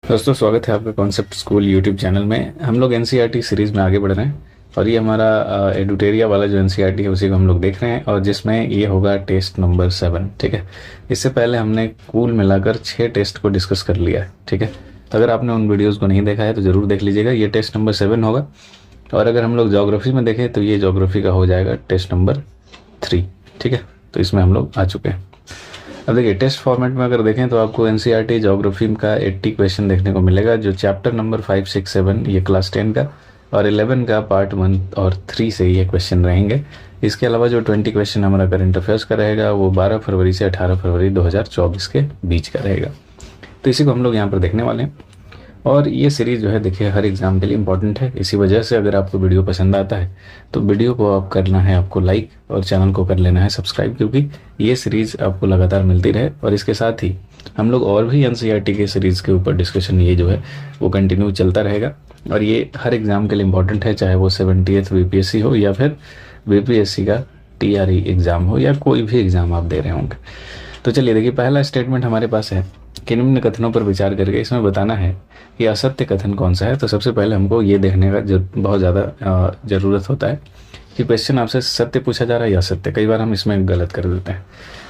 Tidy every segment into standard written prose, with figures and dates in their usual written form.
दोस्तों, स्वागत है आपका कॉन्सेप्ट स्कूल यूट्यूब चैनल में। हम लोग एनसीईआरटी सीरीज़ में आगे बढ़ रहे हैं और ये हमारा एडुटेरिया वाला जो एनसीईआरटी है उसी को हम लोग देख रहे हैं और जिसमें ये होगा टेस्ट नंबर 7। ठीक है। इससे पहले हमने कुल मिलाकर 6 टेस्ट को डिस्कस कर लिया है। ठीक है। अगर आपने उन वीडियोज़ को नहीं देखा है तो ज़रूर देख लीजिएगा। ये टेस्ट नंबर 7 होगा। और अगर हम लोग ज्योग्राफी में देखें तो ये ज्योग्राफी का हो जाएगा टेस्ट नंबर 3। ठीक है। तो इसमें हम लोग आ चुके हैं। अब देखिए, टेस्ट फॉर्मेट में अगर देखें तो आपको एनसीईआरटी ज्योग्राफी का 80 क्वेश्चन देखने को मिलेगा, जो चैप्टर नंबर 5, 6, 7 ये क्लास 10 का और 11 का पार्ट 1 और 3 से ये क्वेश्चन रहेंगे। इसके अलावा जो 20 क्वेश्चन हमारा करंट अफेयर्स का रहेगा वो 12 फरवरी से 18 फरवरी 2024 के बीच का रहेगा। तो इसी को हम लोग यहाँ पर देखने वाले हैं। और ये सीरीज़ जो है देखिए हर एग्ज़ाम के लिए इम्पॉर्टेंट है। इसी वजह से अगर आपको वीडियो पसंद आता है तो वीडियो को आप करना है आपको लाइक और चैनल को कर लेना है सब्सक्राइब, क्योंकि ये सीरीज़ आपको लगातार मिलती रहे। और इसके साथ ही हम लोग और भी एनसीईआरटी के सीरीज़ के ऊपर डिस्कशन ये जो है वो कंटिन्यू चलता रहेगा। और ये हर एग्ज़ाम के लिए इम्पॉर्टेंट है, चाहे वो 70th बीपीएससी हो या फिर बीपीएससी का टीआरई एग्ज़ाम हो या कोई भी एग्ज़ाम आप दे रहे होंगे। तो चलिए देखिए, पहला स्टेटमेंट हमारे पास है कि निम्न कथनों पर विचार करके इसमें बताना है कि असत्य कथन कौन सा है। तो सबसे पहले हमको ये देखने का बहुत ज़्यादा ज़रूरत होता है कि क्वेश्चन आपसे सत्य पूछा जा रहा है या असत्य। कई बार हम इसमें गलत कर देते हैं,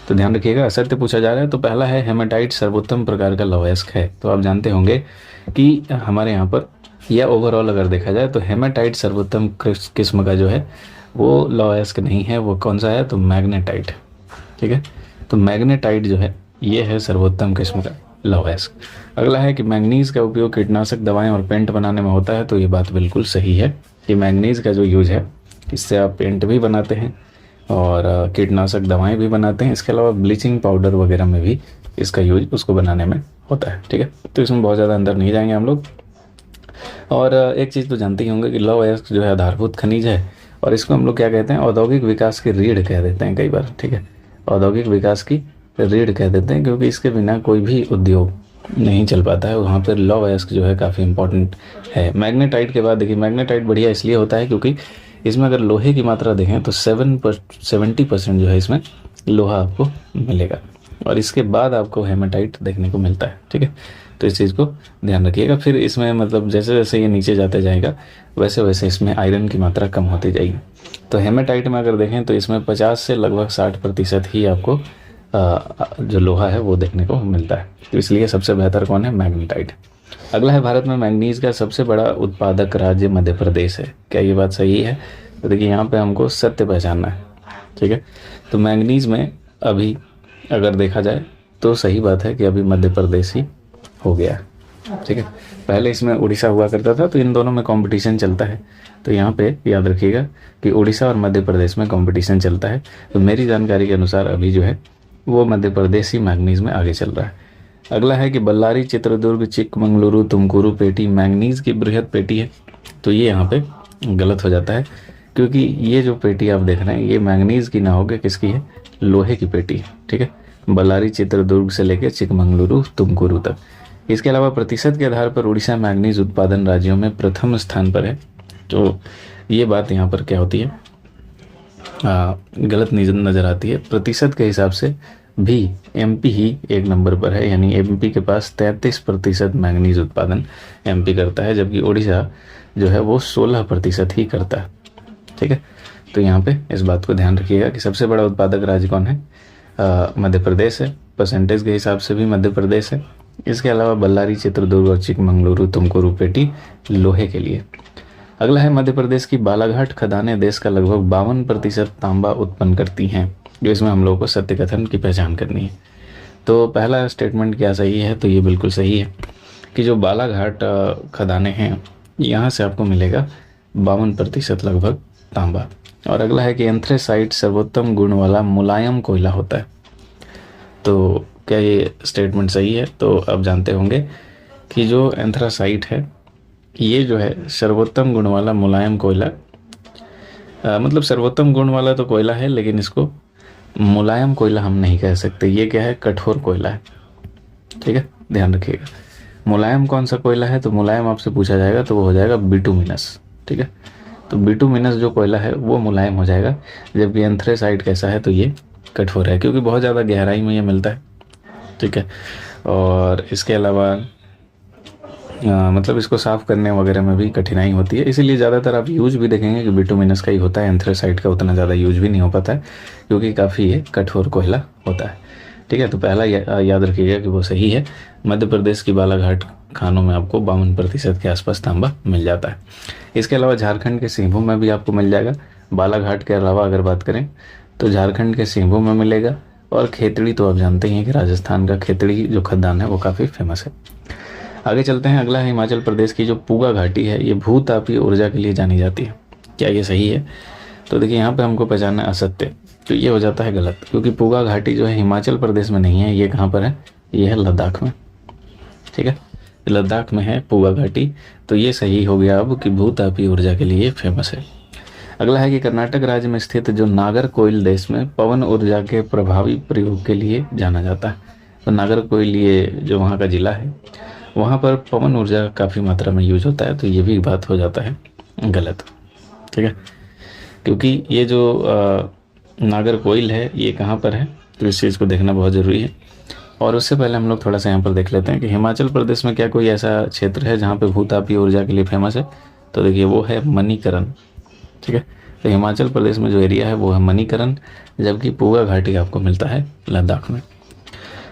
तो ध्यान रखिएगा। असत्य पूछा जा रहा है तो पहला है हेमाटाइट सर्वोत्तम प्रकार का लवयस्क है। तो आप जानते होंगे कि हमारे यहाँ पर या ओवरऑल अगर देखा जाए तो हेमाटाइट सर्वोत्तम किस्म का जो है वो लवयस्क नहीं है। वो कौन सा है? तो मैग्नेटाइट। ठीक है। तो मैग्नेटाइट जो है ये है सर्वोत्तम किस्म का लवयस्क। अगला है कि मैंगनीज का उपयोग कीटनाशक दवाएं और पेंट बनाने में होता है। तो ये बात बिल्कुल सही है कि मैंगनीज का जो यूज है इससे आप पेंट भी बनाते हैं और कीटनाशक दवाएं भी बनाते हैं। इसके अलावा ब्लीचिंग पाउडर वगैरह में भी इसका यूज उसको बनाने में होता है। ठीक है। तो इसमें बहुत ज़्यादा अंदर नहीं जाएंगे हम लोग। और एक चीज़ तो जानते ही होंगे कि लौह अयस्क जो है आधारभूत खनिज है और इसको हम लोग क्या कहते हैं? औद्योगिक विकास की रीढ़ कह देते हैं कई बार। ठीक है। औद्योगिक विकास की रीढ़ कह देते हैं, क्योंकि इसके बिना कोई भी उद्योग नहीं चल पाता है। वहाँ पर लौह अयस्क जो है काफ़ी इंपॉर्टेंट है। मैग्नेटाइट के बाद देखिए, मैग्नेटाइट बढ़िया इसलिए होता है क्योंकि इसमें अगर लोहे की मात्रा देखें तो 70% जो है इसमें लोहा आपको मिलेगा और इसके बाद आपको हेमाटाइट देखने को मिलता है। ठीक है। तो इस चीज़ को ध्यान रखिएगा। फिर इसमें मतलब जैसे जैसे ये नीचे जाते जाएगा वैसे वैसे इसमें आयरन की मात्रा कम होती जाएगी। तो हेमाटाइट में अगर देखें तो इसमें 50 से लगभग 60% ही आपको जो लोहा है वो देखने को मिलता है। तो इसलिए सबसे बेहतर कौन है? मैग्नेटाइट। अगला है, भारत में मैंगनीज का सबसे बड़ा उत्पादक राज्य मध्य प्रदेश है। क्या ये बात सही है? तो देखिए यहाँ पे हमको सत्य पहचानना है। ठीक है। तो मैंगनीज में अभी अगर देखा जाए तो सही बात है कि अभी मध्य प्रदेश ही हो गया। ठीक है। पहले इसमें उड़ीसा हुआ करता था, तो इन दोनों में कंपटीशन चलता है। तो यहाँ पे याद रखिएगा कि उड़ीसा और मध्य प्रदेश में कंपटीशन चलता है। तो मेरी जानकारी के अनुसार अभी जो है वो मध्य प्रदेश ही मैंगनीज में आगे चल रहा है। अगला है कि बल्लारी, चित्रदुर्ग, चिकमंगलुरु, तुमकुरू पेटी मैंगनीज की बृहद पेटी है। तो ये यहाँ पे गलत हो जाता है, क्योंकि ये जो पेटी आप देख रहे हैं ये मैंगनीज की ना होकर किसकी है? लोहे की पेटी है। ठीक है। बल्लारी, चित्रदुर्ग से लेकर चिकमंगलुरु, तुमकुरू तक। इसके अलावा प्रतिशत के आधार पर उड़ीसा मैंगनीज उत्पादन राज्यों में प्रथम स्थान पर है। तो ये बात यहाँ पर क्या होती है? गलत नज़र आती है। प्रतिशत के हिसाब से भी एमपी ही एक नंबर पर है, यानी एमपी के पास 33% मैंगनीज उत्पादन एमपी करता है, जबकि उड़ीसा जो है वो 16% ही करता है। ठीक है। तो यहाँ पे इस बात को ध्यान रखिएगा कि सबसे बड़ा उत्पादक राज्य कौन है? मध्य प्रदेश है। परसेंटेज के हिसाब से भी मध्य प्रदेश है। इसके अलावा बल्लारी, चित्रदुर्ग और चिकमंगलुरु, तुमकुरू पेटी लोहे के लिए। अगला है, मध्य प्रदेश की बालाघाट खदानें देश का लगभग 52% तांबा उत्पन्न करती हैं। जो इसमें हम लोगों को सत्य कथन की पहचान करनी है। तो पहला स्टेटमेंट क्या सही है? तो ये बिल्कुल सही है कि जो बालाघाट खदानें हैं यहाँ से आपको मिलेगा 52% लगभग तांबा। और अगला है कि एंथ्रेसाइट सर्वोत्तम गुण वाला मुलायम कोयला होता है। तो क्या ये स्टेटमेंट सही है? तो आप जानते होंगे कि जो एंथ्रासाइट है ये जो है सर्वोत्तम गुण वाला मुलायम कोयला, मतलब सर्वोत्तम गुण वाला तो कोयला है, लेकिन इसको मुलायम कोयला हम नहीं कह सकते। ये क्या है? कठोर कोयला है। ठीक है। ध्यान रखिएगा। मुलायम कौन सा कोयला है? तो मुलायम आपसे पूछा जाएगा तो वो हो जाएगा बिटुमिनस। ठीक है। तो बिटुमिनस जो कोयला है वो मुलायम हो जाएगा, जबकि एंथ्रेसाइट कैसा है? तो ये कठोर है, क्योंकि बहुत ज़्यादा गहराई में ये मिलता है। ठीक है। और इसके अलावा मतलब इसको साफ़ करने वगैरह में भी कठिनाई होती है, इसीलिए ज़्यादातर आप यूज भी देखेंगे कि बिटुमिनस का ही होता है। एंथ्रेसाइट का उतना ज़्यादा यूज भी नहीं हो पाता है क्योंकि काफ़ी ये कठोर कोयला होता है। ठीक है, तो पहला याद रखिएगा कि वो सही है। मध्य प्रदेश की बालाघाट खानों में आपको 52% के आसपास तांबा मिल जाता है। इसके अलावा झारखंड के सिंहभूम में भी आपको मिल जाएगा। बालाघाट के अलावा अगर बात करें तो झारखंड के सिंहभूम में मिलेगा। और खेतड़ी तो आप जानते ही हैं कि राजस्थान का खेतड़ी जो खदान है वो काफ़ी फेमस है। आगे चलते हैं। अगला है हिमाचल प्रदेश की जो पूगा घाटी है, ये भूतापीय ऊर्जा के लिए जानी जाती है। क्या ये सही है? तो देखिए यहाँ पे हमको पहचानना है असत्य, तो ये हो जाता है गलत, क्योंकि पूगा घाटी जो है हिमाचल प्रदेश में नहीं है। ये कहाँ पर है? ये है लद्दाख में। ठीक है, लद्दाख में है पूगा घाटी, तो ये सही हो गया अब कि भूतापीय ऊर्जा के लिए फेमस है। अगला है कि कर्नाटक राज्य में स्थित जो नागरकोइल देश में पवन ऊर्जा के प्रभावी प्रयोग के लिए जाना जाता है। तो नागरकोइल ये जो वहाँ का जिला है, वहाँ पर पवन ऊर्जा काफ़ी मात्रा में यूज होता है, तो ये भी बात हो जाता है गलत। ठीक है, क्योंकि ये जो नागरकोइल है ये कहाँ पर है, तो इस चीज़ को देखना बहुत ज़रूरी है। और उससे पहले हम लोग थोड़ा सा यहाँ पर देख लेते हैं कि हिमाचल प्रदेश में क्या कोई ऐसा क्षेत्र है जहाँ पे भूतापीय ऊर्जा के लिए फेमस है। तो देखिए वो है मणिकरण। ठीक है, तो हिमाचल प्रदेश में जो एरिया है वो है मणिकरण, जबकि पूगा घाटी आपको मिलता है लद्दाख में।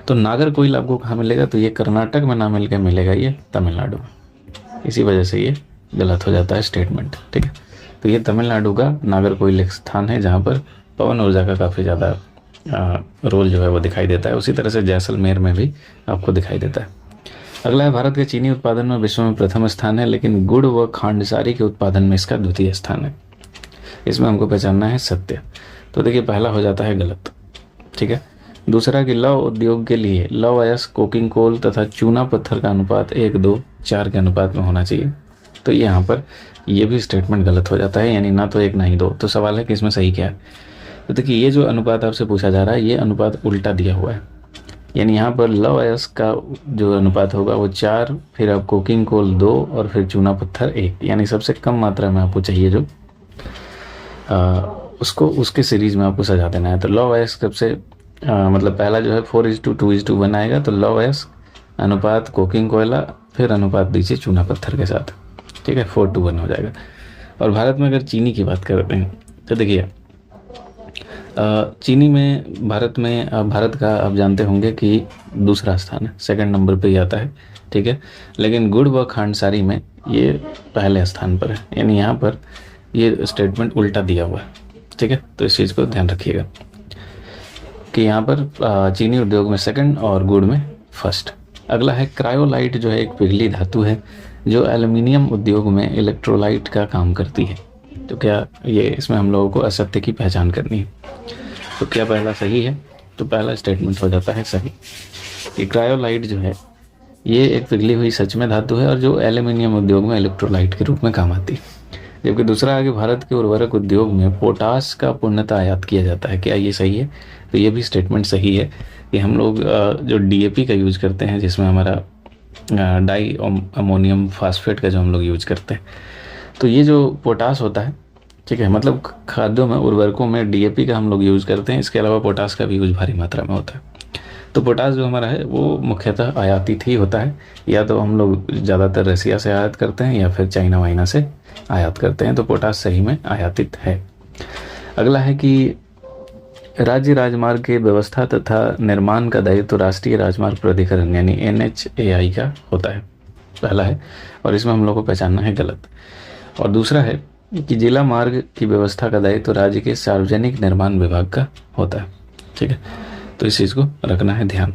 तो नागरकोइल आपको कहाँ मिलेगा? तो ये कर्नाटक में ना मिल के मिलेगा ये तमिलनाडु में। इसी वजह से ये गलत हो जाता है स्टेटमेंट। ठीक है, तो ये तमिलनाडु का नागरकोइल एक स्थान है जहाँ पर पवन ऊर्जा का काफ़ी ज़्यादा रोल जो है वो दिखाई देता है। उसी तरह से जैसलमेर में भी आपको दिखाई देता है। अगला है भारत के चीनी उत्पादन में विश्व में प्रथम स्थान है, लेकिन गुड़ व खांडसारी के उत्पादन में इसका द्वितीय स्थान है। इसमें हमको पहचानना है सत्य। तो देखिए पहला हो जाता है गलत। ठीक है, दूसरा कि लौह उद्योग के लिए लौह अयस्क, कोकिंग कोल तथा चूना पत्थर का अनुपात 1:2:4 के अनुपात में होना चाहिए। तो यहाँ पर ये भी स्टेटमेंट गलत हो जाता है, यानी ना तो 1 ना ही 2। तो सवाल है कि इसमें सही क्या है? तो देखिए ये जो अनुपात आपसे पूछा जा रहा है, ये अनुपात उल्टा दिया हुआ है। यानी यहाँ पर लौह अयस्क का जो अनुपात होगा वो 4, फिर आप कोकिंग कोल 2 और फिर चूना पत्थर 1, यानी सबसे कम मात्रा में आपको चाहिए जो उसको उसके सीरीज में आपको सजा देना है। तो लौह अयस्क सबसे मतलब पहला जो है 4:2:1 आएगा। तो लौह अयस्क अनुपात कोकिंग कोयला, फिर अनुपात दीजिए चूना पत्थर के साथ। ठीक है, 4:1 हो जाएगा। और भारत में अगर चीनी की बात करते हैं तो देखिए चीनी में भारत का आप जानते होंगे कि दूसरा स्थान है, सेकंड नंबर पे ही आता है। ठीक है, लेकिन गुड़ व खांडसारी में ये पहले स्थान पर है, यानी यहाँ पर ये स्टेटमेंट उल्टा दिया हुआ है। ठीक है, तो इस चीज़ को ध्यान रखिएगा कि यहाँ पर चीनी उद्योग में सेकंड और गुड़ में फर्स्ट। अगला है क्रायोलाइट, जो है एक पिघली धातु है जो एल्युमिनियम उद्योग में इलेक्ट्रोलाइट का काम करती है। तो क्या ये इसमें हम लोगों को असत्य की पहचान करनी है। तो क्या पहला सही है? तो पहला स्टेटमेंट हो जाता है सही कि क्रायोलाइट जो है ये एक पिघली हुई सच में धातु है और जो एल्युमिनियम उद्योग में इलेक्ट्रोलाइट के रूप में काम आती है। जबकि दूसरा आगे भारत के उर्वरक उद्योग में पोटास का पूर्णतः आयात किया जाता है। क्या ये सही है? तो ये भी स्टेटमेंट सही है कि हम लोग जो डीएपी का यूज करते हैं, जिसमें हमारा डाई अमोनियम फास्फेट का जो हम लोग यूज करते हैं, तो ये जो पोटास होता है, ठीक है, मतलब खाद्यों में उर्वरकों में डीएपी का हम लोग यूज़ करते हैं। इसके अलावा पोटास का भी यूज भारी मात्रा में होता है। तो पोटास जो हमारा है वो मुख्यतः आयातित ही होता है, या तो हम लोग ज़्यादातर रसिया से आयात करते हैं या फिर चाइना वाइना से आयात करते हैं। तो पोटास सही में आयातित है। अगला है कि राज्य राजमार्ग के व्यवस्था तथा निर्माण का दायित्व तो राष्ट्रीय राजमार्ग प्राधिकरण यानी NHAI का होता है, पहला है, और इसमें हम लोग को पहचानना है गलत। और दूसरा है कि जिला मार्ग की व्यवस्था का दायित्व तो राज्य के सार्वजनिक निर्माण विभाग का होता है। ठीक है, तो इस चीज़ को रखना है ध्यान।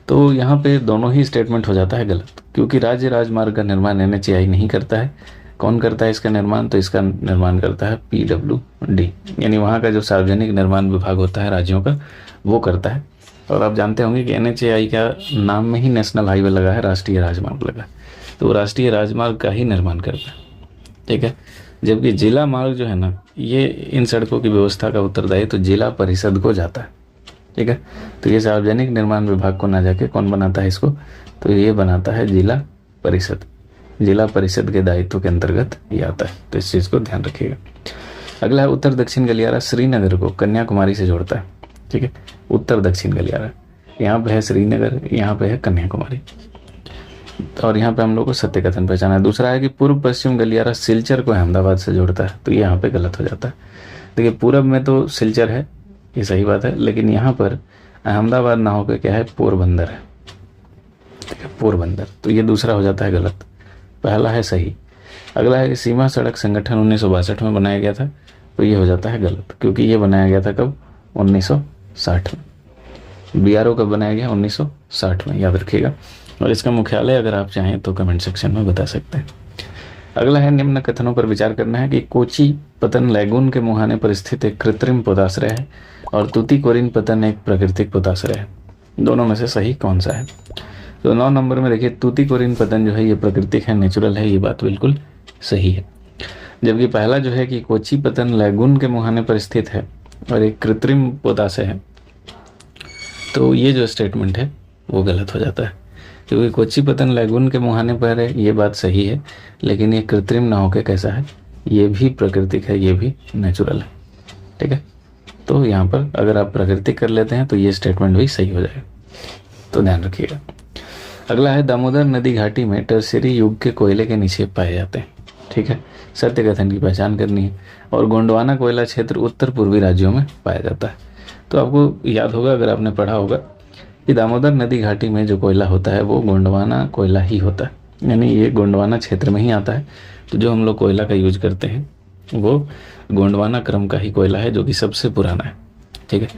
तो यहाँ पे दोनों ही स्टेटमेंट हो जाता है गलत, क्योंकि राज्य राजमार्ग का निर्माण NHAI नहीं करता है। कौन करता है इसका निर्माण? तो इसका निर्माण करता है PWD, यानी वहाँ का जो सार्वजनिक निर्माण विभाग होता है राज्यों का, वो करता है। और आप जानते होंगे कि NHAI का नाम में ही नेशनल हाईवे लगा है, राष्ट्रीय राजमार्ग लगा है, तो वो राष्ट्रीय राजमार्ग का ही निर्माण करता है। ठीक है, जबकि जिला मार्ग जो है ना, ये इन सड़कों की व्यवस्था का उत्तरदायित्व तो जिला परिषद को जाता है। ठीक है, तो ये सार्वजनिक निर्माण विभाग को ना जाके कौन बनाता है इसको? तो ये बनाता है जिला परिषद। जिला परिषद के दायित्व के अंतर्गत ये आता है, तो इस चीज़ को ध्यान रखिएगा। अगला है उत्तर दक्षिण गलियारा श्रीनगर को कन्याकुमारी से जोड़ता है। ठीक है, उत्तर दक्षिण गलियारा, यहाँ पे है श्रीनगर, यहाँ पे है कन्याकुमारी। और यहाँ पे हम लोग को सत्य कथन पहचाना है। दूसरा है कि पूर्व पश्चिम गलियारा सिलचर को अहमदाबाद से जोड़ता है, तो ये यहाँ पे गलत हो जाता है। देखिए पूरब में तो सिलचर है, ये सही बात है, लेकिन यहाँ पर अहमदाबाद ना होकर क्या है, पोरबंदर है। ठीक है, पोरबंदर, तो ये दूसरा हो जाता है गलत, पहला है सही। अगला है कि सीमा सड़क संगठन 1962 में बनाया गया था, तो ये हो जाता है गलत, क्योंकि ये बनाया गया था कब, 1960 में। बीआरओ कब बनाया गया, 1960 में, याद रखिएगा। और इसका मुख्यालय अगर आप चाहें तो कमेंट सेक्शन में बता सकते हैं। अगला है निम्न कथनों पर विचार करना है कि कोची पतन लैगून के मुहाने पर स्थित एक कृत्रिम पोताश्रय है और तूतीकोरिन पतन एक प्राकृतिक पोताश्रय है। दोनों में से सही कौन सा है? तो 9 नंबर में देखिए तूतीकोरिन पतन जो है ये प्राकृतिक है, नेचुरल है, ये बात बिल्कुल सही है। जबकि पहला जो है कि कोची पतन लैगून के मुहाने पर स्थित है और एक कृत्रिम पोताश्रय है, तो ये जो स्टेटमेंट है वो गलत हो जाता है, क्योंकि कोची पतन लैगून के मुहाने पर है, ये बात सही है, लेकिन ये कृत्रिम ना होकर कैसा है, ये भी प्राकृतिक है, ये भी नेचुरल है। ठीक है, तो यहाँ पर अगर आप प्राकृतिक कर लेते हैं तो ये स्टेटमेंट भी सही हो जाएगा, तो ध्यान रखिएगा। अगला है दामोदर नदी घाटी में टर्शियरी युग के कोयले के निक्षेप पाए जाते हैं। ठीक है, सत्य कथन की पहचान करनी है। और गोंडवाना कोयला क्षेत्र उत्तर पूर्वी राज्यों में पाया जाता है। तो आपको याद होगा, अगर आपने पढ़ा होगा, कि दामोदर नदी घाटी में जो कोयला होता है वो गोंडवाना कोयला ही होता है, यानी ये गोंडवाना क्षेत्र में ही आता है। तो जो हम लोग कोयला का यूज करते हैं वो गोंडवाना क्रम का ही कोयला है, जो कि सबसे पुराना है। ठीक है,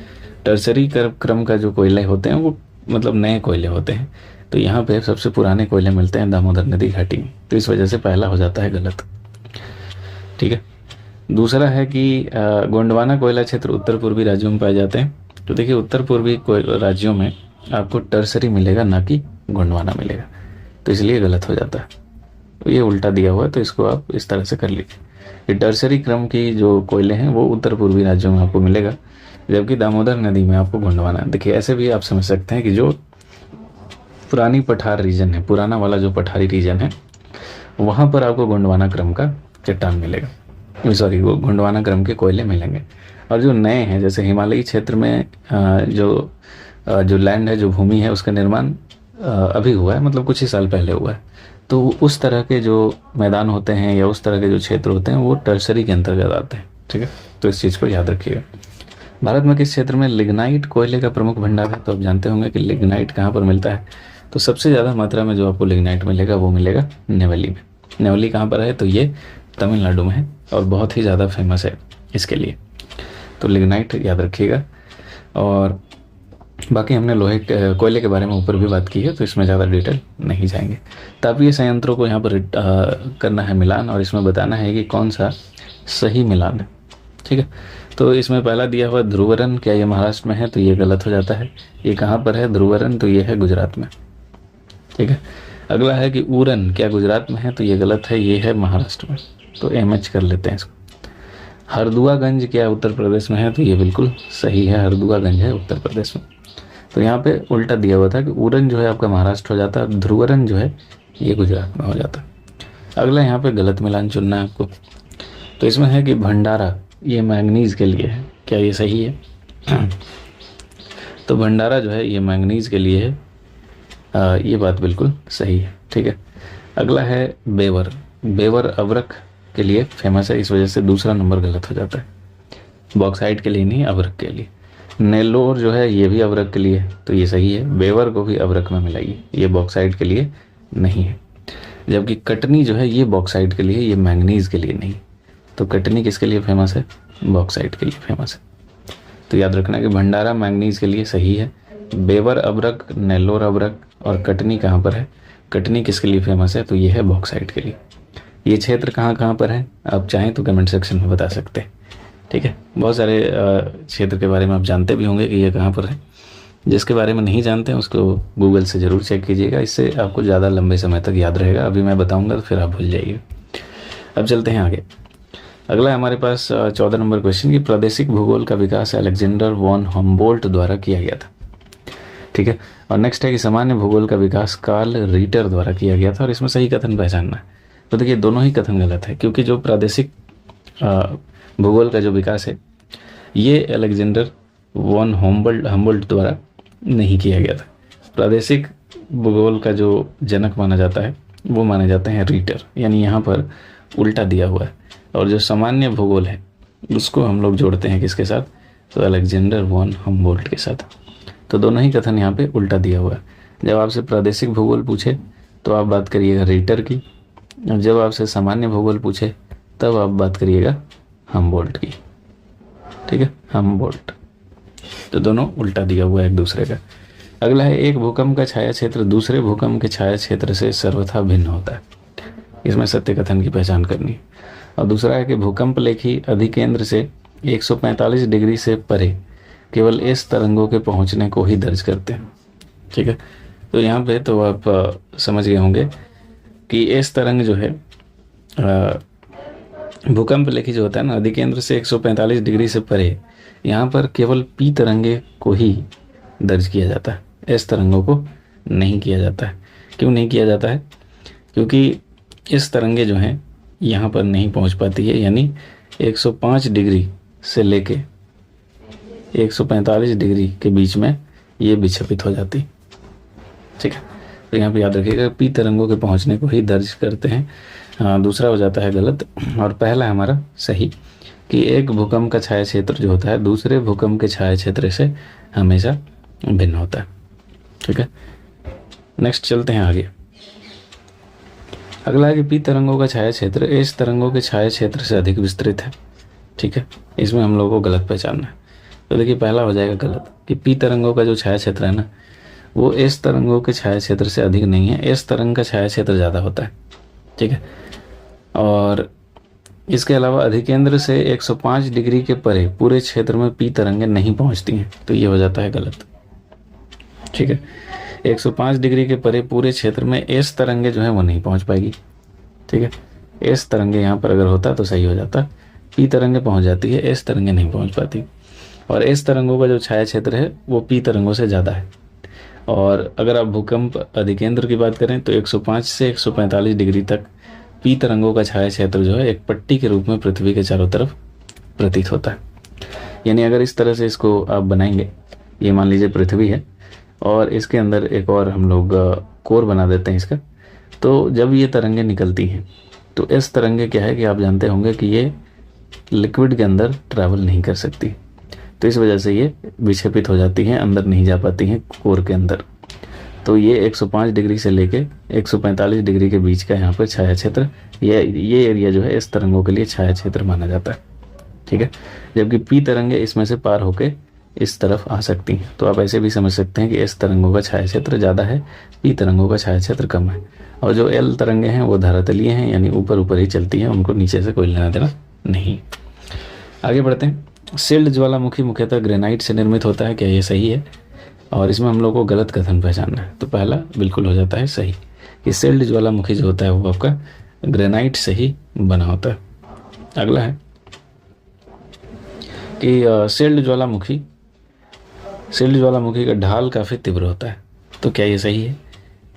टर्सरी क्रम का जो कोयले होते हैं वो मतलब नए कोयले होते हैं, तो यहाँ पे सबसे पुराने कोयले मिलते हैं दामोदर नदी घाटी में, तो इस वजह से पहला हो जाता है गलत। ठीक है, दूसरा है कि गोंडवाना कोयला क्षेत्र उत्तर पूर्वी राज्यों में पाए जाते हैं। तो देखिए उत्तर पूर्वी राज्यों में आपको टर्सरी मिलेगा, ना कि गोंडवाना मिलेगा, तो इसलिए गलत हो जाता है। तो ये उल्टा दिया हुआ है, तो इसको आप इस तरह से कर लीजिए। ये टर्सरी क्रम की जो कोयले हैं वो उत्तर पूर्वी राज्यों में आपको मिलेगा, जबकि दामोदर नदी में आपको गोंडवाना। देखिए ऐसे भी आप समझ सकते हैं कि जो पुरानी पठार रीजन है, पुराना वाला जो पठारी रीजन है, वहाँ पर आपको गोंडवाना क्रम का चट्टान मिलेगा, सॉरी गोंडवाना क्रम के कोयले मिलेंगे। और जो नए हैं, जैसे हिमालयी क्षेत्र में जो लैंड है, जो भूमि है, उसका निर्माण अभी हुआ है, मतलब कुछ ही साल पहले हुआ है, तो उस तरह के जो मैदान होते हैं या उस तरह के जो क्षेत्र होते हैं वो टर्सरी के अंतर्गत आते हैं। ठीक है, तो इस चीज़ को याद रखिएगा। भारत में किस क्षेत्र में लिग्नाइट कोयले का प्रमुख भंडार है? तो आप जानते होंगे कि लिग्नाइट कहाँ पर मिलता है। तो सबसे ज़्यादा मात्रा में जो आपको लिग्नाइट मिलेगा वो मिलेगा नेवली में। नेवली कहाँ पर है? तो ये तमिलनाडु में है और बहुत ही ज़्यादा फेमस है इसके लिए, तो लिग्नाइट याद रखिएगा। और बाकी हमने लोहे कोयले के बारे में ऊपर भी बात की है, तो इसमें ज़्यादा डिटेल नहीं जाएंगे। तापीय संयंत्रों को यहाँ पर करना है मिलान, और इसमें बताना है कि कौन सा सही मिलान है। ठीक है, तो इसमें पहला दिया हुआ ध्रुवरन, क्या ये महाराष्ट्र में है? तो ये गलत हो जाता है। ये कहाँ पर है ध्रुवरन? तो ये है गुजरात में। ठीक है, अगला है कि उरन, क्या गुजरात में है? तो ये गलत है, ये है महाराष्ट्र में, तो MH कर लेते हैं इसको। हरदुआगंज क्या उत्तर प्रदेश में है? तो ये बिल्कुल सही है, हरदुआगंज है उत्तर प्रदेश में। तो यहाँ पे उल्टा दिया हुआ था कि उरन जो है आपका महाराष्ट्र हो जाता है, ध्रुवरन जो है ये गुजरात में हो जाता है। अगला यहाँ पे गलत मिलान चुनना है आपको। तो इसमें है कि भंडारा, ये मैंगनीज के लिए है, क्या ये सही है? तो भंडारा जो है ये मैंगनीज के लिए है, ये बात बिल्कुल सही है। ठीक है, अगला है बेवर। बेवर अवरक के लिए फेमस है, इस वजह से दूसरा नंबर गलत हो जाता है। बॉक्साइट के लिए नहीं, अवरक के लिए। नेल्लोर जो है ये भी अवरक के लिए, तो ये सही है। बेवर को भी अवरक में मिलाइए, ये बॉक्साइट के लिए नहीं है। जबकि कटनी जो है ये बॉक्साइट के लिए, ये मैंगनीज के लिए नहीं। तो कटनी किसके लिए फेमस है? बॉक्साइट के लिए फेमस है। तो याद रखना कि भंडारा मैंगनीज के लिए सही है, बेवर अवरक, नेल्लोर अवरक, और कटनी कहाँ पर है? कटनी किसके लिए फेमस है? तो ये है बॉक्साइट के लिए। ये क्षेत्र कहाँ कहाँ पर है आप चाहें तो कमेंट सेक्शन में बता सकते हैं। ठीक है, बहुत सारे क्षेत्र के बारे में आप जानते भी होंगे कि ये कहाँ पर है। जिसके बारे में नहीं जानते हैं उसको गूगल से ज़रूर चेक कीजिएगा, इससे आपको ज़्यादा लंबे समय तक याद रहेगा। अभी मैं बताऊँगा तो फिर आप भूल जाइए। अब चलते हैं आगे। अगला हमारे पास 14 नंबर क्वेश्चन की प्रादेशिक भूगोल का विकास अलेक्जेंडर वॉन हम्बोल्ट द्वारा किया गया था। ठीक है, और नेक्स्ट है कि सामान्य भूगोल का विकास कार्ल रीटर द्वारा किया गया था, और इसमें सही कथन पहचानना है। तो देखिए दोनों ही कथन गलत है, क्योंकि जो प्रादेशिक भूगोल का जो विकास है ये अलेक्जेंडर वॉन हम्बोल्ट द्वारा नहीं किया गया था। प्रादेशिक भूगोल का जो जनक माना जाता है वो माने जाते हैं रीटर, यानी यहाँ पर उल्टा दिया हुआ है। और जो सामान्य भूगोल है उसको हम लोग जोड़ते हैं किसके साथ, तो अलेक्जेंडर वॉन हम्बोल्ट के साथ। तो दोनों ही कथन यहाँ पे उल्टा दिया हुआ है। जब आपसे प्रादेशिक भूगोल पूछे तो आप बात करिएगा रीटर की, और जब आपसे सामान्य भूगोल पूछे तब आप बात करिएगा हम्बोल्ट की। ठीक है, हम्बोल्ट। तो दोनों उल्टा दिया हुआ है एक दूसरे का। अगला है, एक भूकंप का छाया क्षेत्र दूसरे भूकंप के छाया क्षेत्र से सर्वथा भिन्न होता है। इसमें सत्य कथन की पहचान करनी है। और दूसरा है कि भूकंप लेखी अधिकेंद्र से 145 डिग्री से परे केवल एस तरंगों के पहुंचने को ही दर्ज करते हैं। ठीक है, तो यहाँ पे तो आप समझ गए होंगे कि एस तरंग जो है भूकंप लेखी जो होता है ना, अधिकेंद्र से 145 डिग्री से परे, यहाँ पर केवल पी तरंगे को ही दर्ज किया जाता है, एस तरंगों को नहीं किया जाता है। क्यों नहीं किया जाता है? क्योंकि इस तरंगे जो हैं यहाँ पर नहीं पहुँच पाती है, यानी 105 डिग्री से लेके 145 डिग्री के बीच में ये विक्षेपित हो जाती। ठीक है, तो यहाँ पे याद रखिएगा, पी तरंगों के पहुँचने को ही दर्ज करते हैं। दूसरा हो जाता है गलत, और पहला है हमारा सही कि एक भूकंप का छाया क्षेत्र जो होता है दूसरे भूकंप के छाया क्षेत्र से हमेशा भिन्न होता है। ठीक है, नेक्स्ट चलते हैं आगे। अगला है कि पी तरंगों का छाया क्षेत्र एस तरंगों के छाया क्षेत्र से अधिक विस्तृत है। ठीक है, इसमें हम लोगों को गलत पहचानना है। तो देखिए, पहला हो जाएगा गलत कि पी तरंगों का जो छाया क्षेत्र है ना, वो एस तरंगों के छाया क्षेत्र से अधिक नहीं है, एस तरंग का छाया क्षेत्र ज़्यादा होता है। ठीक है, और इसके अलावा अधिकेंद्र से 105 डिग्री के परे पूरे क्षेत्र में पी तरंगें नहीं पहुंचती हैं, तो ये हो जाता है गलत। ठीक है, 105 डिग्री के परे पूरे क्षेत्र में एस तरंगे जो है वो नहीं पहुंच पाएगी। ठीक है, एस तरंगे यहाँ पर अगर होता तो सही हो जाता, पी तरंगे पहुंच जाती है, एस तरंगे नहीं पहुंच पाती। और एस तरंगों का जो छाया क्षेत्र है वो पी तरंगों से ज़्यादा है। और अगर आप भूकंप अधिकेंद्र की बात करें तो 105 से 145 डिग्री तक पी तरंगों का छाया क्षेत्र जो है एक पट्टी के रूप में पृथ्वी के चारों तरफ प्रतीत होता है। यानी अगर इस तरह से इसको आप बनाएंगे, ये मान लीजिए पृथ्वी है और इसके अंदर एक और हम लोग कोर बना देते हैं इसका, तो जब ये तरंगे निकलती हैं तो इस तरंगे क्या है कि आप जानते होंगे कि ये लिक्विड के अंदर ट्रैवल नहीं कर सकती, तो इस वजह से ये विक्षेपित हो जाती हैं, अंदर नहीं जा पाती हैं कोर के अंदर। तो ये 105 डिग्री से लेके 145 डिग्री के बीच का यहाँ पर छाया क्षेत्र, ये एरिया जो है इस तरंगों के लिए छाया क्षेत्र माना जाता है। ठीक है, जबकि पी तरंगे इसमें से पार होके इस तरफ आ सकती हैं। तो आप ऐसे भी समझ सकते हैं कि इस तरंगों का छाया क्षेत्र ज़्यादा है, पी तरंगों का छाया क्षेत्र कम है। और जो एल तरंगे हैं वो धरातलीय हैं, यानी ऊपर ऊपर ही चलती हैं, उनको नीचे से कोई लेना देना नहीं। आगे बढ़ते हैं। सिल्ड ज्वालामुखी मुख्यतः ग्रेनाइट से निर्मित होता है, क्या ये सही है? और इसमें हम लोग को गलत कथन पहचानना है। तो पहला बिल्कुल हो जाता है सही कि सिल्ड ज्वालामुखी जो होता है वो आपका ग्रेनाइट से ही बना होता है। अगला है कि सिल्ड ज्वालामुखी का ढाल काफ़ी तीव्र होता है, तो क्या ये सही है?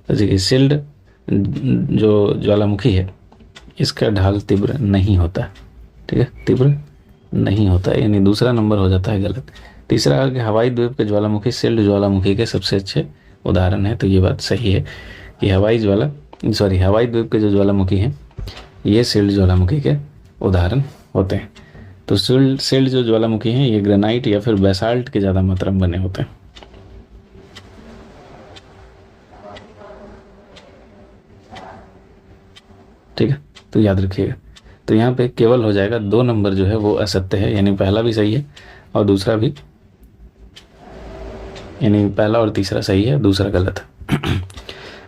तो देखिए, सिल्ड जो ज्वालामुखी है इसका ढाल तीव्र नहीं होता। ठीक है, तीव्र नहीं होता है, यानी दूसरा नंबर हो जाता है गलत। तीसरा है कि हवाई द्वीप के ज्वालामुखी सिल्ड ज्वालामुखी के सबसे अच्छे उदाहरण है, तो ये बात सही है कि हवाई द्वीप के जो ज्वालामुखी हैं ये सिल्ड ज्वालामुखी के उदाहरण होते हैं। तो सिल्ड जो ज्वालामुखी हैं ये ग्रेनाइट या फिर बेसाल्ट के ज़्यादा मात्रा में बने होते हैं। ठीक है, तो याद रखिएगा। तो यहाँ पे केवल हो जाएगा 2 नंबर जो है वो असत्य है, यानी पहला भी सही है और दूसरा भी, यानी पहला और तीसरा सही है, दूसरा गलत है।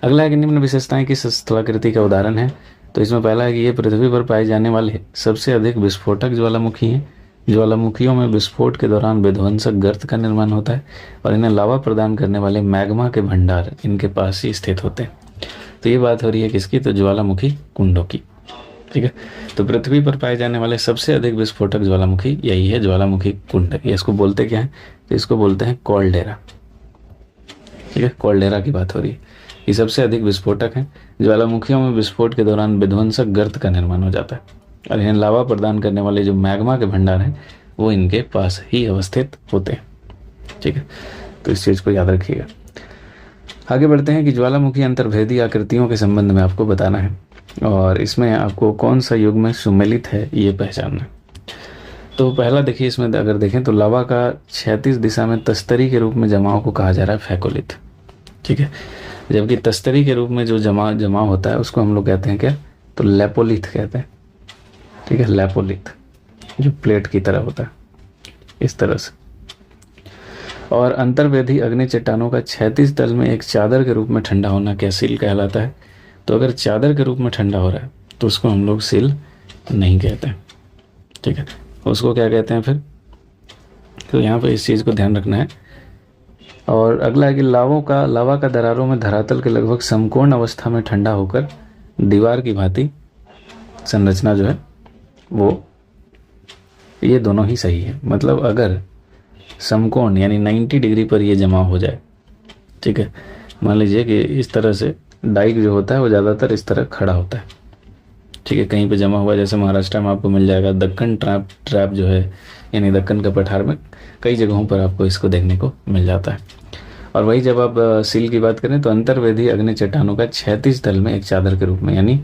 अगला है कि निम्न विशेषताएं किस स्थलाकृति का उदाहरण है? तो इसमें पहला है कि ये पृथ्वी पर पाए जाने वाले सबसे अधिक विस्फोटक ज्वालामुखी हैं। ज्वालामुखियों में विस्फोट के दौरान विध्वंसक गर्त का निर्माण होता है और इन्हें लावा प्रदान करने वाले मैग्मा के भंडार इनके पास ही स्थित होते हैं। तो ये बात हो रही है किसकी? तो ज्वालामुखी कुंडों की। ठीक है, तो पृथ्वी पर पाए जाने वाले सबसे अधिक विस्फोटक ज्वालामुखी यही है, ज्वालामुखी कुंड। ये इसको बोलते क्या है? तो इसको बोलते हैं कॉल्डेरा। ठीक है, कॉल्डेरा की बात हो रही है। ये सबसे अधिक विस्फोटक हैं। ज्वालामुखियों में विस्फोट के दौरान विध्वंसक गर्त का निर्माण हो जाता है और इन्हें लावा प्रदान करने वाले जो मैग्मा के भंडार हैं वो इनके पास ही अवस्थित होते हैं। ठीक है, तो इस चीज़ को याद रखिएगा। आगे बढ़ते हैं कि ज्वालामुखी अंतर्भेदी आकृतियों के संबंध में आपको बताना है और इसमें आपको कौन सा युग में सुमेलित है ये पहचानना है। तो पहला देखिए, इसमें अगर देखें तो लावा का क्षैतिज दिशा में तस्तरी के रूप में जमाव को कहा जा रहा है फैकोलिथ, ठीक है। जबकि तस्तरी के रूप में जो जमाव होता है उसको हम लोग कहते हैं क्या, तो लेपोलिथ कहते हैं, ठीक है। लेपोलिथ जो प्लेट की तरह होता है इस तरह से। और अंतर्वेदी अग्नि चट्टानों का क्षैतिज तल में एक चादर के रूप में ठंडा होना क्या सील कहलाता है। तो अगर चादर के रूप में ठंडा हो रहा है तो उसको हम लोग सील नहीं कहते हैं, ठीक है। उसको क्या कहते हैं फिर, तो यहाँ पर इस चीज़ को ध्यान रखना है। और अगला है कि लावा का दरारों में धरातल के लगभग समकोण अवस्था में ठंडा होकर दीवार की भांति संरचना जो है वो, ये दोनों ही सही है। मतलब अगर समकोण यानी 90 डिग्री पर ये जमा हो जाए, ठीक है। मान लीजिए कि इस तरह से डाइक जो होता है वो ज़्यादातर इस तरह खड़ा होता है, ठीक है। कहीं पे जमा हुआ, जैसे महाराष्ट्र में आपको मिल जाएगा दक्कन ट्रैप जो है, यानी दक्कन के पठार में कई जगहों पर आपको इसको देखने को मिल जाता है। और वही जब आप सील की बात करें तो अंतर्वेदी अग्नि चट्टानों का क्षैतिज तल में एक चादर के रूप में, यानी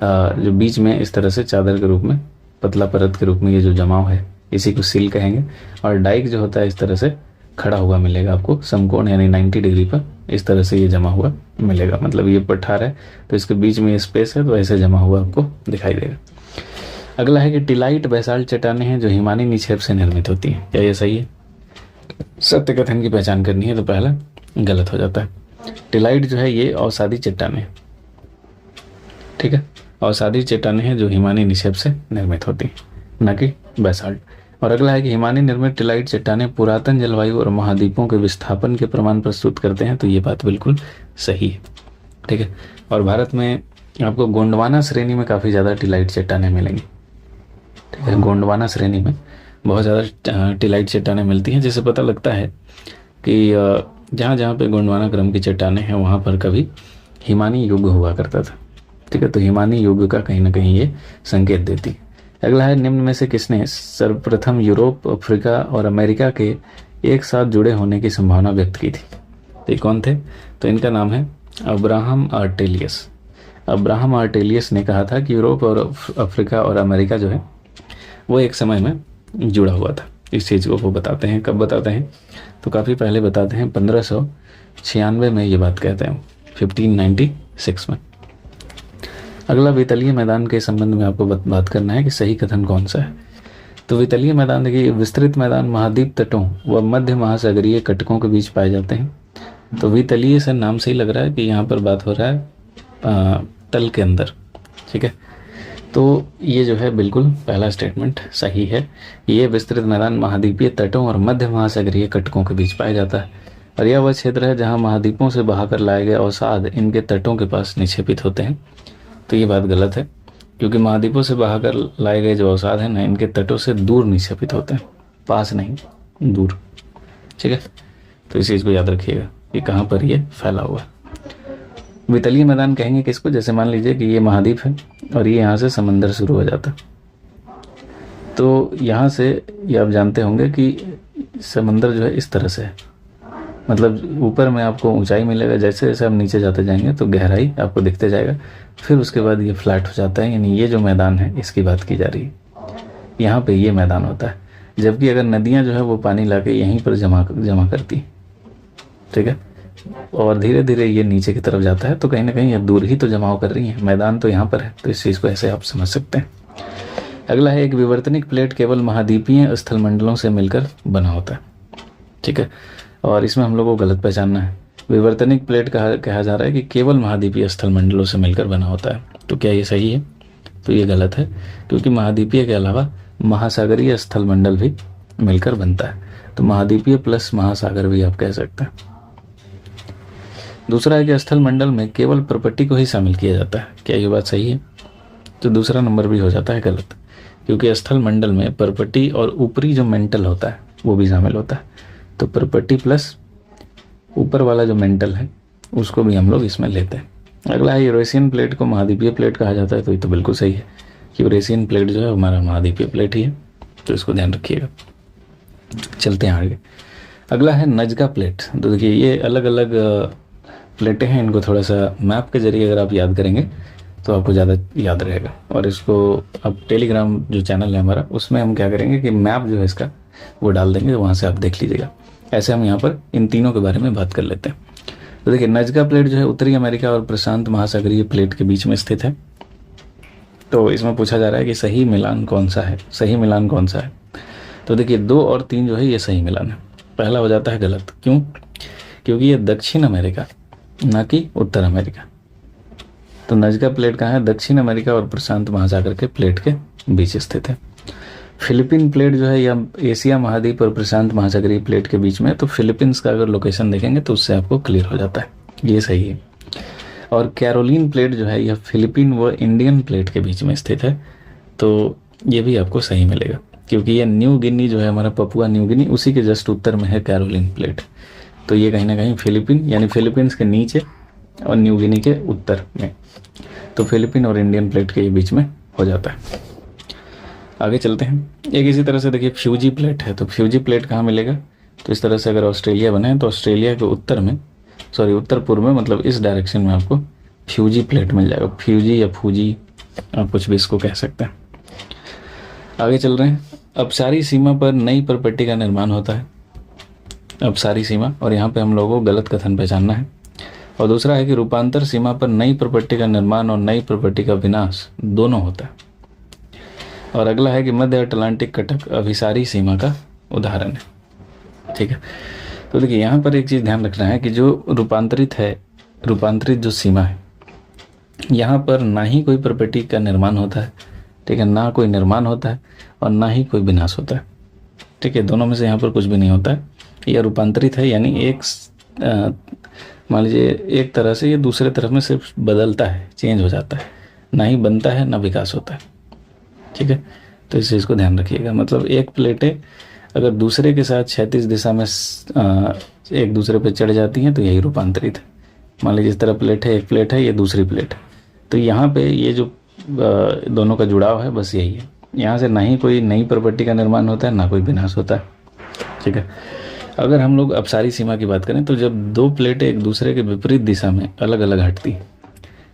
जो बीच में इस तरह से चादर के रूप में, पतला परत के रूप में ये जो जमाव है इसी को सील कहेंगे। और डाइक जो होता है इस तरह से खड़ा हुआ मिलेगा आपको समकोण यानी 90 डिग्री पर इस तरह से ये जमा हुआ मिलेगा। मतलब ये पठार है तो इसके बीच में स्पेस है तो ऐसे जमा हुआ आपको दिखाई देगा। अगला है कि टिलाइट बेसाल्ट चट्टानें हैं जो हिमानी निक्षेप से निर्मित होती हैं। क्या ये सही है? सत्य कथन की पहचान करनी है तो पहला गलत हो जाता है। टिलाइट जो है ये अवसादी चट्टानें, ठीक है। अवसादी चट्टानें हैं जो हिमानी निक्षेप से निर्मित होती हैं, न कि बेसाल्ट। और अगला है कि हिमानी निर्मित टिलाइट चट्टानें पुरातन जलवायु और महाद्वीपों के विस्थापन के प्रमाण प्रस्तुत करते हैं। तो ये बात बिल्कुल सही है, ठीक है। और भारत में आपको गोंडवाना श्रेणी में काफ़ी ज़्यादा टिलाइट चट्टानें मिलेंगी, ठीक है। गोंडवाना श्रेणी में बहुत ज़्यादा टिलाइट चट्टानें मिलती हैं, जिससे पता लगता है कि जहाँ जहाँ पे गोंडवाना क्रम की चट्टानें हैं वहाँ पर कभी हिमानी युग हुआ करता था, ठीक है। तो हिमानी युग का कहीं ना कहीं ये संकेत देती है। अगला है निम्न में से किसने सर्वप्रथम यूरोप, अफ्रीका और अमेरिका के एक साथ जुड़े होने की संभावना व्यक्त की थी। तो ये कौन थे? तो इनका नाम है अब्राहम आर्टेलियस। अब्राहम आर्टेलियस ने कहा था कि यूरोप और अफ्रीका और अमेरिका जो है वो एक समय में जुड़ा हुआ था। इस चीज़ को वो बताते हैं, कब बताते हैं? तो काफ़ी पहले बताते हैं, 1596 में ये बात कहते हैं, 1596 में। अगला वितलीय मैदान के संबंध में आपको बात करना है कि सही कथन कौन सा है। तो वितलीय मैदान देखिए, विस्तृत मैदान महाद्वीप तटों व मध्य महासागरीय कटकों के बीच पाए जाते हैं। तो वितलीय से नाम से ही लग रहा है कि यहाँ पर बात हो रहा है तल के अंदर, ठीक है। तो ये जो है बिल्कुल पहला स्टेटमेंट सही है। ये विस्तृत मैदान महाद्वीपीय तटों और मध्य महासागरीय कटकों के बीच पाया जाता है और यह वह क्षेत्र है जहाँ महाद्वीपों से बहाकर लाए गए अवसाद इनके तटों के पास निक्षेपित होते हैं। तो ये बात गलत है, क्योंकि महाद्वीपों से बहाकर लाए गए जो अवसाद हैं ना, इनके तटों से दूर निक्षेपित होते हैं, पास नहीं, दूर, ठीक है। तो इस चीज़ को याद रखिएगा कि कहाँ पर ये फैला हुआ है। वितलीय मैदान कहेंगे किसको? जैसे मान लीजिए कि ये महाद्वीप है और ये यहाँ से समंदर शुरू हो जाता है, तो यहाँ से ये आप जानते होंगे कि समंदर जो है इस तरह से है, मतलब ऊपर में आपको ऊंचाई मिलेगा, जैसे जैसे आप नीचे जाते जाएंगे तो गहराई आपको दिखते जाएगा, फिर उसके बाद ये फ्लैट हो जाता है। यानी ये जो मैदान है इसकी बात की जा रही है, यहाँ पे ये मैदान होता है। जबकि अगर नदियाँ जो है वो पानी लाके यहीं पर जमा करती है, ठीक है, और धीरे धीरे ये नीचे की तरफ जाता है, तो कहीं ना कहीं ये दूर ही तो जमाव कर रही है, मैदान तो यहाँ पर है। तो इस चीज़ को ऐसे आप समझ सकते हैं। अगला है एक विवर्तनिक प्लेट केवल महाद्वीपीय स्थल मंडलों से मिलकर बना होता है, ठीक है। और इसमें हम लोगों को गलत पहचानना है। विवर्तनिक प्लेट कहा जा रहा है कि केवल महाद्वीपीय स्थल मंडलों से मिलकर बना होता है। तो क्या ये सही है? तो ये गलत है, क्योंकि महाद्वीपीय के अलावा महासागरीय स्थल मंडल भी मिलकर बनता है। तो महाद्वीपीय प्लस महासागर भी आप कह सकते हैं। दूसरा है कि स्थल मंडल में केवल परपट्टी को ही शामिल किया जाता है। क्या ये बात सही है? तो दूसरा नंबर भी हो जाता है गलत, क्योंकि स्थल मंडल में परपट्टी और ऊपरी जो मेंटल होता है वो भी शामिल होता है। तो परपट्टी प्लस ऊपर वाला जो मेंटल है उसको भी हम लोग इसमें लेते हैं। अगला है यूरेशियन प्लेट को महाद्वीपीय प्लेट कहा जाता है। तो ये तो बिल्कुल सही है कि यूरेशियन प्लेट जो है हमारा महाद्वीपीय प्लेट ही है, तो इसको ध्यान रखिएगा। चलते हैं आगे। अगला है नजका प्लेट। तो देखिए ये अलग अलग प्लेटें हैं, इनको थोड़ा सा मैप के जरिए अगर आप याद करेंगे तो आपको ज़्यादा याद रहेगा। और इसको अब टेलीग्राम जो चैनल है हमारा, उसमें हम क्या करेंगे कि मैप जो है इसका वो डाल देंगे, वहाँ से आप देख लीजिएगा। ऐसे हम यहाँ पर इन तीनों के बारे में बात कर लेते हैं। तो देखिए, नज़का प्लेट जो है उत्तरी अमेरिका और प्रशांत महासागरीय प्लेट के बीच में स्थित है। तो इसमें पूछा जा रहा है कि सही मिलान कौन सा है, सही मिलान कौन सा है। तो देखिए 2 और 3 जो है ये सही मिलान है। पहला हो जाता है गलत, क्यों? क्योंकि ये दक्षिण अमेरिका ना कि उत्तर अमेरिका। तो नज़का प्लेट कहाँ है? दक्षिण अमेरिका और प्रशांत महासागर के प्लेट के बीच स्थित है। फिलीपीन प्लेट जो है यह एशिया महाद्वीप और प्रशांत महासागरीय प्लेट के बीच में। तो फिलीपींस का अगर लोकेशन देखेंगे तो उससे आपको क्लियर हो जाता है, ये सही है। और कैरोलिन प्लेट जो है यह फिलीपीन व इंडियन प्लेट के बीच में स्थित है। तो ये भी आपको सही मिलेगा, क्योंकि ये न्यू गिनी जो है हमारा, पपुआ न्यू गिनी, उसी के जस्ट उत्तर में है कैरोलिन प्लेट। तो ये कहीं ना कहीं फिलीपीन यानी फिलीपींस के नीचे और न्यू गिनी के उत्तर में। तो फिलीपीन और इंडियन प्लेट के बीच में हो जाता है। आगे चलते हैं। एक इसी तरह से देखिए फ्यूजी प्लेट है। तो फ्यूजी प्लेट कहाँ मिलेगा? तो इस तरह से अगर ऑस्ट्रेलिया बने तो ऑस्ट्रेलिया के उत्तर में, सॉरी उत्तर पूर्व में, मतलब इस डायरेक्शन में आपको फ्यूजी प्लेट मिल जाएगा। फ्यूजी या फूजी, आप कुछ भी इसको कह सकते हैं। आगे चल रहे हैं। अपसारी सीमा पर नई प्रॉपर्टी का निर्माण होता है। अपसारी सीमा, और यहाँ पे हम लोगों को गलत कथन पहचानना है। और दूसरा है कि रूपांतर सीमा पर नई प्रॉपर्टी का निर्माण और नई प्रॉपर्टी का विनाश दोनों होता है। और अगला है कि मध्य अटलांटिक कटक अभिसारी सीमा का उदाहरण है। ठीक है, तो देखिए यहाँ पर एक चीज़ ध्यान रखना है कि जो रूपांतरित है, रूपांतरित जो सीमा है, यहाँ पर ना ही कोई प्रॉपर्टी का निर्माण होता है, ठीक है, ना कोई निर्माण होता है और ना ही कोई विनाश होता है। ठीक है, दोनों में से यहाँ पर कुछ भी नहीं होता है। यह रूपांतरित है, यानी एक मान लीजिए एक तरह से ये दूसरे तरफ में सिर्फ बदलता है, चेंज हो जाता है, ना ही बनता है ना विकास होता है। ठीक है, तो इस चीज़ को ध्यान रखिएगा। मतलब एक प्लेटें अगर दूसरे के साथ क्षैतिज दिशा में एक दूसरे पे चढ़ जाती हैं तो यही रूपांतरित है। मान लीजिए इस तरह प्लेट है, एक प्लेट है, ये दूसरी प्लेट है, तो यहाँ पे ये जो दोनों का जुड़ाव है बस यही है। यहाँ से ना ही कोई नई प्रॉपर्टी का निर्माण होता है ना कोई विनाश होता है। ठीक है, अगर हम लोग अपसारी सीमा की बात करें तो जब 2 प्लेटें एक दूसरे के विपरीत दिशा में अलग अलग हटती,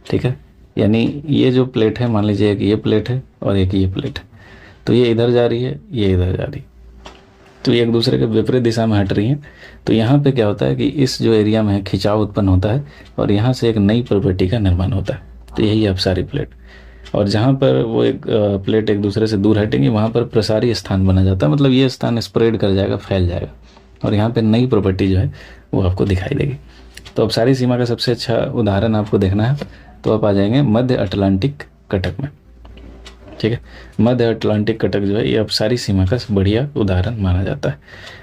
ठीक है, यानी ये जो प्लेट है, मान लीजिए एक ये प्लेट है और एक ये प्लेट है, तो ये इधर जा रही है, ये इधर जा रही है, तो ये एक दूसरे के विपरीत दिशा में हट रही हैं। तो यहाँ पे क्या होता है कि इस जो एरिया में है खिंचाव उत्पन्न होता है और यहाँ से एक नई प्रॉपर्टी का निर्माण होता है। तो यही है अपसारी प्लेट। और जहाँ पर वो एक प्लेट एक दूसरे से दूर हटेंगी वहाँ पर प्रसारी स्थान बना जाता है, मतलब ये स्थान स्प्रेड कर जाएगा, फैल जाएगा और यहाँ पे नई प्रॉपर्टी जो है वो आपको दिखाई देगी। तो अपसारी सीमा का सबसे अच्छा उदाहरण आपको देखना है तो आप आ जाएंगे मध्य अटलांटिक कटक में। ठीक है, मध्य अटलांटिक कटक जो है ये अपसारी सीमा का बढ़िया उदाहरण माना जाता है।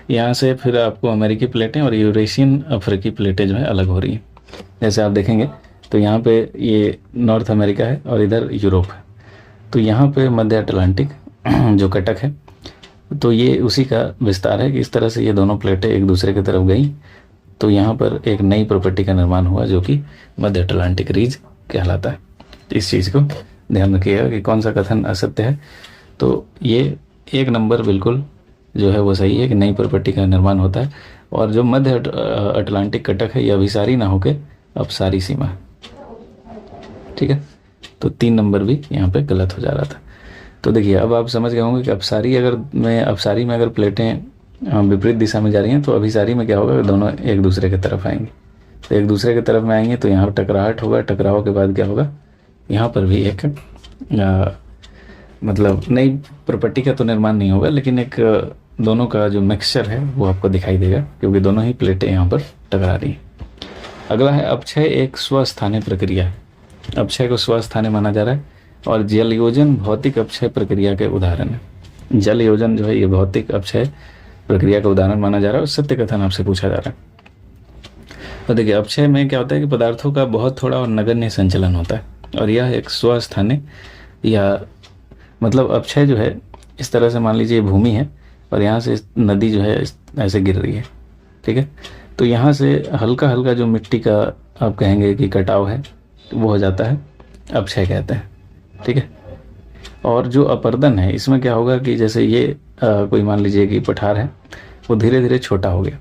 यहाँ से फिर आपको अमेरिकी प्लेटें और यूरेशियन अफ्रीकी प्लेटें जो है अलग हो रही हैं। जैसे आप देखेंगे तो यहाँ पे ये नॉर्थ अमेरिका है और इधर यूरोप है। तो यहाँ पे मध्य अटलांटिक जो कटक है तो ये उसी का विस्तार है कि इस तरह से ये दोनों प्लेटें एक दूसरे की तरफ गई तो यहाँ पर एक नई प्रॉपर्टी का निर्माण हुआ जो कि मध्य अटलांटिक रीज कहलाता है। इस चीज़ को ध्यान रखिएगा कि कौन सा कथन असत्य है। तो ये 1 नंबर बिल्कुल जो है वो सही है कि नई प्रॉपर्टी का निर्माण होता है। और जो मध्य अटलांटिक कटक है ये अभिसारी ना होकर अपसारी सीमा है। ठीक है, तो 3 नंबर भी यहाँ पे गलत हो जा रहा था। तो देखिए अब आप समझ गए होंगे कि अपसारी में अगर प्लेटें विपरीत दिशा में जा रही हैं तो अभिसारी में क्या होगा, दोनों एक दूसरे की तरफ आएंगे। तो एक दूसरे की तरफ में आएंगे तो यहाँ टकराहट होगा, टकराव के बाद क्या होगा, यहाँ पर भी एक मतलब नई प्रॉपर्टी का तो निर्माण नहीं होगा लेकिन एक दोनों का जो मिक्सचर है वो आपको दिखाई देगा क्योंकि दोनों ही प्लेटें यहाँ पर टकरा रही हैं। अगला है अपक्षय एक स्वस्थानीय प्रक्रिया है। अपक्षय को स्वस्थानीय माना जा रहा है और जल योजन भौतिक अपक्षय प्रक्रिया के उदाहरण है। जल योजन जो है ये भौतिक अपक्षय प्रक्रिया का उदाहरण माना जा रहा है और सत्य कथन आपसे पूछा जा रहा है। तो देखिए अपक्षय में क्या होता है कि पदार्थों का बहुत थोड़ा और नगण्य संचलन होता है और यह एक स्वस्थानीय या मतलब अपक्षय जो है इस तरह से मान लीजिए भूमि है और यहाँ से नदी जो है ऐसे गिर रही है। ठीक है, तो यहाँ से हल्का हल्का जो मिट्टी का आप कहेंगे कि कटाव है वो हो जाता है, अपक्षय कहते हैं। ठीक है, और जो अपर्दन है इसमें क्या होगा कि जैसे ये कोई मान लीजिए कि पठार है वो धीरे धीरे छोटा हो गया,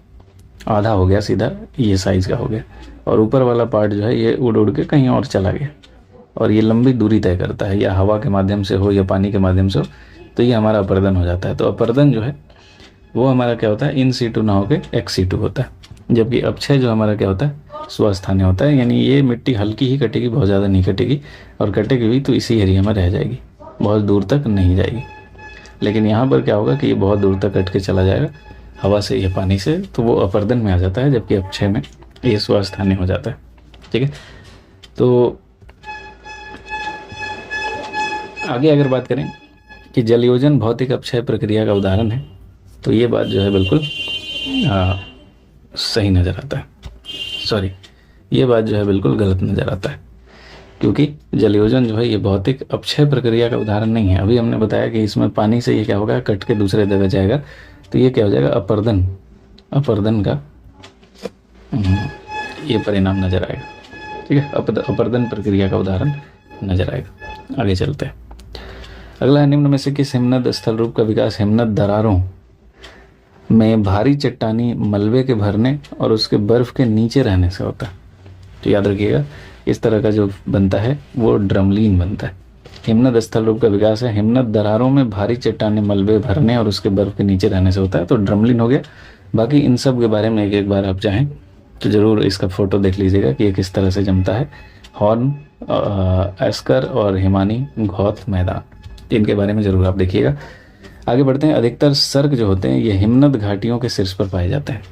आधा हो गया, सीधा ये साइज का हो गया और ऊपर वाला पार्ट जो है ये उड़ उड़ के कहीं और चला गया और ये लंबी दूरी तय करता है, या हवा के माध्यम से हो या पानी के माध्यम से हो, तो ये हमारा अपर्दन हो जाता है। तो अपर्दन जो है वो हमारा क्या होता है, इन सीटू ना होकर एक्स सीटू होता है, जबकि अपक्षय जो हमारा क्या होता है, स्वस्थानीय होता है। यानी ये मिट्टी हल्की ही कटेगी, बहुत ज़्यादा नहीं कटेगी, और कटेगी भी तो इसी एरिया में रह जाएगी, बहुत दूर तक नहीं जाएगी। लेकिन यहाँ पर क्या होगा कि ये बहुत दूर तक कट के चला जाएगा हवा से या पानी से, तो वो अपर्दन में आ जाता है, जबकि अपक्षय में ये स्वस्थानीय हो जाता है। ठीक है, तो आगे अगर बात करें कि जलयोजन भौतिक अपक्षय प्रक्रिया का उदाहरण है, तो ये बात जो है बिल्कुल सही नज़र आता है, सॉरी ये बात जो है बिल्कुल गलत नज़र आता है, क्योंकि जलयोजन जो है ये भौतिक अपक्षय प्रक्रिया का उदाहरण नहीं है। अभी हमने बताया कि इसमें पानी से ये क्या होगा, कट के दूसरे जगह जाएगा, तो ये क्या हो जाएगा, अपर्दन, अपर्दन का ये परिणाम नज़र आएगा। ठीक है, अपर्दन प्रक्रिया का उदाहरण नज़र आएगा। आगे चलते हैं। अगला है, निम्न में से किस हिमनद स्थल रूप का विकास हिमनद दरारों में भारी चट्टानी मलबे के भरने और उसके बर्फ के नीचे रहने से होता है? तो याद रखिएगा, इस तरह का जो बनता है वो ड्रमलीन बनता है। हिमनद स्थल रूप का विकास है हिमनद दरारों में भारी चट्टानी मलबे भरने और उसके बर्फ के नीचे रहने से होता है, तो ड्रमलीन हो गया। बाकी इन सब के बारे में एक बार आप चाहें तो ज़रूर इसका फ़ोटो देख लीजिएगा कि ये किस तरह से जमता है। हॉर्न, एस्कर और हिमानी घौत मैदान, इनके बारे में ज़रूर आप देखिएगा। आगे बढ़ते हैं। अधिकतर सर्क जो होते हैं ये हिमनद घाटियों के शीर्ष पर पाए जाते हैं।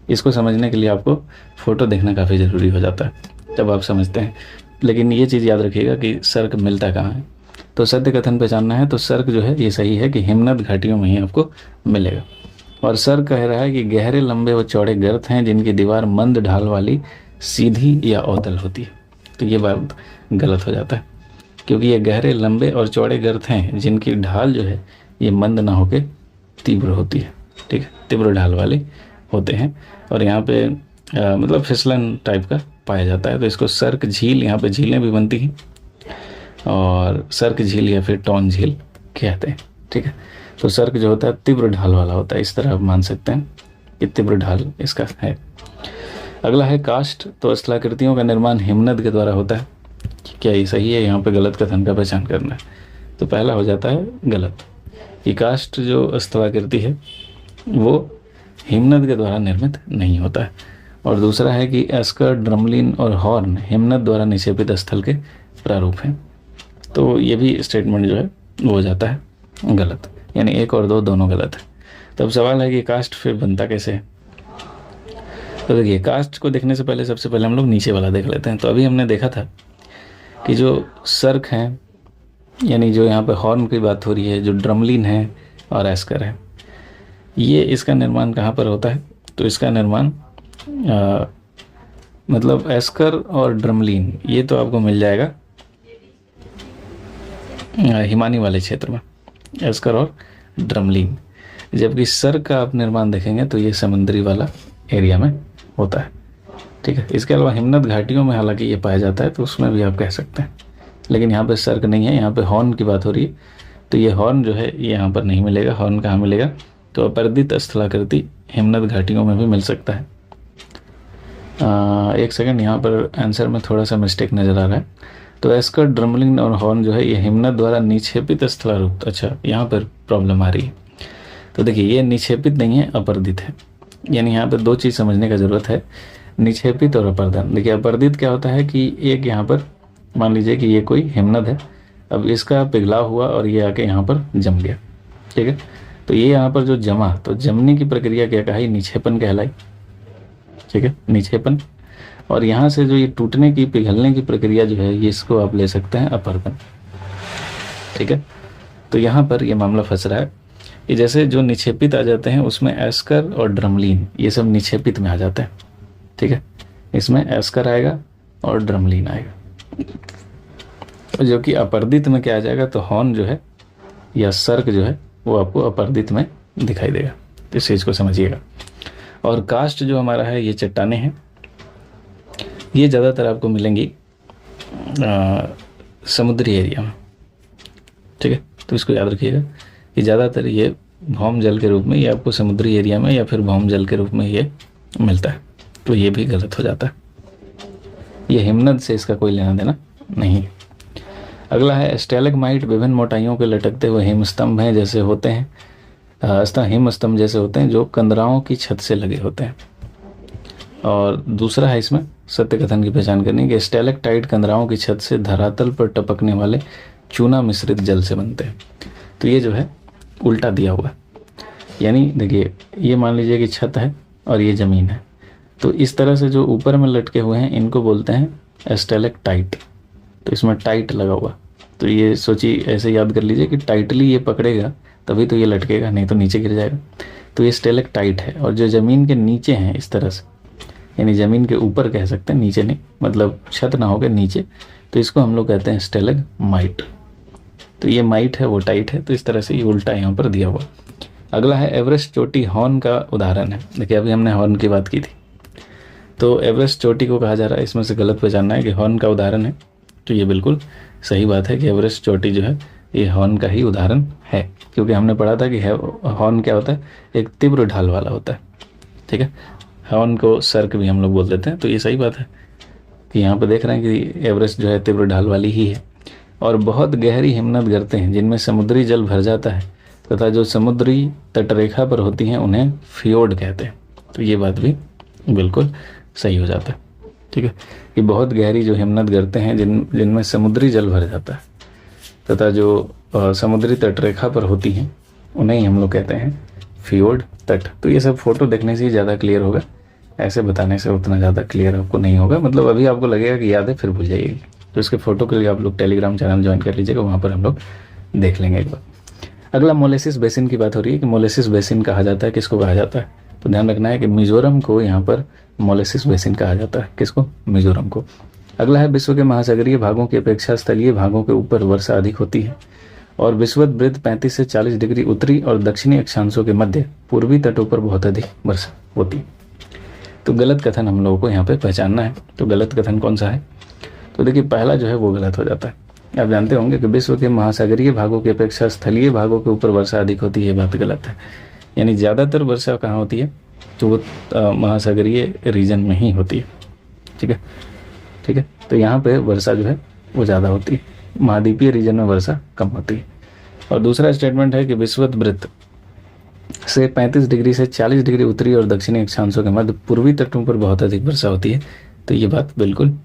इसको समझने के लिए आपको फ़ोटो देखना काफ़ी ज़रूरी हो जाता है, तब आप समझते हैं। लेकिन ये चीज़ याद रखिएगा कि सर्क मिलता कहाँ है। तो सत्य कथन पहचानना है तो सर्क जो है ये सही है कि हिमनद घाटियों में ही आपको मिलेगा। और सर्क कह रहा है कि गहरे, लंबे व चौड़े गर्त हैं जिनकी दीवार मंद ढाल वाली, सीधी या अवतल होती है। तो ये बात गलत हो जाता है, क्योंकि ये गहरे, लंबे और चौड़े गर्त हैं जिनकी ढाल जो है ये मंद ना होकर तीव्र होती है। ठीक है, तीव्र ढाल वाले होते हैं और यहाँ पे मतलब फिसलन टाइप का पाया जाता है। तो इसको सर्क झील, यहाँ पे झीलें भी बनती हैं और सर्क झील या फिर टॉन झील कहते हैं। ठीक है, तो सर्क जो होता है तीव्र ढाल वाला होता है, इस तरह आप मान सकते हैं कि तीव्र ढाल इसका है। अगला है काष्ठ। तो स्थलाकृतियों का निर्माण हिमनद के द्वारा होता है। क्या ये सही है? यहाँ पे गलत कथन का पहचान करना है। तो पहला हो जाता है गलत कि काष्ठ जो स्थलाकृति है वो हिमनद के द्वारा निर्मित नहीं होता है। और दूसरा है कि एस्कर, ड्रमलिन और हॉर्न हिमनद द्वारा निक्षेपित स्थल के प्रारूप हैं। तो ये भी स्टेटमेंट जो है वो हो जाता है गलत, यानी 1 और 2 दोनों गलत है। तब सवाल है कि काष्ठ फिर बनता कैसे है? तो देखिए, काष्ठ को देखने से पहले सबसे पहले हम लोग नीचे वाला देख लेते हैं। तो अभी हमने देखा था कि जो सर्क हैं, यानी जो यहाँ पे हॉर्न की बात हो रही है, जो ड्रमलिन है और एस्कर है, ये इसका निर्माण कहाँ पर होता है? तो इसका निर्माण मतलब एस्कर और ड्रमलिन ये तो आपको मिल जाएगा हिमानी वाले क्षेत्र में, एस्कर और ड्रमलिन। जबकि सर्क का आप निर्माण देखेंगे तो ये समुद्री वाला एरिया में होता है। ठीक है, इसके अलावा हिमनद घाटियों में हालांकि ये पाया जाता है, तो उसमें भी आप कह सकते हैं। लेकिन यहाँ पे सर्क नहीं है, यहाँ पे हॉर्न की बात हो रही है। तो ये हॉर्न जो है ये यहाँ पर नहीं मिलेगा। हॉर्न कहाँ मिलेगा? तो अपर्दित स्थलाकृति हिमनद घाटियों में भी मिल सकता है। एक सेकंड, यहाँ पर आंसर में थोड़ा सा मिस्टेक नज़र आ रहा है। तो एस्कर, ड्रमलिन और हॉर्न जो है ये हिमनद द्वारा निक्षेपित स्थलारूप, अच्छा यहाँ पर प्रॉब्लम आ रही है। तो देखिए, ये निक्षेपित नहीं है, अपर्दित है। यानी यहाँ पर 2 चीज़ समझने का ज़रूरत है, निक्षेपित और अपर्दन। देखिए, अपर्दित क्या होता है कि एक यहाँ पर मान लीजिए कि ये कोई हिमनद है, अब इसका पिघलाव हुआ और ये आके यहाँ पर जम गया। ठीक है, तो ये यहाँ पर जो जमा, तो जमने की प्रक्रिया क्या कही? निक्षेपण कहलाई। ठीक है, निक्षेपण। और यहाँ से जो ये टूटने की, पिघलने की प्रक्रिया जो है, ये इसको आप ले सकते हैं अपर्दन। ठीक है, तो यहाँ पर ये मामला फंस रहा है कि जैसे जो निक्षेपित आ जाते हैं उसमें एस्कर और ड्रमलिन ये सब निक्षेपित में आ जाते हैं। ठीक है, इसमें एस्कर आएगा और ड्रमलिन आएगा। जो कि अपर्दित में क्या आ जाएगा? तो हॉर्न जो है या सर्क जो है वो आपको अपर्दित में दिखाई देगा। इस चीज़ को समझिएगा। और काष्ठ जो हमारा है ये चट्टाने हैं, ये ज़्यादातर आपको मिलेंगी समुद्री एरिया में। ठीक है, तो इसको याद रखिएगा कि ज़्यादातर ये भौम जल के रूप में ये आपको समुद्री एरिया में या फिर भौम जल के रूप में ये मिलता है। तो ये भी गलत हो जाता है। ये हिमनद से इसका कोई लेना देना नहीं। अगला है स्टैलेग्माइट विभिन्न मोटाइयों के लटकते हुए हिमस्तंभ हैं जैसे होते हैं, हिमस्तंभ जैसे होते हैं जो कंदराओं की छत से लगे होते हैं। और दूसरा है इसमें सत्य कथन की पहचान करनी कि स्टैलेक्टाइट कंदराओं की छत से धरातल पर टपकने वाले चूना मिश्रित जल से बनते हैं। तो ये जो है उल्टा दिया हुआ है, यानी देखिए ये मान लीजिए कि छत है और ये ज़मीन है, तो इस तरह से जो ऊपर में लटके हुए हैं इनको बोलते हैं स्टैलेक्टाइट। तो इसमें टाइट लगा हुआ, तो ये सोचिए ऐसे याद कर लीजिए कि टाइटली ये पकड़ेगा तभी तो ये लटकेगा, नहीं तो नीचे गिर जाएगा। तो ये स्टैलेक्टाइट है। और जो ज़मीन के नीचे हैं इस तरह से, यानी ज़मीन के ऊपर कह सकते हैं, नीचे नहीं, मतलब छत ना होकर नीचे, तो इसको हम लोग कहते हैं स्टैलेग्माइट। तो ये माइट है वो टाइट है, तो इस तरह से ये उल्टा यहाँ पर दिया हुआ। अगला है एवरेस्ट चोटी हॉर्न का उदाहरण है। देखिए अभी हमने हॉर्न की बात की थी, तो एवरेस्ट चोटी को कहा जा रहा है, इसमें से गलत पहचानना है कि हॉर्न का उदाहरण है। तो ये बिल्कुल सही बात है कि एवरेस्ट चोटी जो है ये हॉर्न का ही उदाहरण है, क्योंकि हमने पढ़ा था कि हॉर्न क्या होता है, एक तीव्र ढाल वाला होता है। ठीक है, हॉर्न को सर्क भी हम लोग बोल देते हैं। तो ये सही बात है कि यहाँ पे देख रहे हैं कि एवरेस्ट जो है तीव्र ढाल वाली ही है। और बहुत गहरी हिमनद गिरते हैं जिनमें समुद्री जल भर जाता है तथा जो समुद्री तटरेखा पर होती हैं उन्हें फियोर्ड कहते हैं। तो ये बात भी बिल्कुल सही हो जाता है। ठीक है, कि बहुत गहरी जो हिमनद गिरते हैं जिनमें समुद्री जल भर जाता है तथा जो समुद्री तटरेखा पर होती हैं उन्हें ही हम लोग कहते हैं फियोर्ड तट। तो ये सब फोटो देखने से ही ज़्यादा क्लियर होगा, ऐसे बताने से उतना ज़्यादा क्लियर आपको नहीं होगा। मतलब अभी आपको लगेगा कि याद है फिर भूल जाइएगी। तो इसके फ़ोटो के लिए आप लोग टेलीग्राम चैनल ज्वाइन कर लीजिएगा, वहाँ पर हम लोग देख लेंगे एक बार। अगला मोलेसिस बेसिन की बात हो रही है कि मोलेसिस बेसिन कहा जाता है, किसको कहा जाता है? तो ध्यान रखना है कि मिजोरम को यहाँ पर मोलेसिस बेसिन कहा जाता है। किसको? मिजोरम को। अगला है विश्व के महासागरीय भागों की अपेक्षा स्थलीय भागों के ऊपर वर्षा अधिक होती है और विषुवत वृत्त 35 से 40 डिग्री उत्तरी और दक्षिणी अक्षांशों के मध्य पूर्वी तटों पर बहुत अधिक वर्षा होती है। तो गलत कथन हम लोगों को यहाँ पे पहचानना है। तो गलत कथन कौन सा है? तो देखिए पहला जो है वो गलत हो जाता है। आप जानते होंगे कि विश्व के महासागरीय भागों की अपेक्षा स्थलीय भागों के ऊपर वर्षा अधिक होती है, बात गलत है। यानी ज़्यादातर वर्षा कहाँ होती है? तो वो महासागरीय रीजन में ही होती है। ठीक है, ठीक है। तो यहाँ पे वर्षा जो है वो ज़्यादा होती है, महाद्वीपीय रीजन में वर्षा कम होती है। और दूसरा स्टेटमेंट है कि विषुवत वृत्त से 35 डिग्री से 40 डिग्री उत्तरी और दक्षिणी अक्षांशों के मध्य पूर्वी तटों पर बहुत अधिक वर्षा होती है। तो ये बात बिल्कुल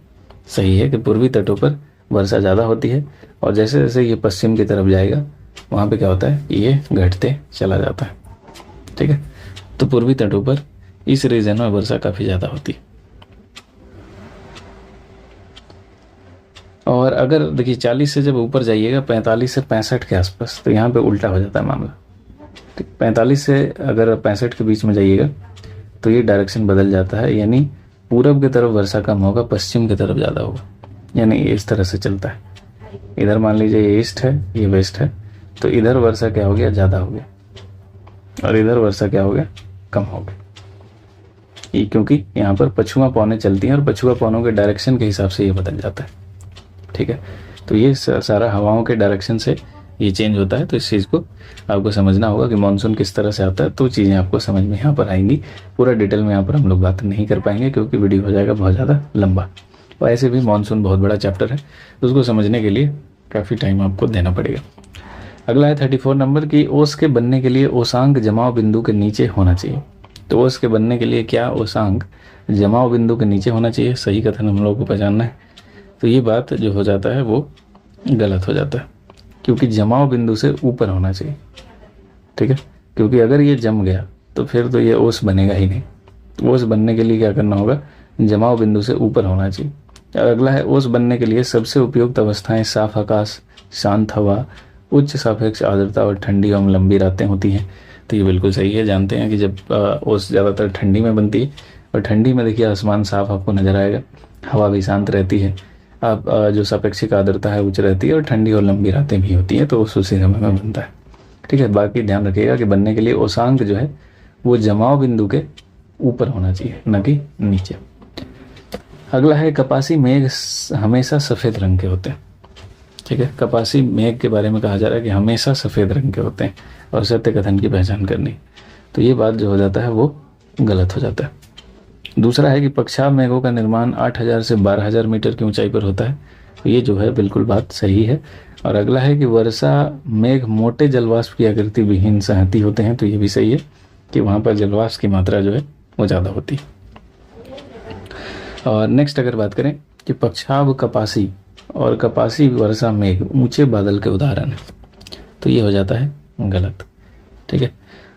सही है कि पूर्वी तटों पर वर्षा ज़्यादा होती है और जैसे जैसे ये पश्चिम की तरफ जाएगा वहाँ पे क्या होता है, ये घटते चला जाता है। ठीक है, तो पूर्वी तटों पर इस रीजन में वर्षा काफ़ी ज़्यादा होती है। और अगर देखिए 40 से जब ऊपर जाइएगा 45 से 65 के आसपास, तो यहाँ पे उल्टा हो जाता है मामला। 45 से अगर 65 के बीच में जाइएगा तो ये डायरेक्शन बदल जाता है, यानी पूरब की तरफ वर्षा कम होगा, पश्चिम की तरफ ज़्यादा होगा। यानी इस तरह से चलता है। इधर मान लीजिए ये ईस्ट है, ये वेस्ट है, तो इधर वर्षा क्या हो गया, ज़्यादा हो गया, और इधर वर्षा क्या हो गया, कम हो गया। ये क्योंकि यहाँ पर पछुआ पौने चलती हैं और पछुआ पौनों के डायरेक्शन के हिसाब से ये बदल जाता है। ठीक है, तो ये सारा हवाओं के डायरेक्शन से ये चेंज होता है। तो इस चीज़ को आपको समझना होगा कि मानसून किस तरह से आता है, तो चीज़ें आपको समझ में यहाँ पर आएंगी। पूरा डिटेल में यहाँ पर हम लोग बात नहीं कर पाएंगे क्योंकि वीडियो हो जाएगा बहुत ज़्यादा लंबा। और ऐसे भी मानसून बहुत बड़ा चैप्टर है, उसको समझने के लिए काफ़ी टाइम आपको देना पड़ेगा। अगला है 34 नंबर की ओस के बनने के लिए ओसांक जमाव बिंदु के नीचे होना चाहिए। तो ओस के बनने के लिए क्या ओसांक जमाव बिंदु के नीचे होना चाहिए? सही कथन हम लोग को पहचानना है। तो ये बात जो हो जाता है वो गलत हो जाता है, क्योंकि जमाव बिंदु से ऊपर होना चाहिए। ठीक है, क्योंकि अगर ये जम गया तो फिर तो ये ओस बनेगा ही नहीं। ओस बनने के लिए क्या करना होगा, जमाव बिंदु से ऊपर होना चाहिए। अगला है ओस बनने के लिए सबसे उपयुक्त अवस्थाएं साफ आकाश, शांत हवा, उच्च सापेक्ष आर्द्रता और ठंडी एवं लंबी रातें होती हैं। तो ये बिल्कुल सही है। जानते हैं कि जब ओस ज़्यादातर ठंडी में बनती है, और ठंडी में देखिए आसमान साफ आपको नज़र आएगा, हवा भी शांत रहती है, आप जो सापेक्षिक आर्द्रता है उच्च रहती है, और ठंडी और लंबी रातें भी होती हैं। तो उस उसी समय में बनता है। ठीक है, बाकी ध्यान रखिएगा कि बनने के लिए ओसांक जो है वो जमाव बिंदु के ऊपर होना चाहिए, न कि नीचे। अगला है कपासी मेघ हमेशा सफ़ेद रंग के होते हैं। ठीक है, कपासी मेघ के बारे में कहा जा रहा है कि हमेशा सफ़ेद रंग के होते हैं और सत्य कथन की पहचान करनी। तो ये बात जो हो जाता है वो गलत हो जाता है। दूसरा है कि पक्षाव मेघों का निर्माण 8,000 से 12,000 मीटर की ऊंचाई पर होता है। तो ये जो है बिल्कुल बात सही है। और अगला है कि वर्षा मेघ मोटे जलवाष्प की आकृति विहीन संहति होते हैं। तो ये भी सही है कि वहाँ पर जलवाष्प की मात्रा जो है वो ज़्यादा होती है। और नेक्स्ट अगर बात करें कि पक्षाव कपासी और कपासी वर्षा मेघ ऊंचे बादल के उदाहरण है, तो ये हो जाता है गलत। ठीक है,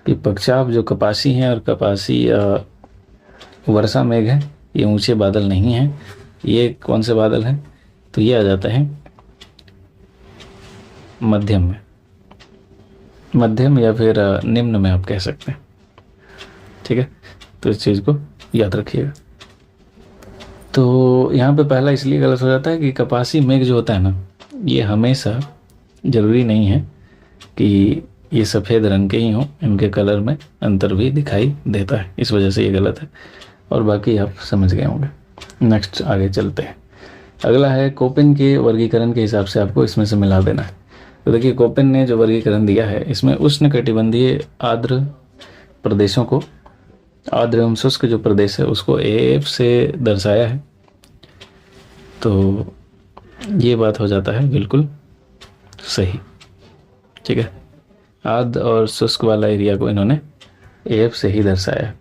कि पक्षाव जो कपासी हैं और कपासी वर्षा मेघ है, ये ऊंचे बादल नहीं हैं। ये कौन से बादल हैं? तो ये आ जाता है मध्यम में, मध्यम या फिर निम्न में आप कह सकते हैं। ठीक है, तो इस चीज़ को याद रखिएगा। तो यहाँ पे पहला इसलिए गलत हो जाता है कि कपासी मेघ जो होता है ना, ये हमेशा ज़रूरी नहीं है कि ये सफ़ेद रंग के ही हों, इनके कलर में अंतर भी दिखाई देता है, इस वजह से ये गलत है। और बाकी आप समझ गए होंगे। नेक्स्ट आगे चलते हैं। अगला है कोपेन के वर्गीकरण के हिसाब से आपको इसमें से मिला देना है। तो देखिए कोपेन ने जो वर्गीकरण दिया है इसमें उष्णकटिबंधीय आर्द्र प्रदेशों को, आर्द्र एवं शुष्क जो प्रदेश है उसको AF से दर्शाया है। तो ये बात हो जाता है बिल्कुल सही। ठीक है, आर्द्र और शुष्क वाला एरिया को इन्होंने AF से ही दर्शाया है।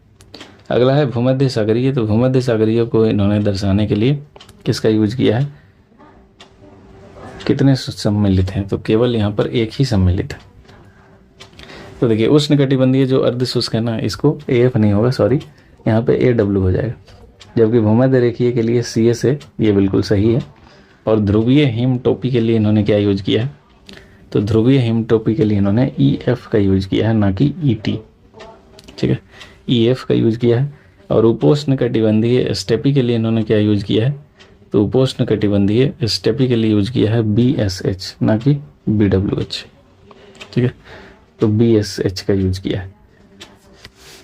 अगला है भूमध्य सागरीय। तो भूमध्य सागरीय को इन्होंने दर्शाने के लिए किसका यूज किया है? कितने सम्मिलित हैं? तो केवल यहाँ पर एक ही सम्मिलित है। तो देखिए उष्णकटिबंधीय जो अर्ध शुष्क है ना, इसको AF नहीं होगा, सॉरी, यहाँ पे AW हो जाएगा। जबकि भूमध्य रेखीय के लिए CS है, ये बिल्कुल सही है। और ध्रुवीय हिम टोपी के लिए इन्होंने क्या यूज किया है? तो ध्रुवीय हिम टोपी के लिए इन्होंने EF का यूज किया है, ना कि ET। ठीक है, EF का यूज किया है। और उपोष्ण कटिबंधीय स्टेपी के लिए इन्होंने क्या यूज किया है? तो उपोष्ण कटिबंधीय स्टेपी के लिए यूज किया है BSH, ना कि BWH। ठीक है, तो BSH का यूज किया है।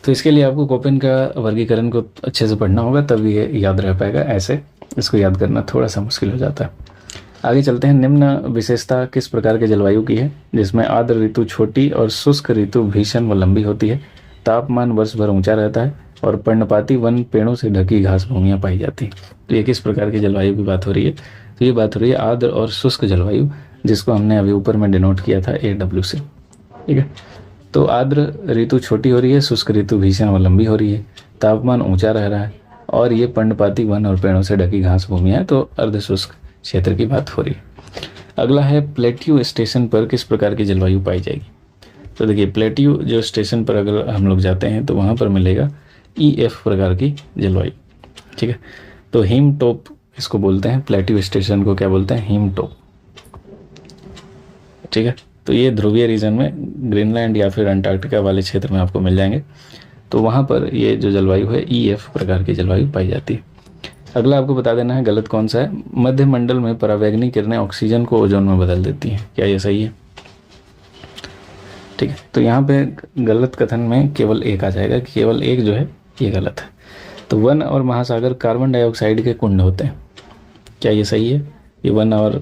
तो इसके लिए आपको कोपेन का वर्गीकरण को अच्छे से पढ़ना होगा, तब ये याद रह पाएगा। ऐसे इसको याद करना थोड़ा सा मुश्किल हो जाता है। आगे चलते हैं। निम्न विशेषता किस प्रकार के जलवायु की है? जिसमें आर्द्र ऋतु छोटी और शुष्क ऋतु भीषण व लंबी होती है, तापमान वर्ष भर ऊंचा रहता है और पर्णपाती वन पेड़ों से ढकी घास भूमियाँ पाई जाती हैं। तो ये किस प्रकार की जलवायु की बात हो रही है? तो ये बात हो रही है आर्द्र और शुष्क जलवायु, जिसको हमने अभी ऊपर में डिनोट किया था AW से। ठीक है, तो आर्द्र ऋतु छोटी हो रही है, शुष्क ऋतु भीषण व लंबी हो रही है, तापमान ऊंचा रह रहा है और ये पर्णपाती वन और पेड़ों से ढकी घास भूमियाँ, तो अर्ध शुष्क क्षेत्र की बात हो रही है। अगला है प्लेट्यू स्टेशन पर किस प्रकार की जलवायु पाई जाएगी? तो देखिए प्लेट्यू जो स्टेशन पर अगर हम लोग जाते हैं तो वहाँ पर मिलेगा EF प्रकार की जलवायु। ठीक है, तो हिम टॉप इसको बोलते हैं, प्लेट्यू स्टेशन को क्या बोलते हैं? Him top. ठीक है, तो ये ध्रुवीय रीजन में ग्रीनलैंड या फिर अंटार्कटिका वाले क्षेत्र में आपको मिल जाएंगे। तो वहाँ पर ये जो जलवायु है EF प्रकार की जलवायु पाई जाती है। अगला आपको बता देना है गलत कौन सा है। मध्य मंडल में परावैंगनी किरणें ऑक्सीजन को ओजोन में बदल देती हैं, क्या ये सही है? ठीक है, तो यहाँ पे गलत कथन में केवल एक आ जाएगा, केवल एक जो है ये गलत है। तो वन और महासागर कार्बन डाइऑक्साइड के कुंड होते हैं, क्या ये सही है? ये वन और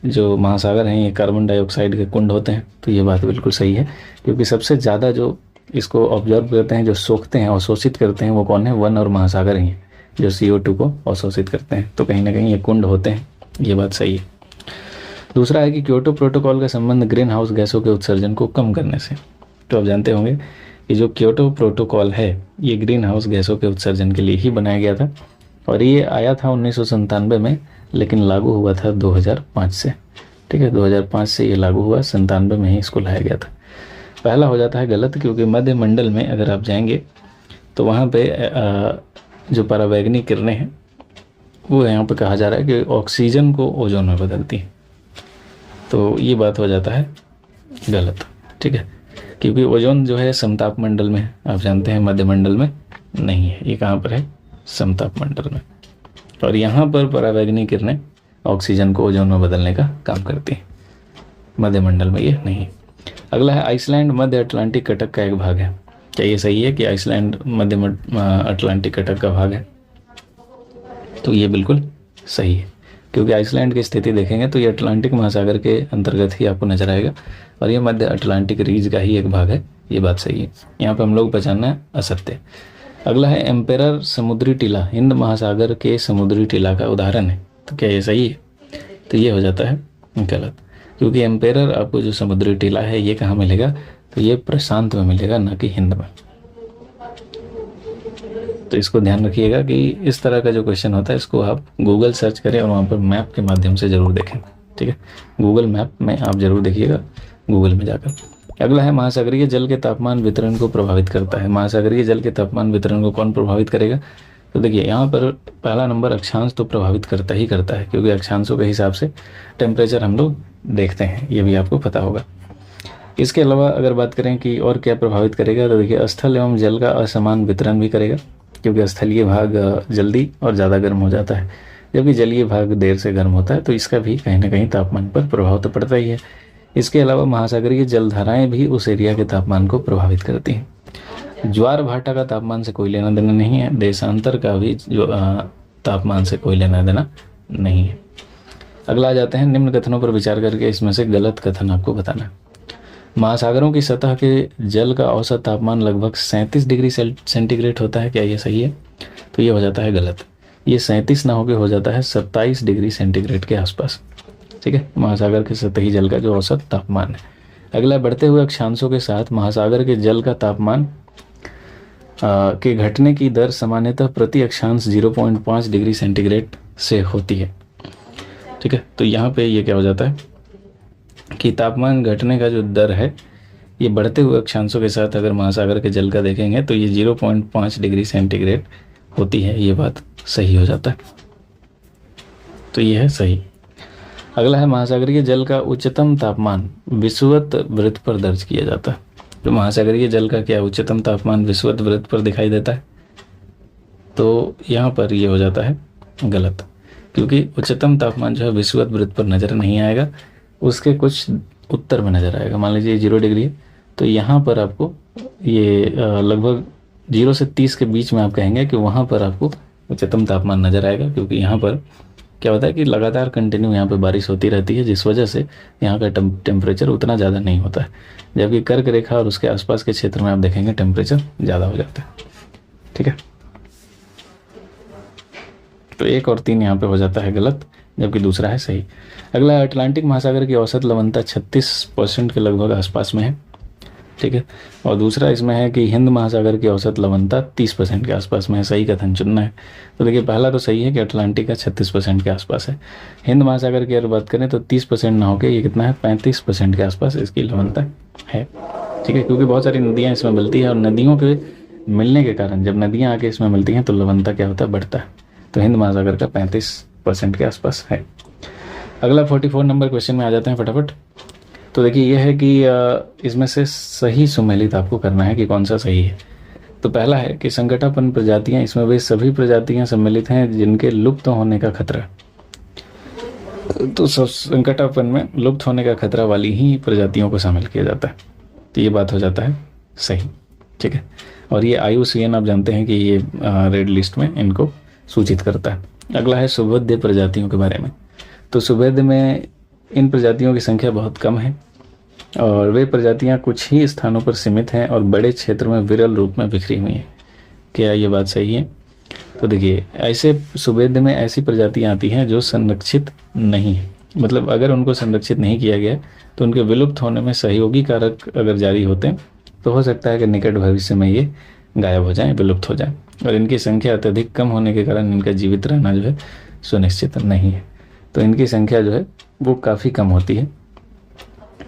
जो महासागर हैं ये कार्बन डाइऑक्साइड के कुंड होते हैं। तो ये बात बिल्कुल सही है, क्योंकि सबसे ज़्यादा जो इसको ऑब्जर्व करते हैं, जो सोखते हैं, अवशोषित करते हैं, वो कौन है? वन और महासागर ही हैं, जो CO2 को अवशोषित करते हैं। तो कहीं ना कहीं ये कुंड होते हैं, ये बात सही है। दूसरा है कि क्योटो प्रोटोकॉल का संबंध ग्रीन हाउस गैसों के उत्सर्जन को कम करने से। तो आप जानते होंगे कि जो क्योटो प्रोटोकॉल है ये ग्रीन हाउस गैसों के उत्सर्जन के लिए ही बनाया गया था और ये आया था 1997 में, लेकिन लागू हुआ था 2005 से। ठीक है, 2005 से ये लागू हुआ, 97 में ही इसको लाया गया था। पहला हो जाता है गलत, क्योंकि मध्य मंडल में अगर आप जाएंगे तो वहाँ पे जो परावैंगनी किरणें हैं वो यहाँ पे कहा जा रहा है कि ऑक्सीजन को ओजोन में बदलती हैं। तो ये बात हो जाता है गलत। ठीक है, क्योंकि ओजोन जो है समताप मंडल में, आप जानते हैं मध्य मंडल में नहीं है, ये कहाँ पर है? समताप मंडल में। और यहाँ पर परावैंगनी किरणें ऑक्सीजन को ओजोन में बदलने का काम करती हैं, मध्य मंडल में ये नहीं। अगला है आइसलैंड मध्य अटलांटिक कटक का एक भाग है, क्या ये सही है कि आइसलैंड मध्य अटलांटिक कटक का भाग है? तो ये बिल्कुल सही है, क्योंकि आइसलैंड की स्थिति देखेंगे तो ये अटलांटिक महासागर के अंतर्गत ही आपको नजर आएगा और ये मध्य अटलांटिक रीज का ही एक भाग है, ये बात सही है। यहाँ पे हम लोग पहचानना है असत्य। अगला है एम्पेरर समुद्री टीला हिंद महासागर के समुद्री टीला का उदाहरण है। तो क्या ये सही है? तो ये हो जाता है गलत, क्योंकि एम्पेरर आपको जो समुद्री टीला है ये कहाँ मिलेगा? तो ये प्रशांत में मिलेगा, ना कि हिंद में। तो इसको ध्यान रखिएगा कि इस तरह का जो क्वेश्चन होता है इसको आप गूगल सर्च करें और वहाँ पर मैप के माध्यम से ज़रूर देखें। ठीक है, गूगल मैप में आप ज़रूर देखिएगा, गूगल में जाकर। अगला है महासागरीय जल के तापमान वितरण को प्रभावित करता है। महासागरीय जल के तापमान वितरण को कौन प्रभावित करेगा? तो देखिए यहाँ पर पहला नंबर अक्षांश तो प्रभावित करता ही करता है, क्योंकि अक्षांशों के हिसाब से टेम्परेचर हम लोग देखते हैं, ये भी आपको पता होगा। इसके अलावा अगर बात करें कि और क्या प्रभावित करेगा, तो देखिए स्थल एवं जल का असमान वितरण भी करेगा, क्योंकि स्थलीय भाग जल्दी और ज़्यादा गर्म हो जाता है, जबकि जलीय भाग देर से गर्म होता है। तो इसका भी कहीं ना कहीं तापमान पर प्रभाव तो पड़ता ही है। इसके अलावा महासागरीय जलधाराएं भी उस एरिया के तापमान को प्रभावित करती हैं। ज्वार भाटा का तापमान से कोई लेना देना नहीं है, देशांतर का भी जो तापमान से कोई लेना देना नहीं है। अगला आ जाते हैं निम्न कथनों पर विचार करके इसमें से गलत कथन आपको बताना है। महासागरों की सतह के जल का औसत तापमान लगभग 37 डिग्री सेंटीग्रेड होता है। क्या ये सही है? तो ये हो जाता है गलत। ये 37 ना होकर हो जाता है 27 डिग्री सेंटीग्रेड के आसपास। ठीक है, महासागर के सतही जल का जो औसत तापमान है। अगला, बढ़ते हुए अक्षांशों के साथ महासागर के जल का तापमान के घटने की दर सामान्यतः प्रति अक्षांश 0.5 डिग्री सेंटीग्रेड से होती है। ठीक है, तो यहाँ पे ये क्या हो जाता है कि तापमान घटने का जो दर है ये बढ़ते हुए अक्षांशों के साथ अगर महासागर के जल का देखेंगे तो ये 0.5 डिग्री सेंटीग्रेड होती है। ये बात सही हो जाता है, तो ये है सही। अगला है महासागरीय जल का उच्चतम तापमान विषुवत वृत्त पर दर्ज किया जाता है। तो महासागरीय जल का क्या उच्चतम तापमान विषुवत वृत्त पर दिखाई देता है? तो यहाँ पर ये हो जाता है गलत, क्योंकि उच्चतम तापमान जो है विषुवत वृत्त पर नज़र नहीं आएगा, उसके कुछ उत्तर में नज़र आएगा। मान लीजिए 0 डिग्री है, तो यहाँ पर आपको ये लगभग 0 से 30 के बीच में आप कहेंगे कि वहाँ पर आपको उच्चतम तापमान नज़र आएगा, क्योंकि यहाँ पर क्या होता है कि लगातार कंटिन्यू यहाँ पे बारिश होती रहती है, जिस वजह से यहाँ का टेम्परेचर उतना ज़्यादा नहीं होता है। जबकि कर्क रेखा और उसके आसपास के क्षेत्र में आप देखेंगे टेम्परेचर ज़्यादा हो जाता है। ठीक है, तो 1 और 3 यहाँ पे हो जाता है गलत, जबकि दूसरा है सही। अगला, अटलांटिक महासागर की औसत लवणता 36% के लगभग आसपास में है। ठीक है, और दूसरा इसमें है कि हिंद महासागर की औसत लवणता 30% के आसपास में है। सही कथन चुनना है। तो देखिए पहला तो सही है कि अटलांटिक का 36% के आसपास है। हिंद महासागर की अगर बात करें तो 30% ना होकर ये कितना है 35% के आसपास इसकी लवणता है। ठीक है, क्योंकि बहुत सारी नदियाँ इसमें मिलती हैं और नदियों के मिलने के कारण जब नदियाँ आके इसमें मिलती हैं तो लवणता क्या होता है, बढ़ता है। तो हिंद महासागर का 35% के आसपास है। अगला 44 नंबर क्वेश्चन में आ जाते हैं फटाफट। तो देखिए यह है कि इसमें से सही सुमेलित आपको करना है कि कौन सा सही है। तो पहला है कि संकटापन्न प्रजातियां, इसमें वे सभी प्रजातियां सम्मिलित हैं जिनके लुप्त होने का खतरा। तो संकटापन में लुप्त होने का खतरा वाली ही प्रजातियों को शामिल किया जाता है। तो ये बात हो जाता है सही। ठीक है, और ये IUCN आप जानते हैं कि ये रेड लिस्ट में इनको सूचित करता है। अगला है सुभेद्य प्रजातियों के बारे में। तो सुभेद्य में इन प्रजातियों की संख्या बहुत कम है और वे प्रजातियां कुछ ही स्थानों पर सीमित हैं और बड़े क्षेत्र में विरल रूप में बिखरी हुई हैं। क्या ये बात सही है? तो देखिए ऐसे सुभेद्य में ऐसी प्रजातियां आती हैं जो संरक्षित नहीं है, मतलब अगर उनको संरक्षित नहीं किया गया तो उनके विलुप्त होने में सहयोगी कारक अगर जारी होते हैं तो हो सकता है कि निकट भविष्य में ये गायब हो जाएं, विलुप्त हो जाएं। और इनकी संख्या अत्यधिक कम होने के कारण इनका जीवित रहना जो है सुनिश्चित नहीं है। तो इनकी संख्या जो है वो काफ़ी कम होती है।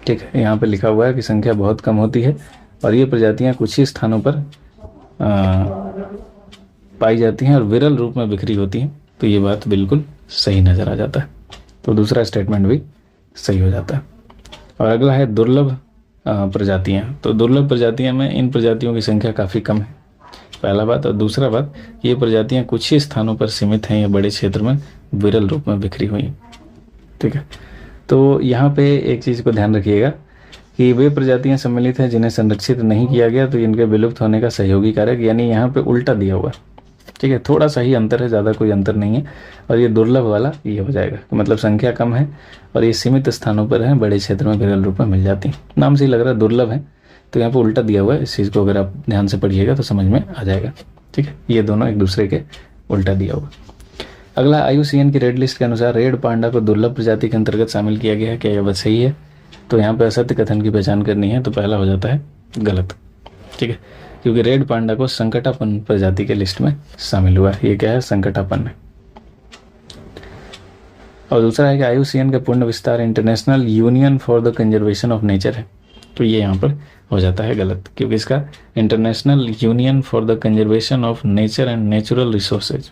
ठीक है, यहाँ पे लिखा हुआ है कि संख्या बहुत कम होती है और ये प्रजातियाँ कुछ ही स्थानों पर पाई जाती हैं और विरल रूप में बिखरी होती हैं। तो ये बात बिल्कुल सही नज़र आ जाता है। तो दूसरा स्टेटमेंट भी सही हो जाता है। और अगला है दुर्लभ प्रजातियाँ। तो दुर्लभ प्रजातियाँ में इन प्रजातियों की संख्या काफ़ी कम है, पहला बात। और दूसरा बात, ये प्रजातियाँ कुछ ही स्थानों पर सीमित हैं या बड़े क्षेत्र में विरल रूप में बिखरी हुई हैं। ठीक है, तो यहाँ पे एक चीज़ को ध्यान रखिएगा कि वे प्रजातियाँ सम्मिलित हैं जिन्हें संरक्षित नहीं किया गया तो इनके विलुप्त होने का सहयोगी कारक, यानी यहाँ पे उल्टा दिया हुआ। ठीक है, थोड़ा सा ही अंतर है, ज़्यादा कोई अंतर नहीं है। और ये दुर्लभ वाला ये हो जाएगा, मतलब संख्या कम है और ये सीमित स्थानों पर हैं, बड़े क्षेत्र में विरल रूप में मिल जाती हैं। नाम से ही लग रहा है दुर्लभ है, तो यहाँ पर उल्टा दिया हुआ है। इस चीज़ को अगर आप ध्यान से पढ़िएगा तो समझ में आ जाएगा। ठीक है, ये दोनों एक दूसरे के उल्टा दिया हुआ। अगला, IUCN की रेड लिस्ट के अनुसार रेड पांडा को दुर्लभ प्रजाति के अंतर्गत शामिल किया गया है। क्या यह बात सही है? तो यहाँ पे असत्य कथन की पहचान करनी है, तो पहला हो जाता है गलत। ठीक है, क्योंकि रेड पांडा को संकटापन्न प्रजाति के लिस्ट में शामिल हुआ है। ये क्या है? संकटापन्न। और दूसरा है कि IUCN का पूर्ण विस्तार international union for the conservation of nature है, तो ये यहाँ पर हो जाता है गलत, क्योंकि इसका international union for the conservation of nature and natural resources,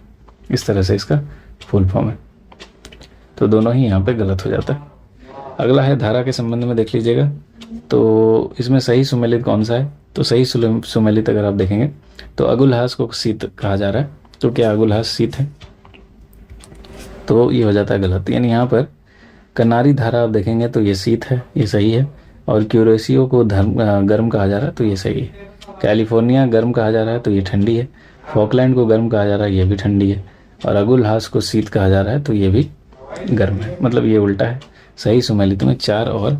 इस तरह से इसका फुल फॉर्म है। तो दोनों ही यहाँ पे गलत हो जाता है। अगला है धारा के संबंध में, देख लीजिएगा। तो इसमें सही सुमेलित कौन सा है? तो सही सुमेलित अगर आप देखेंगे तो अगुलहास को शीत कहा जा रहा है, तो क्या अगुलहास शीत है? तो ये हो जाता है गलत। यानी यहाँ पर कनारी धारा आप देखेंगे तो ये शीत है, ये सही है। और क्यूरेसियो को गर्म कहा जा रहा है, तो ये सही है। कैलिफोर्निया गर्म कहा जा रहा है, तो ये ठंडी है। फॉकलैंड को गर्म कहा जा रहा है, ये भी ठंडी है। और अगुलहास को शीत कहा जा रहा है, तो ये भी गर्म है। मतलब ये उल्टा है। सही सुमेलित में 4 और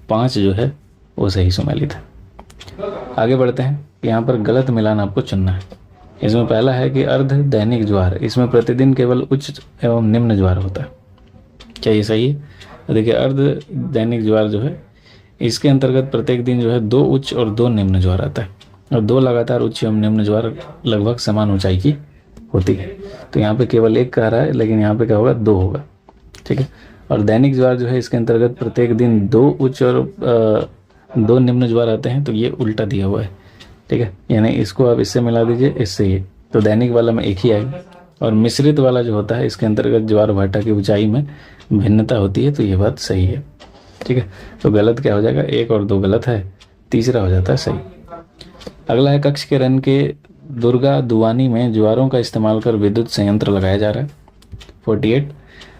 5 जो है वो सही सुमेलित है। आगे बढ़ते हैं। यहाँ पर गलत मिलान आपको चुनना है। इसमें पहला है कि अर्ध दैनिक ज्वार, इसमें प्रतिदिन केवल उच्च एवं निम्न ज्वार होता है। क्या ये सही है? तो देखिए, अर्ध दैनिक ज्वार जो है इसके अंतर्गत प्रत्येक दिन जो है 2 उच्च और 2 निम्न ज्वार आता है। और 2 लगातार उच्च एवं निम्न ज्वार लगभग समान ऊंचाई की होती है। तो यहाँ पे केवल 1 कह रहा है, लेकिन यहाँ पे क्या होगा? 2 होगा। ठीक है। और दैनिक ज्वार जो है इसके अंतर्गत प्रत्येक दिन 2 उच्च और 2 निम्न ज्वार आते हैं, तो ये उल्टा दिया हुआ है। ठीक है, यानी इसको आप इससे मिला दीजिए, इससे ये, तो दैनिक वाला में 1 ही आएगा। और मिश्रित वाला जो होता है इसके अंतर्गत ज्वार भाटा की ऊंचाई में भिन्नता होती है, तो ये बात सही है। ठीक है, तो गलत क्या हो जाएगा? 1 और 2 गलत है, तीसरा हो जाता है सही। अगला है कक्ष के रन के दुर्गा दुआनी में ज्वारों का इस्तेमाल कर विद्युत संयंत्र लगाया जा रहा है, 48।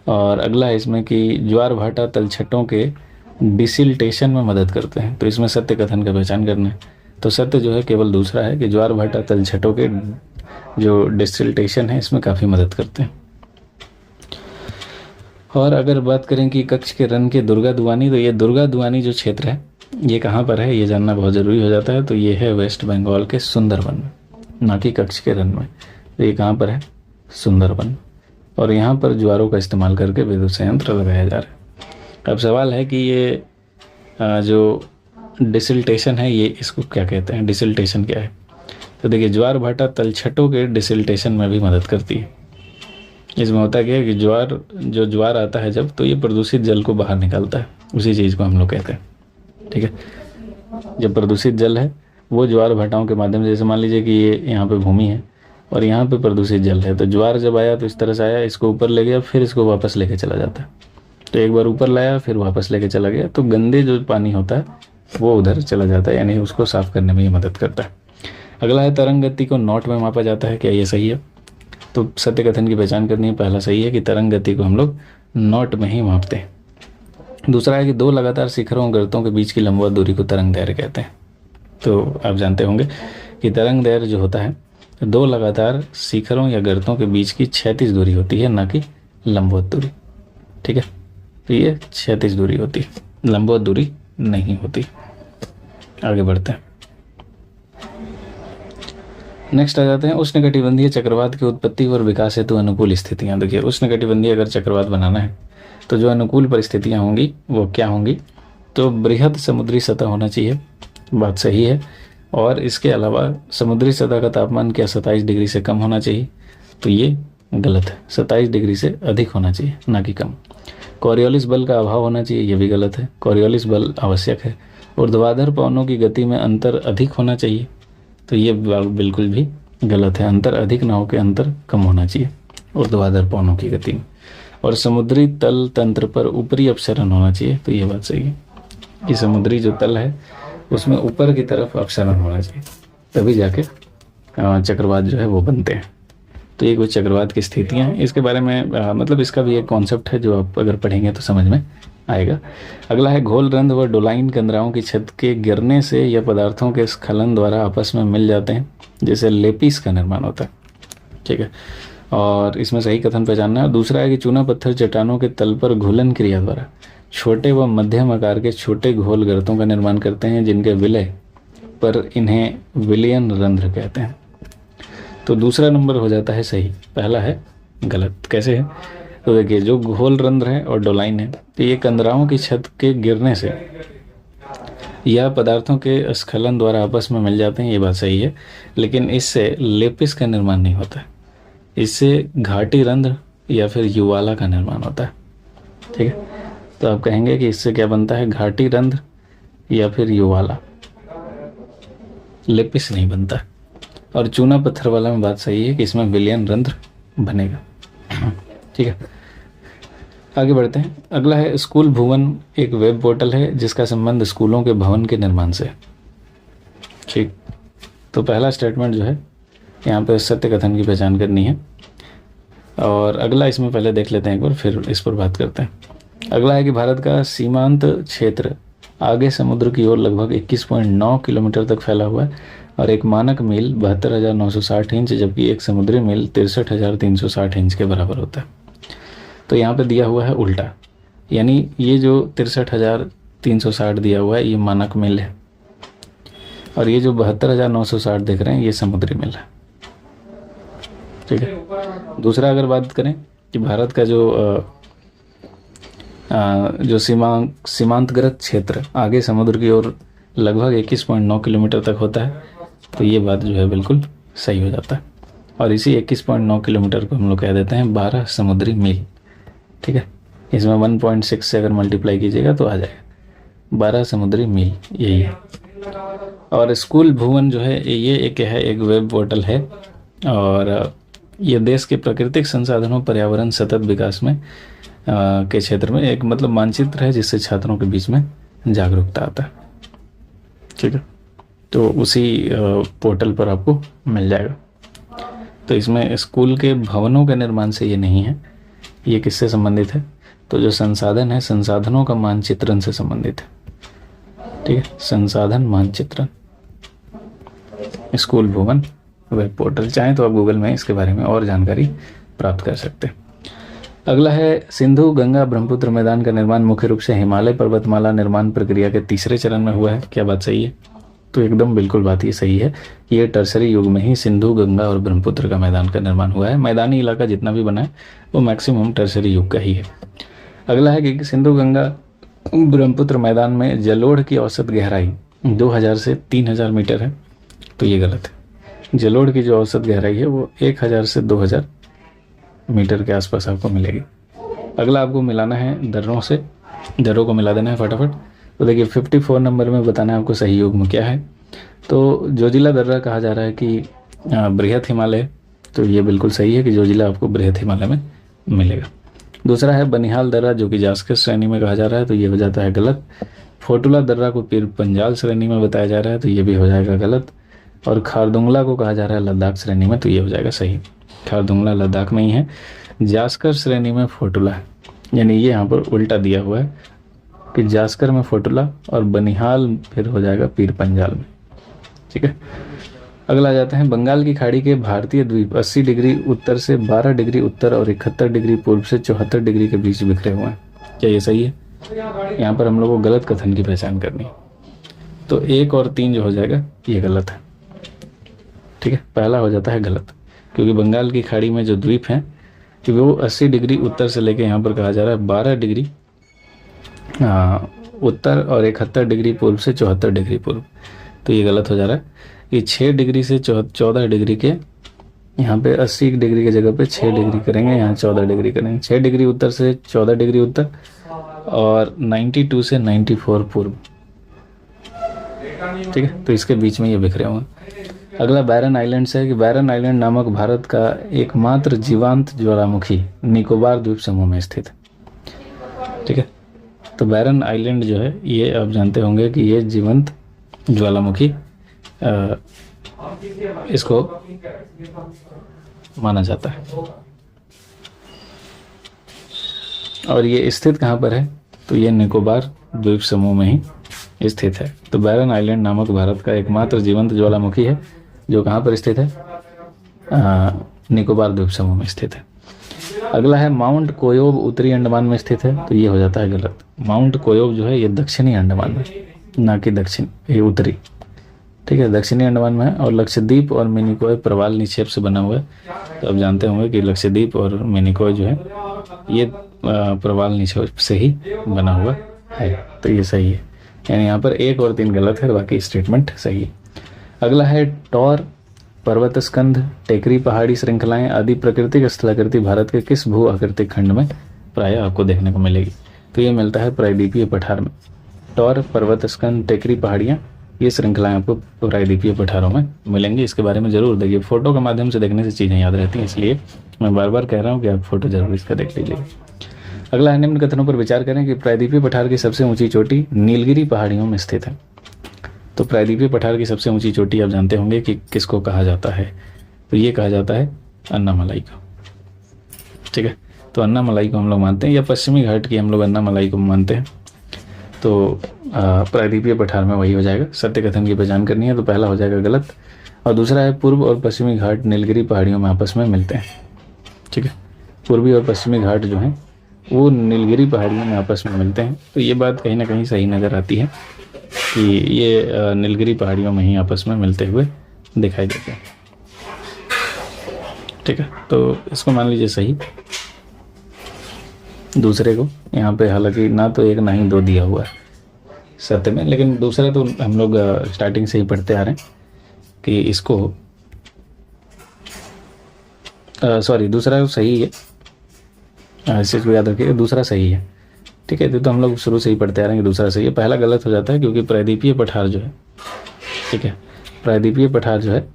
और अगला है इसमें कि ज्वार भाटा तलछटों के डिसिल्टेशन में मदद करते हैं, तो इसमें सत्य कथन का पहचान करना है। तो सत्य जो है केवल दूसरा है कि ज्वार भाटा तलछटों के जो डिसिल्टेशन है इसमें काफ़ी मदद करते हैं। और अगर बात करें कि कक्ष के रन के दुर्गा दुआनी, तो ये दुर्गा दुआनी जो क्षेत्र है ये कहाँ पर है, ये जानना बहुत ज़रूरी हो जाता है। तो ये है वेस्ट बंगाल के सुंदरबन में, ना कि कक्ष के रन में। तो ये कहाँ पर है? सुंदरबन। और यहाँ पर ज्वारों का इस्तेमाल करके विद्युत संयंत्र लगाया जा रहा है। अब सवाल है कि ये जो डिसिल्टेशन है ये इसको क्या कहते हैं? डिसिल्टेशन क्या है? तो देखिए, ज्वार भाटा तलछटों के डिसिल्टेशन में भी मदद करती है। इसमें होता क्या है कि ज्वार आता है जब, तो ये प्रदूषित जल को बाहर निकालता है, उसी चीज़ को हम लोग कहते हैं। ठीक है, जब प्रदूषित जल है वो ज्वार भाटाओं के माध्यम से, जैसे मान लीजिए कि ये यहाँ पे भूमि है और यहाँ पे प्रदूषित जल है, तो ज्वार जब आया तो इस तरह से आया, इसको ऊपर ले गया, फिर इसको वापस लेके चला जाता है। तो एक बार ऊपर लाया फिर वापस लेके चला गया, तो गंदे जो पानी होता है वो उधर चला जाता है, यानी उसको साफ करने में ये मदद करता है। अगला है तरंग गति को नॉट में मापा जाता है, क्या ये सही है? तो सत्य कथन की पहचान करनी है। पहला सही है कि तरंग गति को हम लोग नॉट में ही मापते हैं। दूसरा है कि 2 लगातार शिखरों और गर्तों के बीच की लंबवत दूरी को तरंग दैर्घ्य कहते हैं। तो आप जानते होंगे कि तरंग दैर्घ्य जो होता है 2 लगातार शिखरों या गर्तों के बीच की क्षैतिज दूरी होती है, ना कि लंबवत दूरी। ठीक है, तो ये क्षैतिज दूरी होती है, लंबवत दूरी नहीं होती। आगे बढ़ते हैं। नेक्स्ट आ जाते हैं उष्णकटिबंधीय चक्रवात की उत्पत्ति और विकास हेतु अनुकूल स्थितियां। देखिए, उष्णकटिबंधीय अगर चक्रवात बनाना है तो जो अनुकूल परिस्थितियां होंगी वो क्या होंगी? तो बृहद समुद्री सतह होना चाहिए, बात सही है। और इसके अलावा समुद्री सतह का तापमान क्या 27 डिग्री से कम होना चाहिए? तो ये गलत है, 27 डिग्री से अधिक होना चाहिए, ना कि कम। कोरियोलिस बल का अभाव होना चाहिए, ये भी गलत है, कोरियोलिस बल आवश्यक है। ऊर्ध्वाधर पवनों की गति में अंतर अधिक होना चाहिए, तो ये बिल्कुल भी गलत है। अंतर अधिक ना हो के अंतर कम होना चाहिए ऊर्ध्वाधर पवनों की गति में। और समुद्री तल तंत्र पर ऊपरी अपसरण होना चाहिए, तो ये बात सही है कि समुद्री जो तल है उसमें ऊपर की तरफ अपसरण होना चाहिए, तभी जाके चक्रवात जो है वो बनते हैं। तो ये कुछ चक्रवात की स्थितियाँ हैं, इसके बारे में मतलब इसका भी एक कॉन्सेप्ट है जो आप अगर पढ़ेंगे तो समझ में आएगा। अगला है घोल रंध्र व डोलाइन कंदराओं की छत के गिरने से या पदार्थों के स्खलन द्वारा आपस में मिल जाते हैं, जैसे लेपिस का निर्माण होता है। ठीक है, और इसमें सही कथन पहचानना है। दूसरा है कि चूना पत्थर चट्टानों के तल पर घुलन क्रिया द्वारा छोटे व मध्यम आकार के छोटे घोल गर्तों का निर्माण करते हैं, जिनके विलय पर इन्हें विलयन रंध्र कहते हैं। तो दूसरा नंबर हो जाता है सही, पहला है गलत। कैसे है? तो देखिए, जो घोल रंध्र है और डोलाइन है, तो ये कंदराओं की छत के गिरने से या पदार्थों के स्खलन द्वारा आपस में मिल जाते हैं, ये बात सही है। लेकिन इससे लेपिस का निर्माण नहीं होता है, इससे घाटी रंध्र या फिर युवाला का निर्माण होता है। ठीक है, तो आप कहेंगे कि इससे क्या बनता है? घाटी रंध्र या फिर युवाला, लेपिस नहीं बनता। और चूना पत्थर वाला में बात सही है कि इसमें विलयन रंध्र बनेगा। ठीक है, आगे बढ़ते हैं। अगला है स्कूल भुवन, एक वेब पोर्टल है जिसका संबंध स्कूलों के भवन के निर्माण से। ठीक, तो पहला स्टेटमेंट जो है यहाँ पे सत्य कथन की पहचान करनी है। और अगला इसमें पहले देख लेते हैं एक बार, फिर इस पर बात करते हैं। अगला है कि भारत का सीमांत क्षेत्र आगे समुद्र की ओर लगभग 21.9 किलोमीटर तक फैला हुआ है और एक मानक मील 72,960 इंच, जबकि एक समुद्री मील 63,360 इंच के बराबर होता है। तो यहाँ पे दिया हुआ है उल्टा, यानी ये जो 63,360 दिया हुआ है ये मानक मील है, और ये जो 72,960 देख रहे हैं ये समुद्री मील है। ठीक है, दूसरा अगर बात करें कि भारत का जो सीमांतगत क्षेत्र आगे समुद्र की ओर लगभग 21.9 किलोमीटर तक होता है, तो ये बात जो है बिल्कुल सही हो जाता है। और इसी 21.9 किलोमीटर को हम लोग कह देते हैं 12 समुद्री मील। ठीक है, इसमें 1.6 से अगर मल्टीप्लाई कीजिएगा तो आ जाएगा 12 समुद्री मील, यही है। और स्कूल भुवन जो है ये एक वेब पोर्टल है, और ये देश के प्राकृतिक संसाधनों, पर्यावरण, सतत विकास में के क्षेत्र में एक मतलब मानचित्र है जिससे छात्रों के बीच में जागरूकता आता है। ठीक है, तो उसी पोर्टल पर आपको मिल जाएगा। तो इसमें स्कूल के भवनों के निर्माण से ये नहीं है, ये किससे संबंधित है? तो जो संसाधन है, संसाधनों का मानचित्रण से संबंधित है। ठीक है, संसाधन मानचित्रण, स्कूल भवन वेब पोर्टल। चाहें तो आप गूगल में इसके बारे में और जानकारी प्राप्त कर सकते हैं। अगला है सिंधु गंगा ब्रह्मपुत्र मैदान का निर्माण मुख्य रूप से हिमालय पर्वतमाला निर्माण प्रक्रिया के तीसरे चरण में हुआ है। क्या बात सही है? तो एकदम बिल्कुल बात ये सही है। ये टर्सरी युग में ही सिंधु गंगा और ब्रह्मपुत्र का मैदान का निर्माण हुआ है। मैदानी इलाका जितना भी बना है वो मैक्सिमम टर्सरी युग का ही है। अगला है कि सिंधु गंगा ब्रह्मपुत्र मैदान में जलोढ़ की औसत गहराई 2000 से 3000 मीटर है, तो ये गलत है। जलोढ़ की जो औसत गहराई है वो 1000 से 2000 मीटर के आसपास आपको मिलेगी। अगला आपको मिलाना है दर्रों से, दर्रों को मिला देना है फटाफट। तो देखिए 54 नंबर में बताना है आपको सही युग्म क्या है। तो जोजिला दर्रा कहा जा रहा है कि बृहत हिमालय, तो ये बिल्कुल सही है कि जोजिला आपको बृहत हिमालय में मिलेगा। दूसरा है बनिहाल दर्रा जो कि जास्कर श्रेणी में कहा जा रहा है, तो ये हो जाता है गलत। फोटुला दर्रा को पीर पंजाल श्रेणी में बताया जा रहा है, तो ये भी हो जाएगा गलत। और खारदुंगला को कहा जा रहा है लद्दाख श्रेणी में, तो ये हो जाएगा सही। खारदुंगला लद्दाख में ही है, जास्कर श्रेणी में फोटुला है, यानी ये यहाँ पर उल्टा दिया हुआ है कि जास्कर में फोटुला और बनिहाल फिर हो जाएगा पीर पंजाल में। ठीक है, अगला जाते हैं बंगाल की खाड़ी के भारतीय द्वीप 80 डिग्री उत्तर से 12 डिग्री उत्तर और 71 डिग्री पूर्व से 74 डिग्री के बीच बिखरे हुए हैं। क्या ये सही है? यहाँ पर हम लोग को गलत कथन की पहचान करनी है, तो 1 और 3 जो हो जाएगा ये गलत है। ठीक है, पहला हो जाता है गलत, क्योंकि बंगाल की खाड़ी में जो द्वीप हैं कि वो 80 डिग्री उत्तर से लेके यहाँ पर कहा जा रहा है 12 डिग्री उत्तर और 71 डिग्री पूर्व से 74 डिग्री पूर्व, तो ये गलत हो जा रहा है। ये 6 डिग्री से 14 डिग्री के, यहाँ पे 80 डिग्री की जगह पे 6 डिग्री करेंगे, यहाँ 14 डिग्री करेंगे। 6 डिग्री उत्तर से 14 डिग्री उत्तर और 92 से 94 पूर्व। ठीक है, तो इसके बीच में ये बिखरे हुए। अगला बैरन आइलैंड से है कि बैरन आइलैंड नामक भारत का एकमात्र जीवांत ज्वालामुखी निकोबार द्वीप समूह में स्थित है। ठीक है, तो बैरन आइलैंड जो है ये आप जानते होंगे कि ये जीवंत ज्वालामुखी इसको माना जाता है। और ये स्थित कहाँ पर है? तो ये निकोबार द्वीप समूह में ही स्थित है। तो बैरन आइलैंड नामक भारत का एकमात्र जीवंत ज्वालामुखी है जो कहाँ पर स्थित है? निकोबार द्वीप समूह में स्थित है। अगला है माउंट कोयोब उत्तरी अंडमान में स्थित है, तो ये हो जाता है गलत। माउंट कोयोब जो है ये दक्षिणी अंडमान में, ना कि दक्षिण, ये उत्तरी। ठीक है, दक्षिणी अंडमान में है और लक्षद्वीप और मिनिकॉय प्रवाल निक्षेप से बना हुआ है। तो आप जानते होंगे कि लक्षद्वीप और मिनिकॉय जो है ये प्रवाल निक्षेप से ही बना हुआ है, तो ये सही है। यानी यहाँ पर 1 और 3 गलत है, बाकी स्टेटमेंट सही है। अगला है टॉर, पर्वत स्कंध, टेकरी पहाड़ी श्रृंखलाएं आदि प्राकृतिक स्थलाकृति भारत के किस भू आकृतिक खंड में प्रायः आपको देखने को मिलेगी? तो ये मिलता है प्रायद्वीपीय पठार में। टॉर, पर्वत स्कंध, टेकरी पहाड़ियाँ, ये श्रृंखलाएं आपको प्रायद्वीपीय पठारों में मिलेंगी। इसके बारे में जरूर देखिए, फोटो के माध्यम से देखने से चीज़ें याद रहती हैं, इसलिए मैं बार बार कह रहा हूँ कि आप फोटो जरूर इसका देख लीजिए। अगला है निम्न कथनों पर विचार करें कि प्रायद्वीपीय पठार की सबसे ऊंची चोटी नीलगिरी पहाड़ियों में स्थित है। तो प्रायद्वीपीय पठार की सबसे ऊंची चोटी आप जानते होंगे कि किसको कहा जाता है? तो ये कहा जाता है अन्नामलाई को। ठीक है, तो अन्नामलाई को हम लोग मानते हैं, या पश्चिमी घाट की हम लोग अन्नामलाई को मानते हैं। तो प्रायद्वीपीय पठार में वही हो जाएगा। सत्य कथन की पहचान करनी है तो पहला हो जाएगा गलत, और दूसरा है पूर्व और पश्चिमी घाट नीलगिरी पहाड़ियों में आपस में मिलते हैं। ठीक है, पूर्वी और पश्चिमी घाट जो हैं वो नीलगिरी पहाड़ियों में आपस में मिलते हैं। तो ये बात कहीं ना कहीं सही नज़र आती है कि ये नीलगिरी पहाड़ियों में ही आपस में मिलते हुए दिखाई देते हैं। ठीक है, तो इसको मान लीजिए सही। दूसरे को यहाँ पे हालांकि ना तो 1 ना ही 2 दिया हुआ है सत्य में, लेकिन दूसरा तो हम लोग स्टार्टिंग से ही पढ़ते आ रहे हैं कि इसको सॉरी दूसरा सही है, इस चीज़ को याद रखिएगा, दूसरा सही है। ठीक है, तो हम लोग शुरू से ही पढ़ते आ रहे हैं कि दूसरा सही है। पहला गलत हो जाता है क्योंकि प्रायद्वीपीय पठार जो है, ठीक है, प्रायद्वीपीय पठार जो है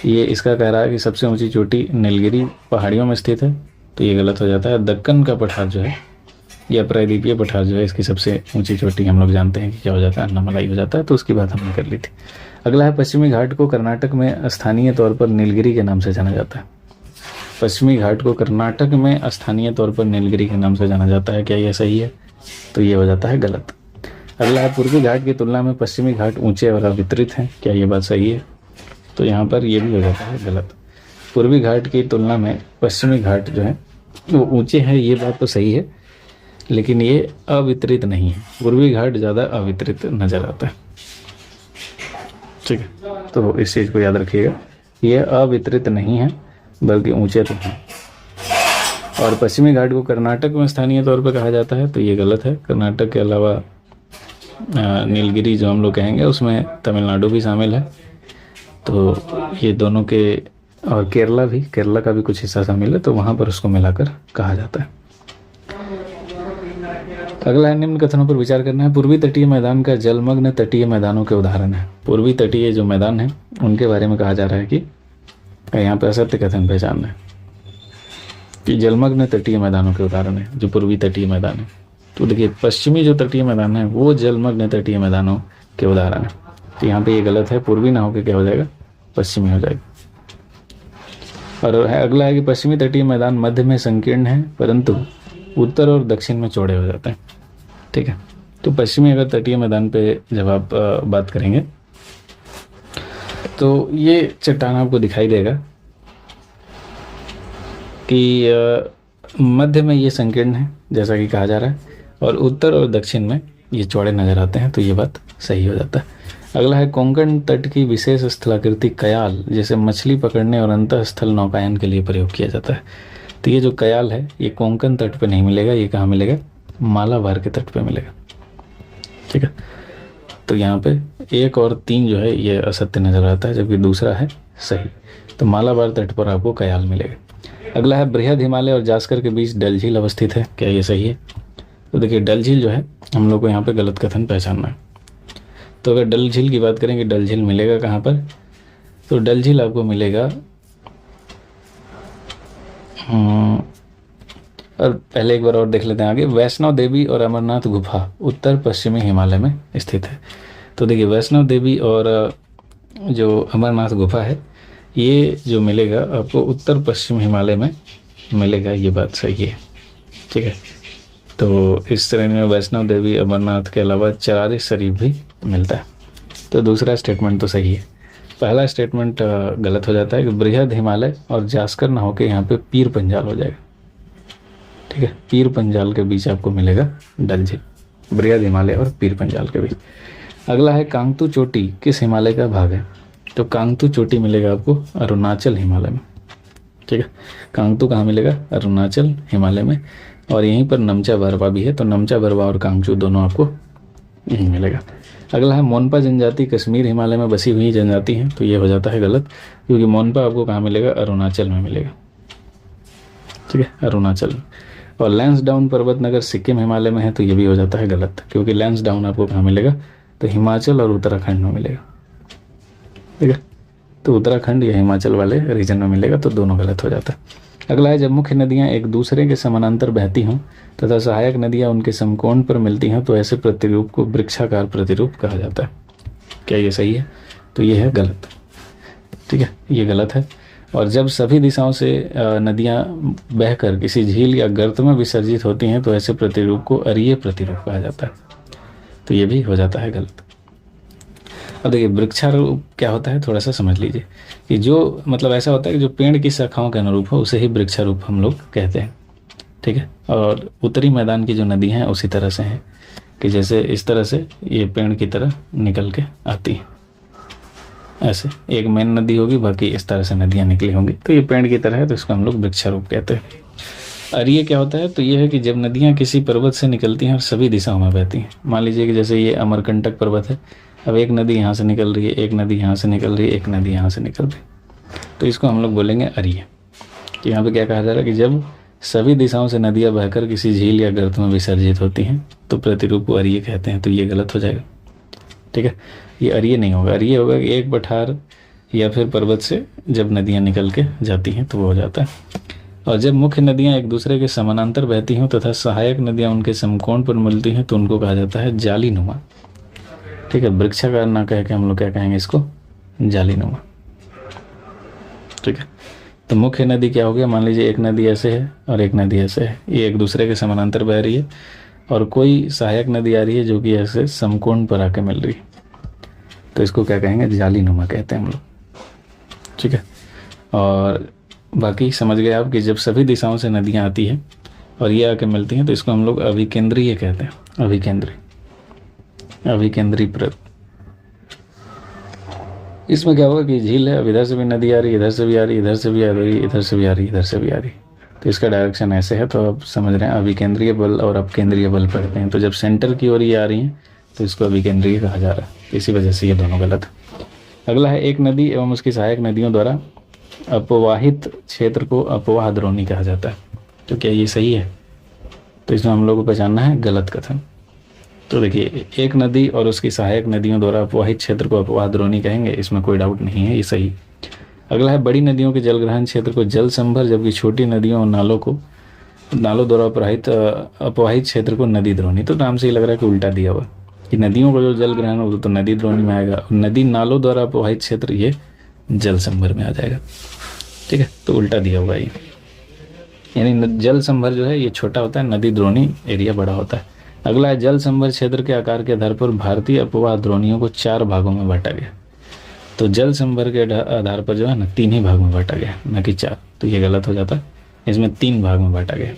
ये इसका कह रहा है कि सबसे ऊंची चोटी नीलगिरी पहाड़ियों में स्थित है, तो ये गलत हो जाता है। दक्कन का पठार जो है या प्रायद्वीपीय पठार जो है इसकी सबसे ऊंची चोटी हम लोग जानते हैं कि क्या हो जाता है, अन्नामलाई हो जाता है, तो उसकी बात हमने कर ली थी। अगला है पश्चिमी घाट को कर्नाटक में स्थानीय तौर पर नीलगिरी के नाम से जाना जाता है। पश्चिमी घाट को कर्नाटक में स्थानीय तौर पर नीलगिरी के नाम से जाना जाता है, क्या यह सही है? तो ये हो जाता है गलत। अगला है पूर्वी घाट की तुलना में पश्चिमी घाट ऊंचे और अवितरित हैं, क्या ये बात सही है? तो यहाँ पर ये भी हो जाता है गलत। पूर्वी घाट की तुलना में पश्चिमी घाट जो है वो ऊंचे हैं, ये बात तो सही है, लेकिन ये अवितरित नहीं है। पूर्वी घाट ज़्यादा अवितरित नजर आता है। ठीक है, तो इस चीज़ को याद रखिएगा, ये अवितरित नहीं है बल्कि ऊंचे तो हैं। और पश्चिमी घाट को कर्नाटक में स्थानीय तौर पर कहा जाता है, तो ये गलत है। कर्नाटक के अलावा नीलगिरी जो हम लोग कहेंगे उसमें तमिलनाडु भी शामिल है, तो ये दोनों के, और केरला भी, केरला का भी कुछ हिस्सा शामिल है, तो वहाँ पर उसको मिलाकर कहा जाता है। अगला है निम्न कथनों पर विचार करना है। पूर्वी तटीय मैदान का जलमग्न तटीय मैदानों के उदाहरण है। पूर्वी तटीय जो मैदान है उनके बारे में कहा जा रहा है कि यहाँ पर असत्य कथन पहचानना है कि जलमग्न तटीय मैदानों के उदाहरण है जो पूर्वी तटीय मैदान है। तो देखिए पश्चिमी जो तटीय मैदान है वो जलमग्न तटीय मैदानों के उदाहरण है, तो यहाँ पे ये गलत है। पूर्वी ना होकर क्या हो जाएगा, पश्चिमी हो जाएगा। और अगला है कि पश्चिमी तटीय मैदान मध्य में संकीर्ण है परंतु उत्तर और दक्षिण में चौड़े हो जाते हैं। ठीक है, तो पश्चिमी अगर तटीय मैदान पे जब आप बात करेंगे तो ये चट्टान आपको दिखाई देगा कि मध्य में ये संकीर्ण है जैसा कि कहा जा रहा है, और उत्तर और दक्षिण में ये चौड़े नजर आते हैं, तो ये बात सही हो जाता है। अगला है कोंकण तट की विशेष स्थलाकृति कयाल जैसे मछली पकड़ने और अंतःस्थल नौकायन के लिए प्रयोग किया जाता है। तो ये जो कयाल है ये कोंकण तट पे नहीं मिलेगा, ये कहाँ मिलेगा, मालाबार के तट पे मिलेगा। ठीक है, तो यहाँ पे 1 और 3 जो है ये असत्य नजर आता है, जबकि दूसरा है सही। तो मालाबार तट पर आपको कयाल मिलेगा। अगला है बृहद हिमालय और जास्कर के बीच डल झील अवस्थित है, क्या ये सही है? तो देखिए डल झील जो है हम लोग को यहाँ पे गलत कथन पहचानना है। तो अगर डल झील की बात करें कि डल झील मिलेगा कहाँ पर, तो डल झील आपको मिलेगा और पहले एक बार और देख लेते हैं आगे। वैष्णव देवी और अमरनाथ गुफा उत्तर पश्चिमी हिमालय में स्थित है। तो देखिए वैष्णव देवी और जो अमरनाथ गुफा है ये जो मिलेगा आपको उत्तर पश्चिम हिमालय में मिलेगा, ये बात सही है। ठीक है, तो इस श्रेणी में वैष्णव देवी अमरनाथ के अलावा चरारी शरीफ भी मिलता है, तो दूसरा स्टेटमेंट तो सही है। पहला स्टेटमेंट गलत हो जाता है कि बृहद हिमालय और जास्कर ना होकर यहाँ पे पीर पंजाल हो जाएगा। ठीक है, पीर पंजाल के बीच आपको मिलेगा डल झील, बृहद हिमालय और पीर पंजाल के बीच। अगला है कांगतू चोटी किस हिमालय का भाग है? तो कांगतू चोटी मिलेगा आपको अरुणाचल हिमालय में। ठीक है, कांगतू कहाँ मिलेगा? अरुणाचल हिमालय में। और यहीं पर नमचा बरवा भी है, तो नमचा बरवा और कांगचू दोनों आपको यहीं मिलेगा। अगला है मोनपा जनजाति कश्मीर हिमालय में बसी हुई जनजाति है, तो ये हो जाता है गलत, क्योंकि मोनपा आपको कहाँ मिलेगा? अरुणाचल में मिलेगा। ठीक है, अरुणाचल। और लैंसडाउन पर्वत नगर सिक्किम हिमालय में है, तो ये भी हो जाता है गलत, क्योंकि लैंसडाउन आपको कहाँ मिलेगा? तो हिमाचल और उत्तराखंड में मिलेगा। ठीक है, तो उत्तराखंड या हिमाचल वाले रीजन में मिलेगा, तो दोनों गलत हो जाता है। अगला है जब मुख्य नदियाँ एक दूसरे के समानांतर बहती हों तथा सहायक नदियाँ उनके समकोण पर मिलती हैं तो ऐसे प्रतिरूप को वृक्षाकार प्रतिरूप कहा जाता है। क्या ये सही है? तो ये है गलत। ठीक है, ये गलत है। और जब सभी दिशाओं से नदियाँ बहकर किसी झील या गर्त में विसर्जित होती हैं तो ऐसे प्रतिरूप को अरीय प्रतिरूप कहा जाता है, तो ये भी हो जाता है गलत। अब देखिए वृक्षारूप क्या होता है, थोड़ा सा समझ लीजिए कि जो मतलब ऐसा होता है कि जो पेड़ की शाखाओं के अनुरूप हो उसे ही वृक्षारूप हम लोग कहते हैं। ठीक है, और उत्तरी मैदान की जो नदी हैं उसी तरह से हैं कि जैसे इस तरह से ये पेड़ की तरह निकल के आती है, ऐसे एक मेन नदी होगी, बाकी इस तरह से नदियाँ निकली होंगी, तो ये पेड़ की तरह है, तो इसको हम लोग वृक्षारूप कहते हैं। अरीय क्या होता है? तो ये है कि जब नदियाँ किसी पर्वत से निकलती हैं और सभी दिशाओं में बहती हैं। मान लीजिए कि जैसे ये अमरकंटक पर्वत है, अब एक नदी यहाँ से निकल रही है, एक नदी यहाँ से निकल रही है, एक नदी यहाँ से निकल रही है, तो इसको हम लोग बोलेंगे अरीय। तो यहाँ पे क्या कहा जा रहा है कि जब सभी दिशाओं से नदियाँ बहकर किसी झील या गर्त में विसर्जित होती हैं तो प्रतिरूप को अरीय कहते हैं, तो ये गलत हो जाएगा। ठीक है, ये अरीय नहीं होगा। अरीय होगा कि एक पठार या फिर पर्वत से जब नदियाँ निकल के जाती हैं तो वो हो जाता है। और जब मुख्य नदियाँ एक दूसरे के समानांतर बहती हों तथा सहायक नदियाँ उनके समकोण पर मिलती हैं तो उनको कहा जाता है जाली नुमा। ठीक है, वृक्षाकार ना कह के हम लोग क्या कहेंगे इसको? जाली नुमा। ठीक है, तो मुख्य नदी क्या हो गया? मान लीजिए एक नदी ऐसे है और एक नदी ऐसे है, ये एक दूसरे के समानांतर बह रही है, और कोई सहायक नदी आ रही है जो कि ऐसे समकोण पर आके मिल रही है, तो इसको क्या कहेंगे? जाली नुमा कहते हैं हम लोग। ठीक है, और बाकी समझ गए आप कि जब सभी दिशाओं से नदियाँ आती हैं और ये आके मिलती हैं तो इसको हम लोग अभिकेंद्रीय कहते हैं। अभिकेंद्री प्रत। इसमें क्या होगा कि झील है, अब इधर से भी नदी आ रही है, इधर से भी आ रही है, इधर से भी आ रही है, इधर से भी आ रही है, इधर से भी आ रही है, तो इसका डायरेक्शन ऐसे है, तो आप समझ रहे हैं अभिकेंद्रीय बल और अपकेंद्रीय बल पढ़ते हैं। तो जब सेंटर की ओर ये आ रही हैं तो इसको अभिकेंद्रीय कहा जा रहा है, इसी वजह से ये दोनों गलत है। अगला है एक नदी एवं उसकी सहायक नदियों द्वारा अपवाहित क्षेत्र को अपवाह द्रोणी कहा जाता है, तो क्या ये सही है? तो इसमें हम लोग को पहचानना है गलत कथन। तो देखिए एक नदी और उसकी सहायक नदियों द्वारा अपवाहित क्षेत्र को अपवाह द्रोणी कहेंगे, इसमें कोई डाउट नहीं है, ये सही। अगला है बड़ी नदियों के जलग्रहण क्षेत्र को जल संभर, जबकि छोटी नदियों और नालों द्वारा अपवाहित क्षेत्र को नदी द्रोणी। तो नाम से ही लग रहा है कि उल्टा दिया हुआ कि नदियों को जो जल ग्रहण होगा तो नदी द्रोणी में आएगा, नदी नालों द्वारा अपवाहित क्षेत्र ये जल संभर में आ जाएगा। ठीक है, तो उल्टा दिया हुआ ये, यानी जल संभर जो है ये छोटा होता है, नदी द्रोणी एरिया बड़ा होता है। अगला है जल संभर क्षेत्र के आकार के आधार पर भारतीय अपवाह द्रोणियों को 4 भागों में बांटा गया। तो जल संभर के आधार पर जो है ना 3 ही भाग में बांटा गया, न कि 4, तो ये गलत हो जाता है। इसमें 3 भाग में बांटा गया।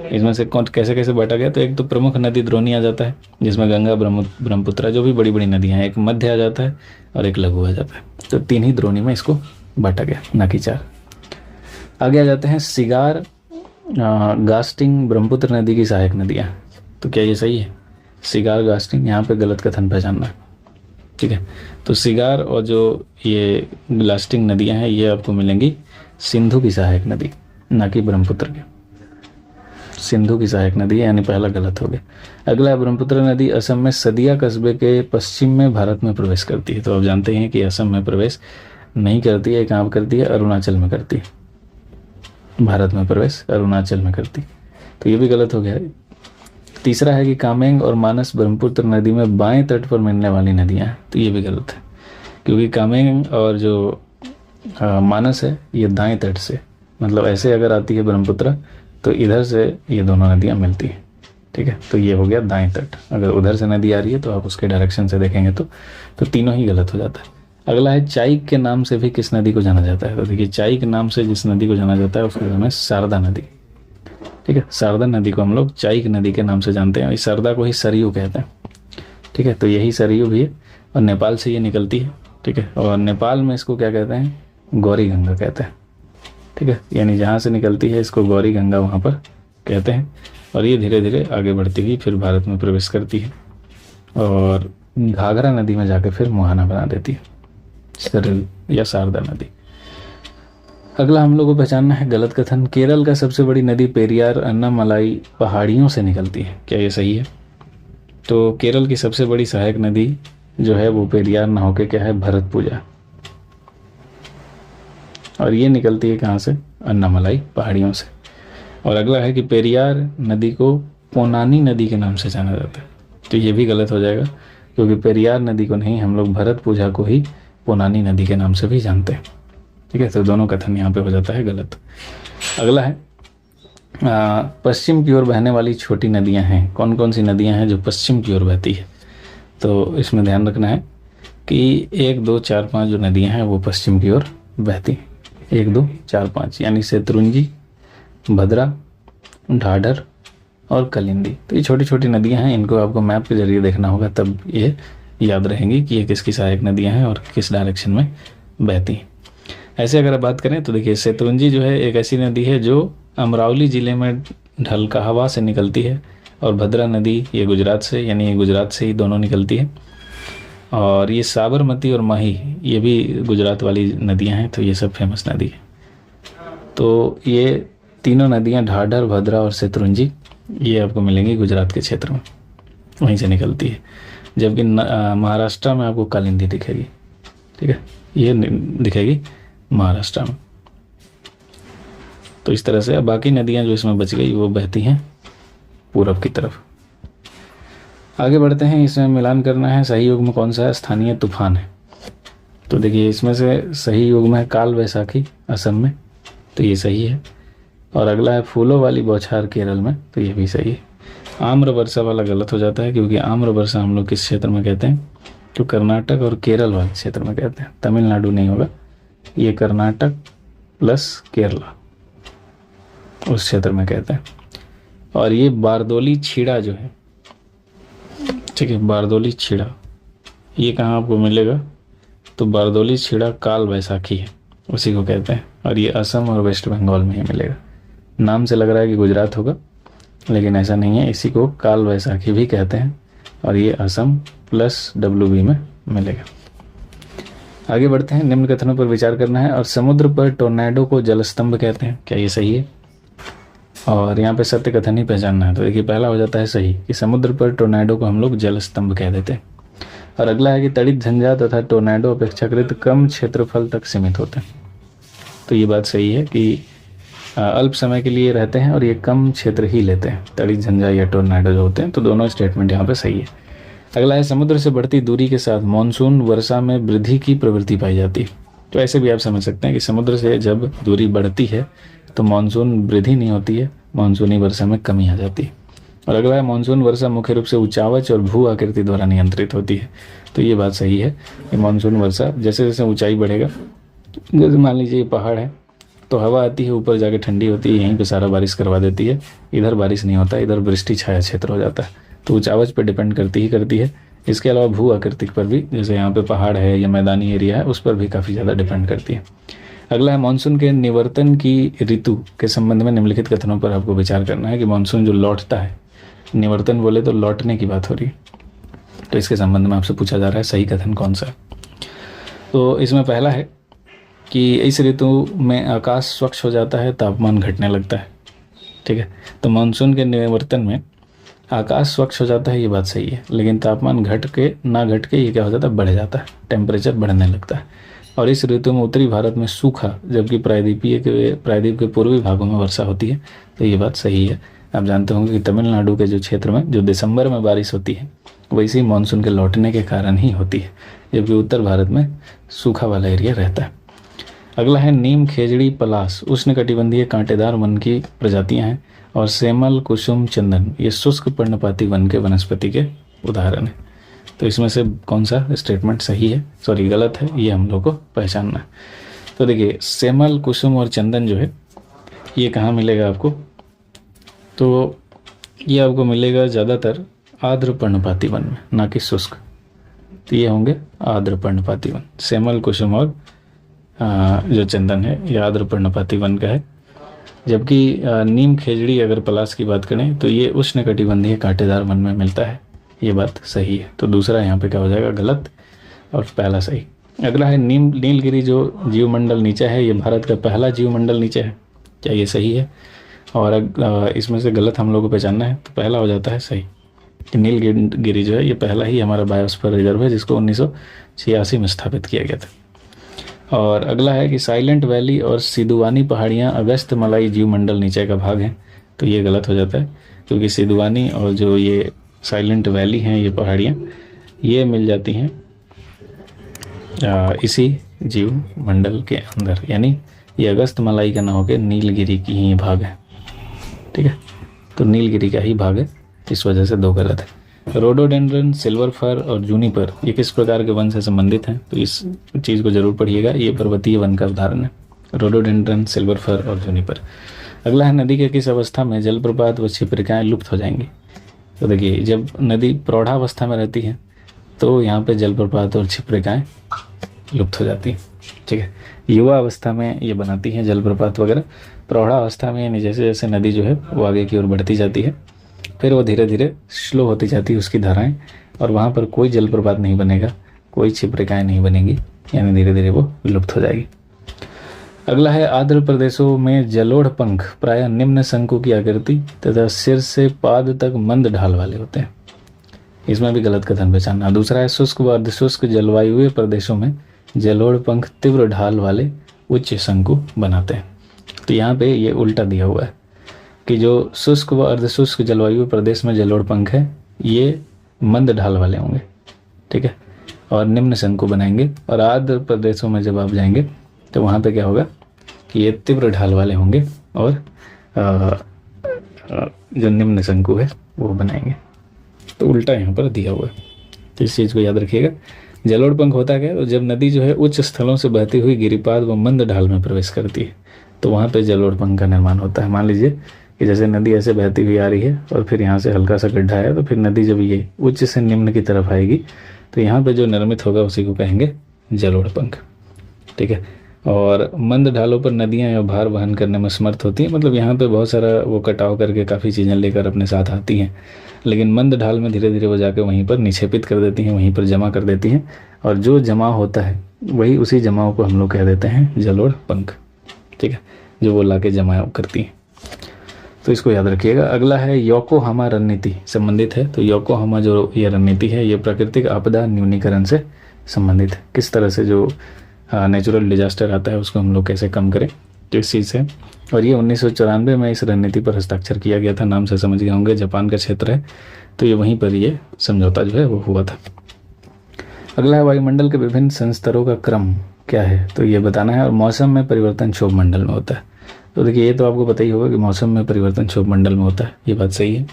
इसमें से कौन कैसे कैसे बांटा गया? तो एक तो प्रमुख नदी द्रोणी आ जाता है, जिसमें गंगा ब्रह्मपुत्र जो भी बड़ी बड़ी नदियाँ हैं, एक मध्य आ जाता है और एक लघु आ जाता है, तो 3 ही द्रोणी में इसको बांटा गया, न कि 4। आगे आ जाते हैं सिगार गास्टिंग ब्रह्मपुत्र नदी की सहायक नदियाँ। तो क्या ये सही है? सिगार गास्टिंग, यहाँ पे गलत कथन पहचानना। ठीक है, तो सिगार और जो ये गास्टिंग नदियाँ हैं ये आपको मिलेंगी सिंधु की सहायक नदी, ना कि ब्रह्मपुत्र की। सिंधु की सहायक नदी है, यानी पहला गलत हो गया। अगला ब्रह्मपुत्र नदी असम में सदिया कस्बे के पश्चिम में भारत में प्रवेश करती है। तो आप जानते हैं कि असम में प्रवेश नहीं करती है, कहाँ करती है? अरुणाचल में करती है। भारत में प्रवेश अरुणाचल में करती, तो ये भी गलत हो गया। तीसरा है कि कामेंग और मानस ब्रह्मपुत्र नदी में बाएं तट पर मिलने वाली नदियां हैं, तो ये भी गलत है, क्योंकि कामेंग और जो मानस है ये दाएं तट से, मतलब ऐसे अगर आती है ब्रह्मपुत्र तो इधर से ये दोनों नदियां मिलती हैं। ठीक है, तो ये हो गया दाएं तट। अगर उधर से नदी आ रही है तो आप उसके डायरेक्शन से देखेंगे तो तीनों ही गलत हो जाता है। अगला है चाइक के नाम से भी किस नदी को जाना जाता है? तो देखिए चाइक के नाम से जिस नदी को जाना जाता है उसका नाम है शारदा नदी। ठीक है, शारदा नदी को हम लोग चाइक नदी के नाम से जानते हैं। इस शारदा को ही सरयू कहते हैं। ठीक है। तो यही सरयू भी है और नेपाल से ये निकलती है, ठीक है। और नेपाल में इसको क्या कहते हैं, गौरी गंगा कहते हैं, ठीक है। यानी जहाँ से निकलती है इसको गौरी गंगा वहाँ पर कहते हैं। और ये धीरे धीरे आगे बढ़ती हुई फिर भारत में प्रवेश करती है और घाघरा नदी में जाकर फिर मुहाना बना देती है, सरयू या शारदा नदी। अगला हम लोग को पहचानना है गलत कथन। केरल का सबसे बड़ी नदी पेरियार अन्नामलाई पहाड़ियों से निकलती है, क्या ये सही है? तो केरल की सबसे बड़ी सहायक नदी जो है वो पेरियार ना होके क्या है, भरतपुजा, और ये निकलती है कहाँ से, अन्नामलाई पहाड़ियों से। और अगला है कि पेरियार नदी को पोनानी नदी के नाम से जाना जाता है, तो ये भी गलत हो जाएगा क्योंकि पेरियार नदी को नहीं, हम लोग भरतपुजा को ही पोनानी नदी के नाम से भी जानते हैं, ठीक है। तो दोनों कथन यहाँ पे हो जाता है गलत। अगला है पश्चिम की ओर बहने वाली छोटी नदियाँ हैं, कौन कौन सी नदियाँ हैं जो पश्चिम की ओर बहती है? तो इसमें ध्यान रखना है कि 1, 2, 4, 5 जो नदियाँ हैं वो पश्चिम की ओर बहती हैं। 1, 2, 4, 5 यानी शत्रुंजी, भद्रा, ढाढर और कलिंदी। तो ये छोटी छोटी नदियाँ हैं, इनको आपको मैप के जरिए देखना होगा, तब ये याद रहेंगी कि ये किसकी सहायक नदियाँ हैं और किस डायरेक्शन में बहती हैं। ऐसे अगर आप बात करें तो देखिए शत्रुंजी जो है एक ऐसी नदी है जो अमरावली ज़िले में ढलकाहवा से निकलती है, और भद्रा नदी ये गुजरात से, यानी ये गुजरात से ही दोनों निकलती है। और ये साबरमती और माही ये भी गुजरात वाली नदियां हैं, तो ये सब फेमस नदी है। तो ये तीनों नदियां ढाढर, भद्रा और शत्रुंजी ये आपको मिलेंगी गुजरात के क्षेत्र में, वहीं से निकलती है। जबकि महाराष्ट्र में आपको कालिंदी दिखेगी, ठीक है, ये दिखेगी महाराष्ट्र में। तो इस तरह से बाकी नदियां जो इसमें बच गई वो बहती हैं पूरब की तरफ। आगे बढ़ते हैं, इसमें मिलान करना है सही युग्म कौन सा है, स्थानीय तूफान है। तो देखिए इसमें से सही युग्म है काल वैसाखी असम में, तो ये सही है। और अगला है फूलों वाली बौछार केरल में, तो ये भी सही है। आम्र वर्षा वाला गलत हो जाता है क्योंकि आम्र वर्षा हम लोग किस क्षेत्र में कहते हैं, तो कर्नाटक और केरल वाले क्षेत्र में कहते हैं, तमिलनाडु नहीं होगा। ये कर्नाटक प्लस केरला उस क्षेत्र में कहते हैं। और ये बारदोली छीड़ा जो है, ठीक है, बारदोली छीड़ा ये कहाँ आपको मिलेगा, तो बारदोली छीड़ा काल वैसाखी है, उसी को कहते हैं। और ये असम और वेस्ट बंगाल में ही मिलेगा। नाम से लग रहा है कि गुजरात होगा, लेकिन ऐसा नहीं है, इसी को काल वैसाखी भी कहते हैं। और ये असम प्लस WB में मिलेगा। आगे बढ़ते हैं, निम्न कथनों पर विचार करना है। और समुद्र पर टोर्नेडो को जलस्तंभ कहते हैं, क्या ये सही है? और यहाँ पे सत्य कथन ही पहचानना है। तो देखिए पहला हो जाता है सही कि समुद्र पर टोर्नेडो को हम लोग जलस्तंभ कह देते हैं। और अगला है कि तड़ित झंझा तथा टोर्नेडो अपेक्षाकृत कम क्षेत्रफल तक सीमित होते हैं। तो ये बात सही है कि अल्प समय के लिए रहते हैं और ये कम क्षेत्र ही लेते हैं, तड़ित झंझा या टोर्नेडो जो होते हैं। तो दोनों स्टेटमेंट यहाँ पे सही है। अगला है समुद्र से बढ़ती दूरी के साथ मानसून वर्षा में वृद्धि की प्रवृत्ति पाई जाती है। तो ऐसे भी आप समझ सकते हैं कि समुद्र से जब दूरी बढ़ती है तो मानसून वृद्धि नहीं होती है, मानसूनी वर्षा में कमी आ जाती है। और अगला है मानसून वर्षा मुख्य रूप से ऊंचावच और भू आकृति द्वारा नियंत्रित होती है। तो ये बात सही है कि मानसून वर्षा जैसे जैसे ऊंचाई बढ़ेगा, जैसे मान लीजिए ये पहाड़ है तो हवा आती है ऊपर जाके ठंडी होती है, यहीं पे सारा बारिश करवा देती है, इधर बारिश नहीं होता, इधर वृष्टि छाया क्षेत्र हो जाता है। तो ऊंचावच पे डिपेंड करती है। इसके अलावा भू आकृति पर भी, जैसे यहाँ पे पहाड़ है या मैदानी एरिया है, उस पर भी काफ़ी ज़्यादा डिपेंड करती है। अगला है मानसून के निवर्तन की ऋतु के संबंध में निम्नलिखित कथनों पर आपको विचार करना है कि मानसून जो लौटता है, निवर्तन बोले तो लौटने की बात हो रही है, तो इसके संबंध में आपसे पूछा जा रहा है सही कथन कौन सा है। तो इसमें पहला है कि इस ऋतु में आकाश स्वच्छ हो जाता है, तापमान घटने लगता है, ठीक है। तो मानसून के निवर्तन में आकाश स्वच्छ हो जाता है, ये बात सही है, लेकिन तापमान घट के ये क्या हो जाता है, बढ़ जाता है, टेम्परेचर बढ़ने लगता है। और इस ऋतु में उत्तरी भारत में सूखा, जबकि प्रायद्वीप के पूर्वी भागों में वर्षा होती है, तो ये बात सही है। आप जानते होंगे कि तमिलनाडु के जो क्षेत्र में जो दिसंबर में बारिश होती है वैसे ही मानसून के लौटने के कारण ही होती है, जबकि उत्तर भारत में सूखा वाला एरिया रहता है। अगला है नीम, खेजड़ी, पलाश उष्णकटिबंधीय कांटेदार वन की प्रजातियां हैं, और सेमल, कुसुम, चंदन ये शुष्क पर्णपाती वन के वनस्पति के उदाहरण हैं। तो इसमें से कौन सा स्टेटमेंट सही है, सॉरी गलत है, ये हम लोग को पहचानना है। तो देखिए सेमल, कुसुम और चंदन जो है ये कहाँ मिलेगा आपको, तो ये आपको मिलेगा ज़्यादातर आर्द्र पर्णपाती वन में, ना कि शुष्क। तो ये होंगे आर्द्र पर्णपाती वन। सेमल, कुसुम और जो चंदन है ये आर्द्र पर्णपाती वन का है। जबकि नीम, खेजड़ी अगर पलास की बात करें तो ये उष्णकटिबंधीय कांटेदार वन में मिलता है। ये बात सही है। तो दूसरा यहाँ पे क्या हो जाएगा, गलत, और पहला सही। अगला है नीलगिरी जो जीवमंडल नीचा है, ये भारत का पहला जीवमंडल नीचा है। क्या ये सही है? और इसमें से गलत हम लोग को पहचानना है, तो पहला हो जाता है सही। नीलगिरी जो है ये पहला ही हमारा बायोस्फीयर रिजर्व है, जिसको 1986 में स्थापित किया गया था। और अगला है कि साइलेंट वैली और सिदुवानी पहाड़ियाँ अगस्त मलाई जीवमंडल नीचे का भाग हैं। तो ये गलत हो जाता है, क्योंकि सिदुवानी और जो ये साइलेंट वैली हैं, ये पहाड़ियाँ, ये मिल जाती हैं इसी जीवमंडल के अंदर। यानी ये अगस्त मलाई का ना होकर नीलगिरी की ही भाग है। ठीक है, तो नीलगिरी का ही भाग है, इस वजह से 2 गलत है। रोडोडेंड्रन, सिल्वर फर और जूनिपर ये किस प्रकार के वन से संबंधित हैं? तो इस चीज़ को जरूर पढ़िएगा, ये पर्वतीय वन का उदाहरण है, रोडोडेंड्रन, सिल्वर फर और जूनिपर। अगला है नदी के किस अवस्था में जलप्रपात व छिपरिकाएँ लुप्त हो जाएंगी? तो देखिए, जब नदी प्रौढ़ावस्था में रहती है तो यहाँ पे जलप्रपात और छिपरिकाएँ लुप्त हो जाती हैं। ठीक है, युवा अवस्था में ये बनाती हैं जलप्रपात वगैरह। प्रौढ़ावस्था में यानी जैसे जैसे नदी जो है वो आगे की ओर बढ़ती जाती है, फिर वो धीरे धीरे स्लो होती जाती है उसकी धाराएं, और वहाँ पर कोई जलप्रपात नहीं बनेगा, कोई छिपरिकाएँ नहीं बनेंगी, यानी धीरे धीरे वो लुप्त हो जाएगी। अगला है आर्द्र प्रदेशों में जलोढ़ पंख प्रायः निम्न शंकु की आकृति तथा सिर से पाद तक मंद ढाल वाले होते हैं। इसमें भी गलत कथन पहचानना। दूसरा है शुष्क व अर्धशुष्क जलवायुवीय प्रदेशों में जलोढ़ पंख तीव्र ढाल वाले उच्च शंकु बनाते हैं। तो यहाँ पे ये उल्टा दिया हुआ है कि जो शुष्क व अर्धशुष्क जलवायु प्रदेश में जलोढ़ पंख है ये मंद ढाल वाले होंगे। ठीक है, और निम्न शंकु बनाएंगे। और आर्द्र प्रदेशों में जब आप जाएंगे तो वहाँ पे क्या होगा कि ये तीव्र ढाल वाले होंगे और जो निम्न शंकु है वो बनाएंगे। तो उल्टा यहाँ पर दिया हुआ है, तो इस चीज़ को याद रखिएगा। जलोढ़ पंख होता क्या है? तो जब नदी जो है उच्च स्थलों से बहती हुई गिरिपाद व मंद ढाल में प्रवेश करती है तो वहाँ पे जलोढ़ पंख का निर्माण होता है। मान लीजिए कि जैसे नदी ऐसे बहती हुई आ रही है और फिर यहाँ से हल्का सा गड्ढा है, तो फिर नदी जब ये उच्च से निम्न की तरफ आएगी तो यहाँ पे जो निर्मित होगा उसी को कहेंगे जलोढ़ पंख। ठीक है, और मंद ढालों पर नदियाँ या भार वहन करने में समर्थ होती हैं। मतलब यहाँ पे बहुत सारा वो कटाव करके काफ़ी चीज़ें लेकर अपने साथ आती हैं, लेकिन मंद ढाल में धीरे धीरे वो जाकर वहीं पर निक्षेपित कर देती हैं, वहीं पर जमा कर देती हैं, और जो जमा होता है वही उसी जमाव को हम लोग कह देते हैं जलोढ़ पंख। ठीक है, जो वो ला के जमा करती हैं। तो इसको याद रखिएगा। अगला है योकोहामा रणनीति संबंधित है। तो योकोहामा जो ये रणनीति है ये प्राकृतिक आपदा न्यूनीकरण से संबंधित है। किस तरह से जो नेचुरल डिजास्टर आता है उसको हम लोग कैसे कम करें, तो इस चीज़ से। और ये 1994 में इस रणनीति पर हस्ताक्षर किया गया था। नाम से समझ गए होंगे, जापान का क्षेत्र है, तो ये वहीं पर ये समझौता जो है वो हुआ था। अगला है वायुमंडल के विभिन्न संस्तरों का क्रम क्या है, तो ये बताना है। और मौसम में परिवर्तन क्षोभ मंडल में होता है। तो देखिए, ये तो आपको पता ही होगा कि मौसम में परिवर्तन क्षोभ मंडल में होता है, ये बात सही है।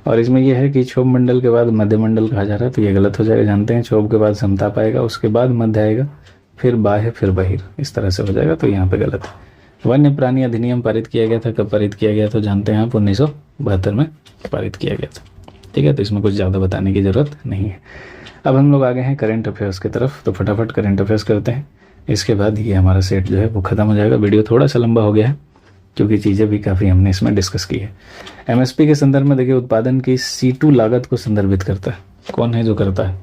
और इसमें यह है कि क्षोभ मंडल के बाद मध्यमंडल कहा जा रहा है, तो ये गलत हो जाएगा। जानते हैं क्षोभ के बाद समताप आएगा, उसके बाद मध्य आएगा, फिर बाह्य, फिर बहिर, इस तरह से हो जाएगा, तो यहाँ पे गलत है। वन्य प्राणी अधिनियम पारित किया गया था, कब पारित किया गया? तो जानते हैं आप 1972 में पारित किया गया था। ठीक है, तो इसमें कुछ ज़्यादा बताने की ज़रूरत नहीं है। अब हम लोग आगे हैं करेंट अफेयर्स की तरफ, तो फटाफट करेंट अफेयर्स करते हैं। इसके बाद ये हमारा सेट जो है वो ख़त्म हो जाएगा। वीडियो थोड़ा सा लंबा हो गया है क्योंकि चीज़ें भी काफ़ी हमने इसमें डिस्कस की है। एमएसपी के संदर्भ में देखिए, उत्पादन की C2 लागत को संदर्भित करता है। कौन है जो करता है?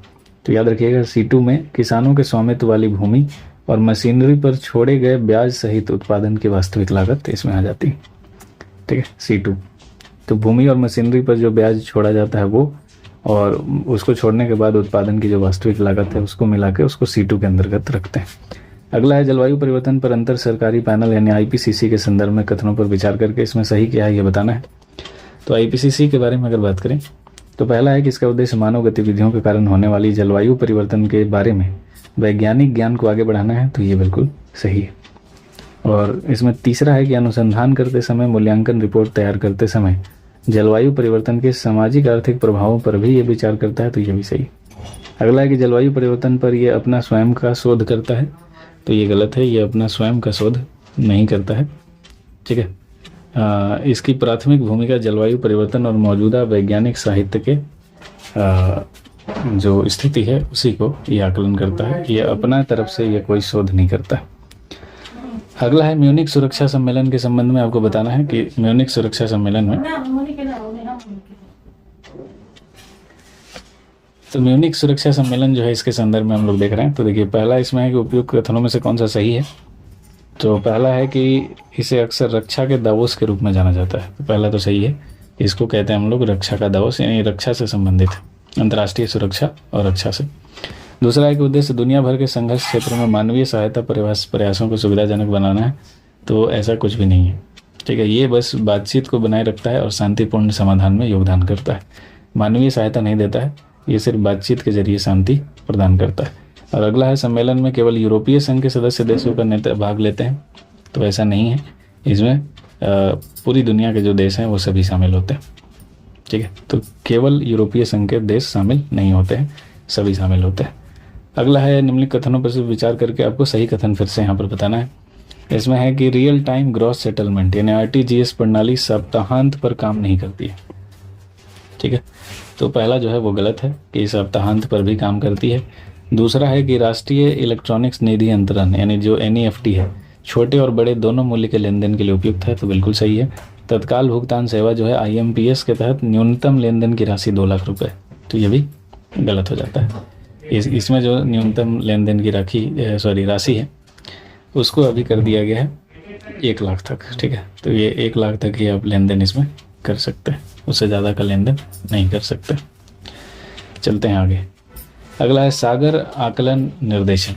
तो याद रखिएगा, C2 में किसानों के स्वामित्व वाली भूमि और मशीनरी पर छोड़े गए ब्याज सहित उत्पादन की वास्तविक लागत इसमें आ जाती है। ठीक है, C2 तो भूमि और मशीनरी पर जो ब्याज छोड़ा जाता है वो, और उसको छोड़ने के बाद उत्पादन की जो वास्तविक लागत है उसको मिला के उसको C2 के अंतर्गत रखते हैं। अगला है जलवायु परिवर्तन पर अंतर सरकारी पैनल यानी IPCC के संदर्भ में कथनों पर विचार करके इसमें सही क्या है ये बताना है। तो IPCC के बारे में अगर बात करें तो पहला है कि इसका उद्देश्य मानव गतिविधियों के कारण होने वाली जलवायु परिवर्तन के बारे में वैज्ञानिक ज्ञान को आगे बढ़ाना है, तो ये बिल्कुल सही है। और इसमें तीसरा है कि अनुसंधान करते समय, मूल्यांकन रिपोर्ट तैयार करते समय जलवायु परिवर्तन के सामाजिक आर्थिक प्रभावों पर भी ये विचार करता है, तो ये भी सही। अगला है कि जलवायु परिवर्तन पर ये अपना स्वयं का शोध करता है, तो ये गलत है, ये अपना स्वयं का शोध नहीं करता है। ठीक है, इसकी प्राथमिक भूमिका जलवायु परिवर्तन और मौजूदा वैज्ञानिक साहित्य के जो स्थिति है उसी को ये आकलन करता है। ये अपना तरफ से ये कोई शोध नहीं करता। अगला है म्यूनिक सुरक्षा सम्मेलन के संबंध में आपको बताना है कि म्यूनिक सुरक्षा सम्मेलन में, तो म्यूनिक सुरक्षा सम्मेलन जो है इसके संदर्भ में हम लोग देख रहे हैं। तो देखिए, पहला इसमें है कि उपयुक्त कथनों में से कौन सा सही है। तो पहला है कि इसे अक्सर रक्षा के दावोस के रूप में जाना जाता है। तो पहला तो सही है, इसको कहते हैं हम लोग रक्षा का दावोस, यानी रक्षा से संबंधित, अंतर्राष्ट्रीय सुरक्षा और रक्षा से। दूसरा है कि उद्देश्य दुनिया भर के संघर्ष क्षेत्रों में मानवीय सहायता प्रयासों को सुविधाजनक बनाना है। तो ऐसा कुछ भी नहीं है, ठीक है। ये बस बातचीत को बनाए रखता है और शांतिपूर्ण समाधान में योगदान करता है। मानवीय सहायता नहीं देता है, ये सिर्फ बातचीत के जरिए शांति प्रदान करता है। और अगला है, सम्मेलन में केवल यूरोपीय संघ के सदस्य देशों का नेता भाग लेते हैं। तो ऐसा नहीं है, इसमें पूरी दुनिया के जो देश हैं वो सभी शामिल होते हैं, ठीक है। तो केवल यूरोपीय संघ के देश शामिल नहीं होते हैं, सभी शामिल होते हैं। अगला है, निम्नलिखित कथनों पर विचार करके आपको सही कथन फिर से यहाँ पर बताना है। इसमें है कि रियल टाइम ग्रॉस सेटलमेंट यानी आरटीजीएस प्रणाली सप्ताहांत पर काम नहीं करती है, ठीक है। तो पहला जो है वो गलत है कि सप्ताहांत पर भी काम करती है। दूसरा है कि राष्ट्रीय इलेक्ट्रॉनिक्स निधि अंतरण यानी जो NEFT है, छोटे और बड़े दोनों मूल्य के लेन देन के लिए उपयुक्त है। तो बिल्कुल सही है। तत्काल भुगतान सेवा जो है IMPS के तहत न्यूनतम लेन देन की राशि 2 लाख रुपए, तो ये भी गलत हो जाता है। इसमें जो न्यूनतम लेन देन की राशि है उसको अभी कर दिया गया है 1 लाख तक, ठीक है। तो ये 1 लाख तक ही आप लेन देन इसमें कर सकते हैं, उससे ज़्यादा का लेन देन नहीं कर सकते। चलते हैं आगे। अगला है सागर आकलन निर्देशन।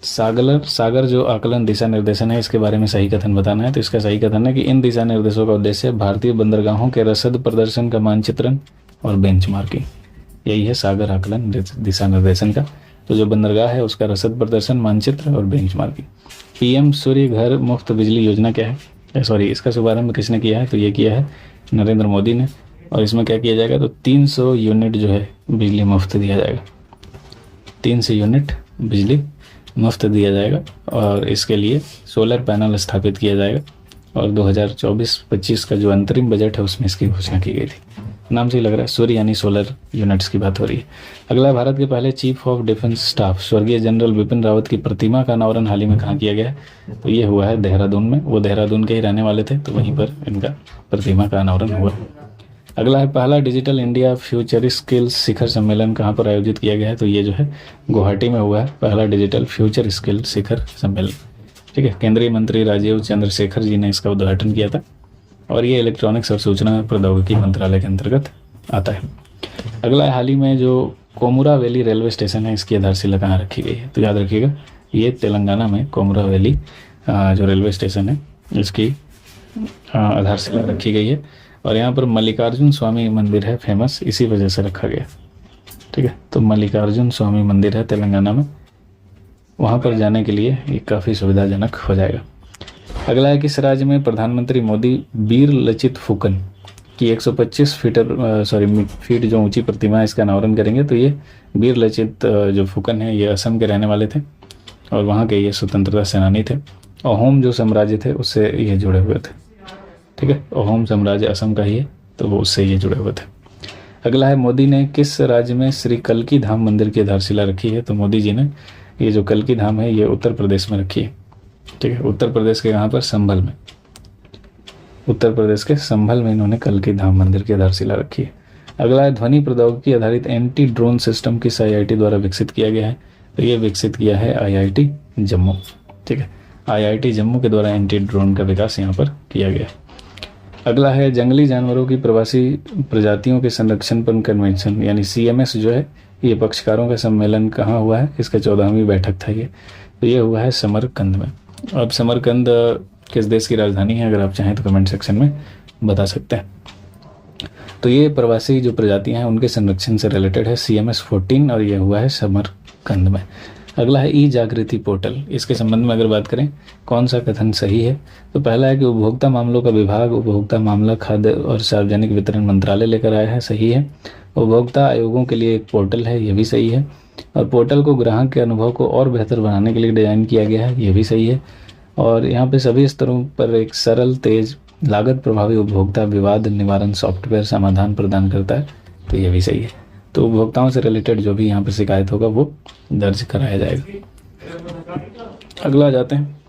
सागर जो आकलन दिशा निर्देशन है, इसके बारे में सही कथन बताना है। तो इसका सही कथन है कि इन दिशा निर्देशों का उद्देश्य भारतीय बंदरगाहों के रसद प्रदर्शन का मानचित्रण और बेंचमार्किंग, यही है सागर आकलन दिशा निर्देशन का। तो जो बंदरगाह है उसका रसद प्रदर्शन, मानचित्र और बेंचमार्किंग। PM सूर्य घर मुफ्त बिजली योजना क्या है, इसका शुभारंभ किसने किया है? तो ये किया है नरेंद्र मोदी ने। और इसमें क्या किया जाएगा, तो 300 यूनिट जो है बिजली मुफ्त दिया जाएगा, 300 यूनिट बिजली मुफ्त दिया जाएगा। और इसके लिए सोलर पैनल स्थापित किया जाएगा। और 2024-25 का जो अंतरिम बजट है उसमें इसकी घोषणा की गई थी। नाम से ही लग रहा है, सूर्य यानी सोलर यूनिट्स की बात हो रही है। अगला, भारत के पहले चीफ ऑफ डिफेंस स्टाफ स्वर्गीय जनरल बिपिन रावत की प्रतिमा का अनावरण हाल ही में कहाँ किया गया है? तो ये हुआ है देहरादून में। वो देहरादून के ही रहने वाले थे, तो वहीं पर इनका प्रतिमा का अनावरण हुआ। अगला है, पहला डिजिटल इंडिया फ्यूचर स्किल्स शिखर सम्मेलन कहाँ पर आयोजित किया गया है? तो ये जो है गुवाहाटी में हुआ है, पहला डिजिटल फ्यूचर स्किल शिखर सम्मेलन, ठीक है। केंद्रीय मंत्री राजीव चंद्रशेखर जी ने इसका उद्घाटन किया था। और ये इलेक्ट्रॉनिक्स और सूचना प्रौद्योगिकी मंत्रालय के अंतर्गत आता है। अगला है, हाल ही में जो कोमुरा वैली रेलवे स्टेशन है, इसकी आधारशिला कहाँ रखी गई है? तो याद रखिएगा, ये तेलंगाना में कोमुरा वैली जो रेलवे स्टेशन है इसकी आधारशिला रखी गई है। और यहाँ पर मल्लिकार्जुन स्वामी मंदिर है फेमस, इसी वजह से रखा गया, ठीक है। तो मल्लिकार्जुन स्वामी मंदिर है तेलंगाना में, वहाँ पर जाने के लिए ये काफ़ी सुविधाजनक हो जाएगा। अगला है, किस राज्य में प्रधानमंत्री मोदी वीर लचित फुकन की 125 फीट जो ऊंची प्रतिमा है इसका अनावरण करेंगे? तो ये वीर लचित जो फुकन है ये असम के रहने वाले थे और वहाँ के ये स्वतंत्रता सेनानी थे। अहोम जो साम्राज्य थे उससे ये जुड़े हुए थे, ठीक है। अहोम साम्राज्य असम का ही है, तो वो उससे ये जुड़े हुए थे। अगला है, मोदी ने किस राज्य में श्री कल्की धाम मंदिर की आधारशिला रखी है? तो मोदी जी ने ये जो कल्की धाम है ये उत्तर प्रदेश में रखी है, ठीक है। उत्तर प्रदेश के कहाँ पर? संभल में। उत्तर प्रदेश के संभल में इन्होंने कल्की धाम मंदिर की आधारशिला रखी है। अगला है, ध्वनि प्रौद्योगिकी आधारित एंटी ड्रोन सिस्टम किस IIT द्वारा विकसित किया गया है? तो ये विकसित किया है IIT जम्मू, ठीक है। IIT जम्मू के द्वारा एंटी ड्रोन का विकास यहाँ पर किया गया। अगला है, जंगली जानवरों की प्रवासी प्रजातियों के संरक्षण पर कन्वेंशन यानी CMS जो है ये पक्षकारों का सम्मेलन कहाँ हुआ है? इसका 14वीं बैठक था ये, तो ये हुआ है समरकंद में। अब समरकंद किस देश की राजधानी है? अगर आप चाहें तो कमेंट सेक्शन में बता सकते हैं। तो ये प्रवासी जो प्रजातियां हैं उनके संरक्षण से रिलेटेड है, CMS 14, और ये हुआ है समरकंद में। अगला है, ई जागृति पोर्टल, इसके संबंध में अगर बात करें कौन सा कथन सही है? तो पहला है कि उपभोक्ता मामलों का विभाग उपभोक्ता मामला खाद्य और सार्वजनिक वितरण मंत्रालय लेकर आया है, सही है। उपभोक्ता आयोगों के लिए एक पोर्टल है, ये भी सही है। और पोर्टल को ग्राहक के अनुभव को और बेहतर बनाने के लिए डिज़ाइन किया गया है, ये भी सही है। और यहाँ पे सभी स्तरों पर एक सरल, तेज, लागत प्रभावी उपभोक्ता विवाद निवारण सॉफ्टवेयर समाधान प्रदान करता है, तो ये भी सही है। तो उपभोक्ताओं से रिलेटेड जो भी यहाँ पे शिकायत होगा वो दर्ज कराया जाएगा। अगला जाते हैं।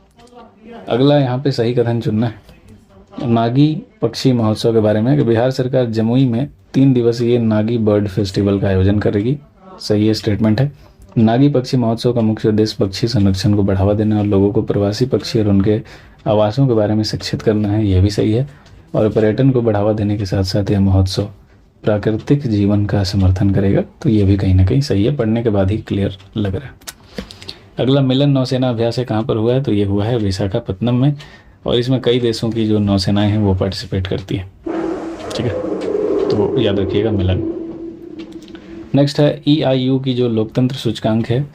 अगला यहाँ पे सही कथन चुनना है नागी पक्षी महोत्सव के बारे में कि बिहार सरकार जमुई में 3 दिवसीय नागी बर्ड फेस्टिवल का आयोजन करेगी। सही ये स्टेटमेंट है। नागी पक्षी महोत्सव का मुख्य उद्देश्य पक्षी संरक्षण को बढ़ावा देना और लोगों को प्रवासी पक्षी और उनके आवासों के बारे में शिक्षित करना है। यह भी सही है। और पर्यटन को बढ़ावा देने के साथ साथ यह महोत्सव प्राकृतिक जीवन का समर्थन करेगा। तो ये भी कहीं ना कहीं सही है, पढ़ने के बाद ही क्लियर लग रहा है। अगला मिलन नौसेना अभ्यास है कहाँ पर हुआ है? तो ये हुआ है विशाखापत्तनम में, और इसमें कई देशों की जो नौसेनाएं हैं वो पार्टिसिपेट करती हैं। ठीक है, तो याद रखिएगा मिलन। नेक्स्ट है EIU की जो लोकतंत्र सूचकांक है,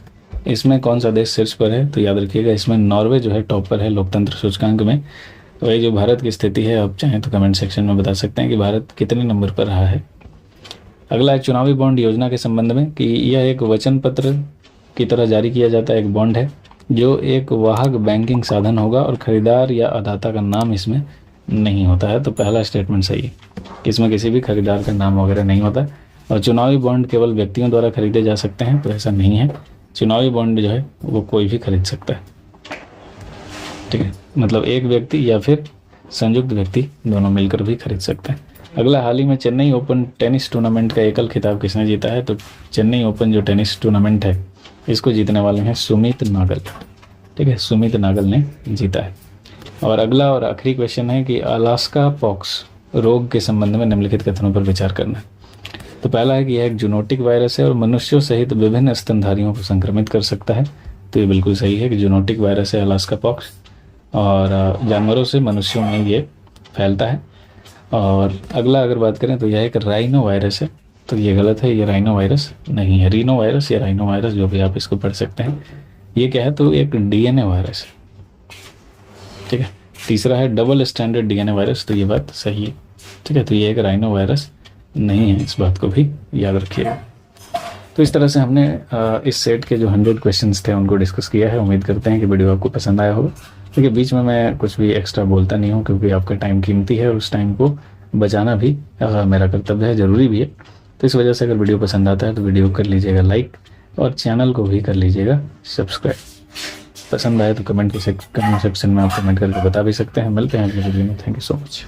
इसमें कौन सा देश शीर्ष पर है? तो याद रखिएगा इसमें नॉर्वे जो है टॉप पर है लोकतंत्र सूचकांक में। तो ये जो भारत की स्थिति है, आप चाहें तो कमेंट सेक्शन में बता सकते हैं कि भारत कितने नंबर पर रहा है। अगला है चुनावी बॉन्ड योजना के संबंध में कि यह एक वचन पत्र की तरह जारी किया जाता है, एक बॉन्ड है जो एक वाहक बैंकिंग साधन होगा और खरीदार या अदाता का नाम इसमें नहीं होता है। तो पहला स्टेटमेंट सही है, इसमें किसी भी खरीदार का नाम वगैरह नहीं होता। और चुनावी बॉन्ड केवल व्यक्तियों द्वारा खरीदे जा सकते हैं, तो ऐसा नहीं है। चुनावी बॉन्ड जो है वो कोई भी खरीद सकता है। ठीक है, मतलब एक व्यक्ति या फिर संयुक्त व्यक्ति दोनों मिलकर भी खरीद सकते हैं। अगला, हाल ही में चेन्नई ओपन टेनिस टूर्नामेंट का एकल खिताब किसने जीता है? तो चेन्नई ओपन जो टेनिस टूर्नामेंट है इसको जीतने वाले हैं सुमित नागल। ठीक है, सुमित नागल ने जीता है। और अगला और आखिरी क्वेश्चन है कि अलास्का पॉक्स रोग के संबंध में निम्नलिखित कथनों पर विचार करना है। तो पहला है कि यह एक जूनोटिक वायरस है और मनुष्यों सहित विभिन्न स्तनधारियों को संक्रमित कर सकता है। तो ये बिल्कुल सही है कि जूनोटिक वायरस है अलास्का पॉक्स, और जानवरों से मनुष्यों में ये फैलता है। और अगला अगर बात करें तो यह एक राइनो वायरस है। तो ये गलत है, ये राइनो वायरस नहीं है। रीनो वायरस या राइनो वायरस जो भी आप इसको पढ़ सकते हैं। ये क्या है? तो एक DNA वायरस है। ठीक है, तीसरा है डबल स्टैंडर्ड DNA वायरस। तो ये बात सही है। ठीक है, तो ये एक राइनो वायरस नहीं है, इस बात को भी याद रखिएगा। तो इस तरह से हमने इस सेट के जो 100 क्वेश्चंस थे उनको डिस्कस किया है। उम्मीद करते हैं कि वीडियो आपको पसंद आया होगा। देखिए, बीच में मैं कुछ भी एक्स्ट्रा बोलता नहीं हूँ क्योंकि आपका टाइम कीमती है और उस टाइम को बचाना भी मेरा कर्तव्य है, ज़रूरी भी है। तो इस वजह से अगर वीडियो पसंद आता है तो वीडियो कर लीजिएगा लाइक और चैनल को भी कर लीजिएगा सब्सक्राइब। पसंद आए तो कमेंट सेक्शन में आप कमेंट करके बता भी सकते हैं। मिलते हैं अगले वीडियो में। Thank you so much.